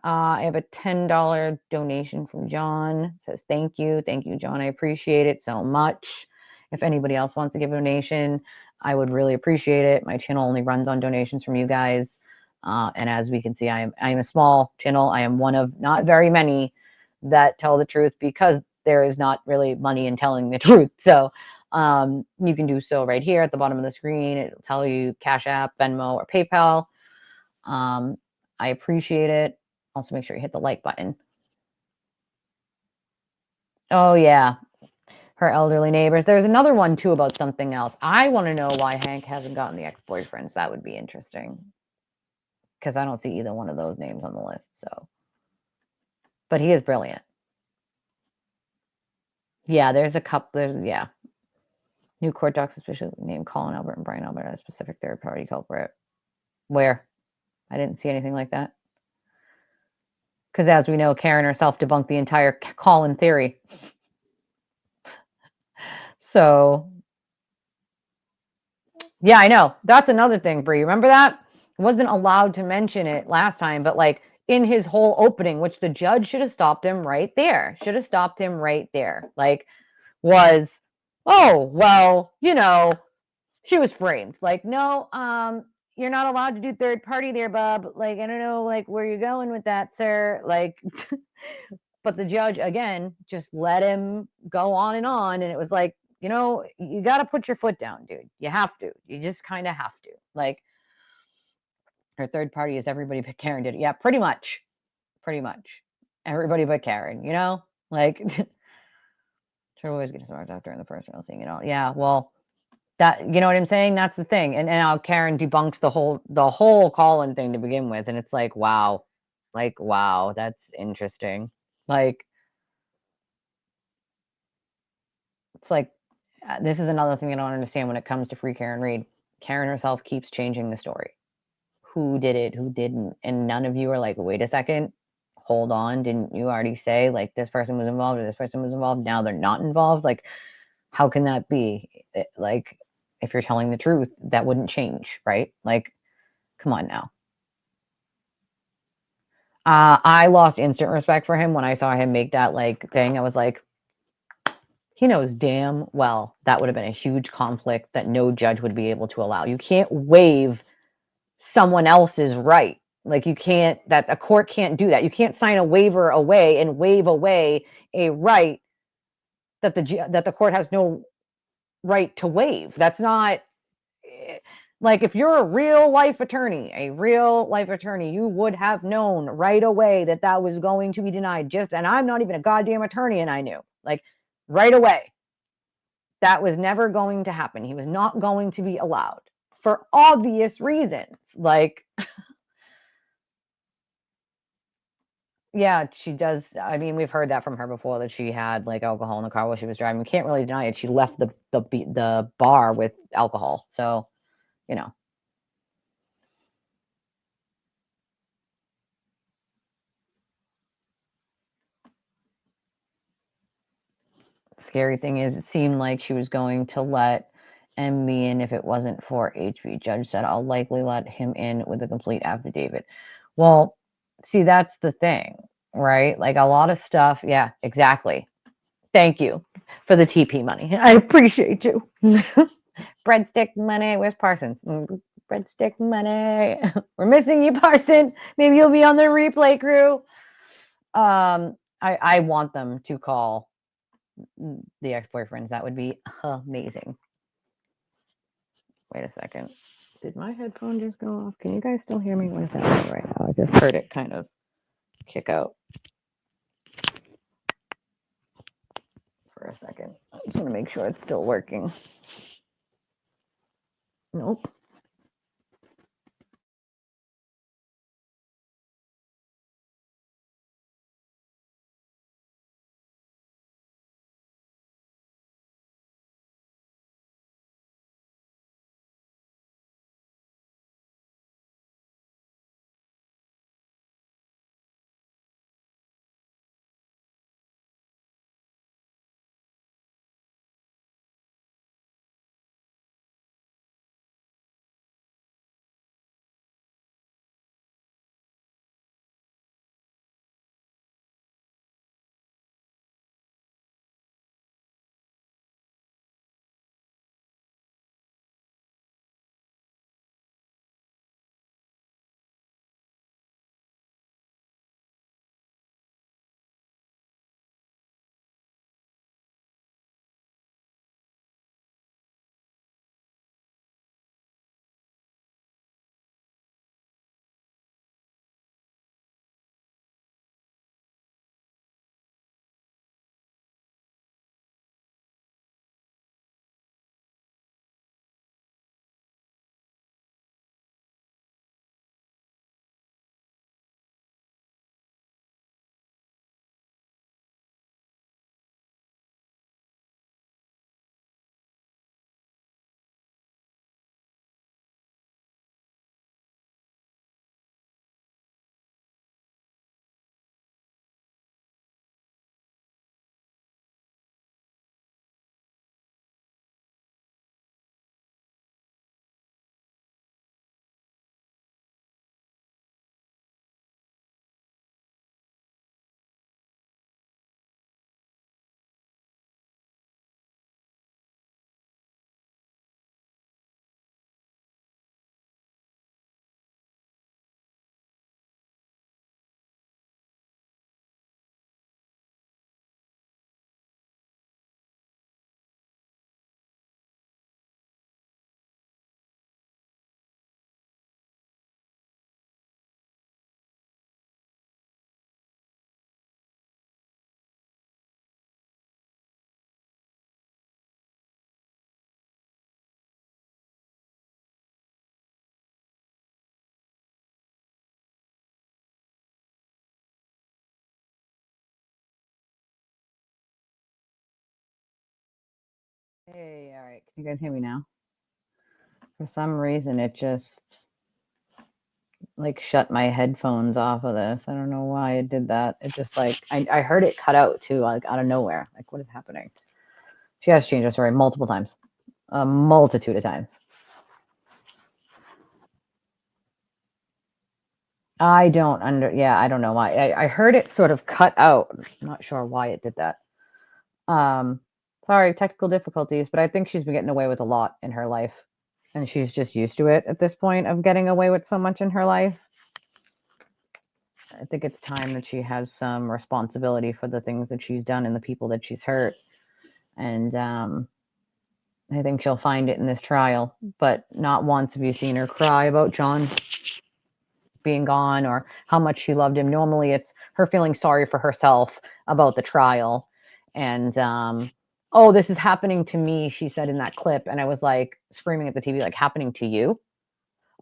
I have a $10 donation from John. It says, thank you, John. I appreciate it so much. If anybody else wants to give a donation, I would really appreciate it. My channel only runs on donations from you guys. And as we can see, I am a small channel. I am one of not very many that tell the truth because there is not really money in telling the truth. So you can do so right here at the bottom of the screen. It'll tell you Cash App, Venmo, or PayPal. I appreciate it. Also, make sure you hit the like button. Oh, yeah. Her elderly neighbors. There's another one, too, about something else. I want to know why Hank hasn't gotten the ex-boyfriends. That would be interesting. Because I don't see either one of those names on the list. So, but he is brilliant. Yeah, there's a couple. Yeah. New court docs, especially named Colin Albert and Brian Albert as a specific third-party culprit. Where? I didn't see anything like that. Because as we know, Karen herself debunked the entire Colin theory. So, yeah, I know. That's another thing, Bree. Remember that? Wasn't allowed to mention it last time, but like in his whole opening, which the judge should have stopped him right there. Should have stopped him right there. Like, was, oh, well, she was framed. Like, no, you're not allowed to do third party there, Bob. Like, I don't know, like, where you're going with that, sir. Like, but the judge, again, just let him go on. And it was like, you got to put your foot down, dude. You have to. You just kind of have to. Like, her third party is everybody but Karen did it. Yeah, pretty much. Pretty much. Everybody but Karen, Like, sure, always get smart after in the first round, seeing it all. Yeah, well, that, you know what I'm saying? That's the thing. And now Karen debunks the whole Colin thing to begin with. And it's like, wow. Like, wow, that's interesting. Like, it's like, this is another thing I don't understand when it comes to Free Karen Read. Karen herself keeps changing the story. Who did it? Who didn't? And none of you are like, wait a second, hold on. Didn't you already say like this person was involved or this person was involved? Now they're not involved. Like, how can that be? Like, if you're telling the truth, that wouldn't change, right? Like, come on now. I lost instant respect for him when I saw him make that like thing. I was like, he knows damn well that would have been a huge conflict that no judge would be able to allow. You can't waive someone else's right. Like you can't, that a court can't do that. You can't sign a waiver away and waive away a right that the court has no right to waive. That's not like if you're a real life attorney, you would have known right away that that was going to be denied. And I'm not even a goddamn attorney, and I knew like right away that was never going to happen. He was not going to be allowed for obvious reasons. Like, yeah, she does. I mean, we've heard that from her before that she had like alcohol in the car while she was driving. We can't really deny it. She left the bar with alcohol, so you know. Scary thing is, it seemed like she was going to let MB in if it wasn't for HB. Judge said, I'll likely let him in with a complete affidavit. Well, see, that's the thing, right? Like a lot of stuff. Yeah, exactly. Thank you for the TP money. I appreciate you. Breadstick money. Where's Parsons? Breadstick money. We're missing you, Parson. Maybe you'll be on the replay crew. I want them to call the ex-boyfriends. That would be amazing. Wait a second. Did my headphone just go off? Can you guys still hear me? What is happening right now? I just heard it kind of kick out for a second. I just want to make sure it's still working. Nope. Hey, all right. Can you guys hear me now? For some reason, it just like shut my headphones off of this. I don't know why it did that. It just like I heard it cut out too, like out of nowhere. Like what is happening? She has changed her story multiple times. a multitude of times. I don't I don't know why. I heard it sort of cut out. I'm not sure why it did that. Sorry, technical difficulties, but I think she's been getting away with a lot in her life. And she's just used to it at this point of getting away with so much in her life. I think it's time that she has some responsibility for the things that she's done and the people that she's hurt. And I think she'll find it in this trial. But not once have you seen her cry about John being gone or how much she loved him. Normally it's her feeling sorry for herself about the trial. And oh, this is happening to me, she said in that clip. And I was like screaming at the TV, like, happening to you?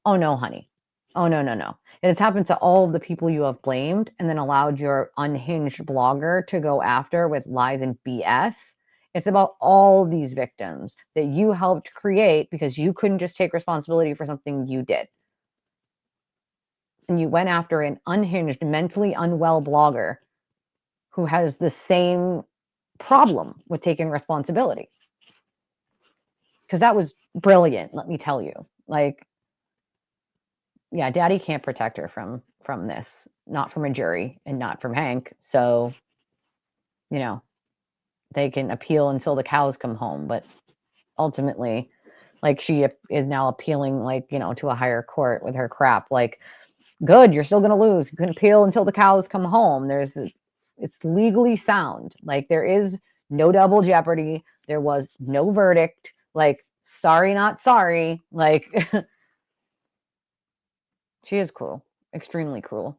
Oh, no, honey. Oh, no, no, no. It has happened to all of the people you have blamed and then allowed your unhinged blogger to go after with lies and BS. It's about all these victims that you helped create because you couldn't just take responsibility for something you did. And you went after an unhinged, mentally unwell blogger who has the same problem with taking responsibility. Because that was brilliant, let me tell you. Like, yeah, daddy can't protect her from this, not from a jury and not from Hank. So, you know, they can appeal until the cows come home, but ultimately, like, she is now appealing, like, you know, to a higher court with her crap. Like, good, you're still going to lose. You can appeal until the cows come home. It's legally sound. Like, there is no double jeopardy. There was no verdict. Like, sorry, not sorry. Like, she is cruel, extremely cruel.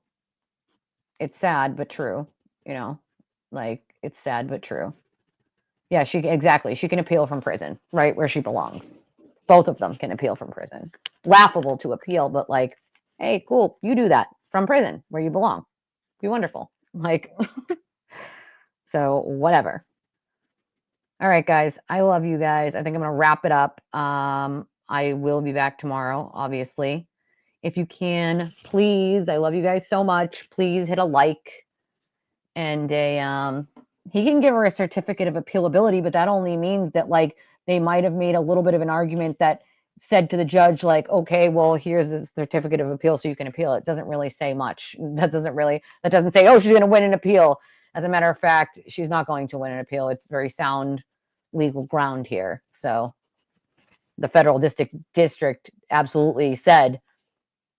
It's sad, but true, you know, like, it's sad, but true. Yeah, exactly. She can appeal from prison, right where she belongs. Both of them can appeal from prison. Laughable to appeal, but like, hey, cool, you do that from prison where you belong. Be wonderful. Like, so whatever. All right, guys. I love you guys. I think I'm going to wrap it up. I will be back tomorrow, obviously. If you can, please, I love you guys so much. Please hit a like and he can give her a certificate of appealability, but that only means that, like, they might have made a little bit of an argument that said to the judge, like, okay, well, here's a certificate of appeal so you can appeal. It doesn't really say much. That doesn't say, oh, she's going to win an appeal. As a matter of fact, she's not going to win an appeal. It's very sound legal ground here. So the federal district absolutely said,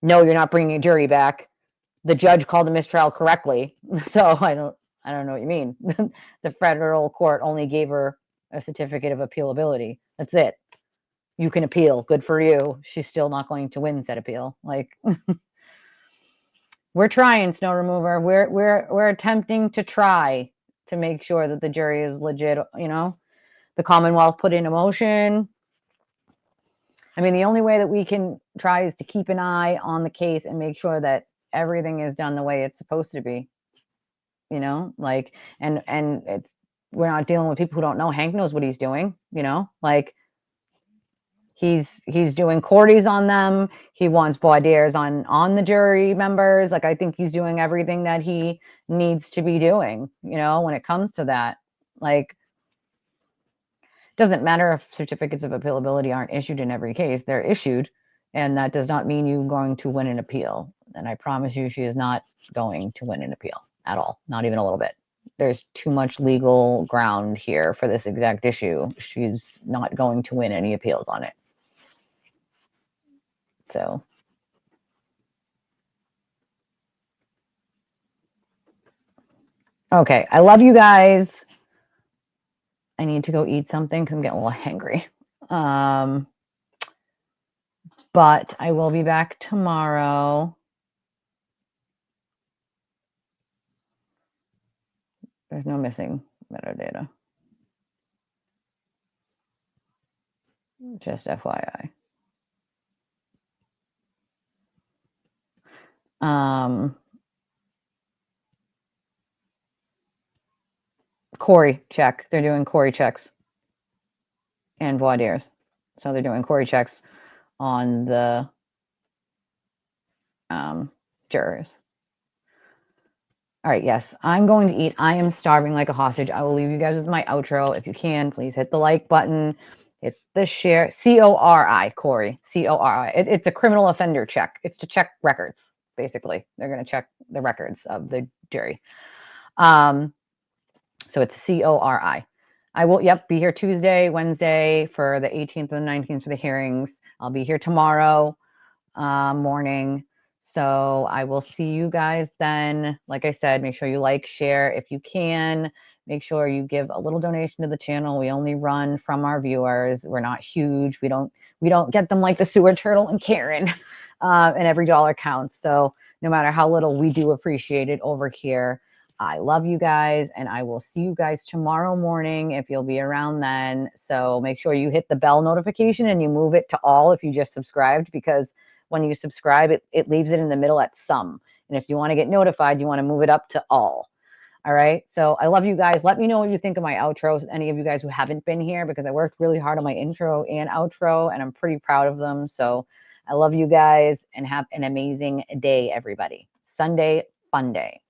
no, you're not bringing a jury back. The judge called a mistrial correctly. So I don't know what you mean. The federal court only gave her a certificate of appealability. That's it. You can appeal. Good for you. She's still not going to win said appeal. Like, we're trying, Snow Remover. We're attempting to try to make sure that the jury is legit, you know. The Commonwealth put in a motion. I mean, the only way that we can try is to keep an eye on the case and make sure that everything is done the way it's supposed to be. You know, like, and it's, we're not dealing with people who don't know. Hank knows what he's doing, you know, like, he's doing courties on them. He wants voir dire on the jury members. Like, I think he's doing everything that he needs to be doing, you know, when it comes to that. Like, doesn't matter if certificates of appealability aren't issued in every case. They're issued, and that does not mean you're going to win an appeal. And I promise you, she is not going to win an appeal at all, not even a little bit. There's too much legal ground here for this exact issue. She's not going to win any appeals on it. So, okay, I love you guys. I need to go eat something because I'm getting a little hangry. But I will be back tomorrow. There's no missing metadata. Just FYI. Corey check. They're doing Corey checks and voir dires. So they're doing Corey checks on the jurors. All right, yes, I'm going to eat. I am starving like a hostage. I will leave you guys with my outro. If you can, please hit the like button. It's the share, CORI, Corey, CORI. It's a criminal offender check. It's to check records, basically. They're going to check the records of the jury. So it's CORI. I will, be here Tuesday, Wednesday for the 18th and the 19th for the hearings. I'll be here tomorrow morning. So I will see you guys then. Like I said, make sure you like, share if you can. Make sure you give a little donation to the channel. We only run from our viewers. We're not huge. We don't get them like the sewer turtle and Karen. And every dollar counts. So no matter how little, we do appreciate it over here. I love you guys, and I will see you guys tomorrow morning if you'll be around then. So make sure you hit the bell notification and you move it to all if you just subscribed, because when you subscribe, it leaves it in the middle at some. And if you want to get notified, you want to move it up to all. All right. So I love you guys. Let me know what you think of my outros, any of you guys who haven't been here, because I worked really hard on my intro and outro, and I'm pretty proud of them. So I love you guys, and have an amazing day, everybody. Sunday, fun day.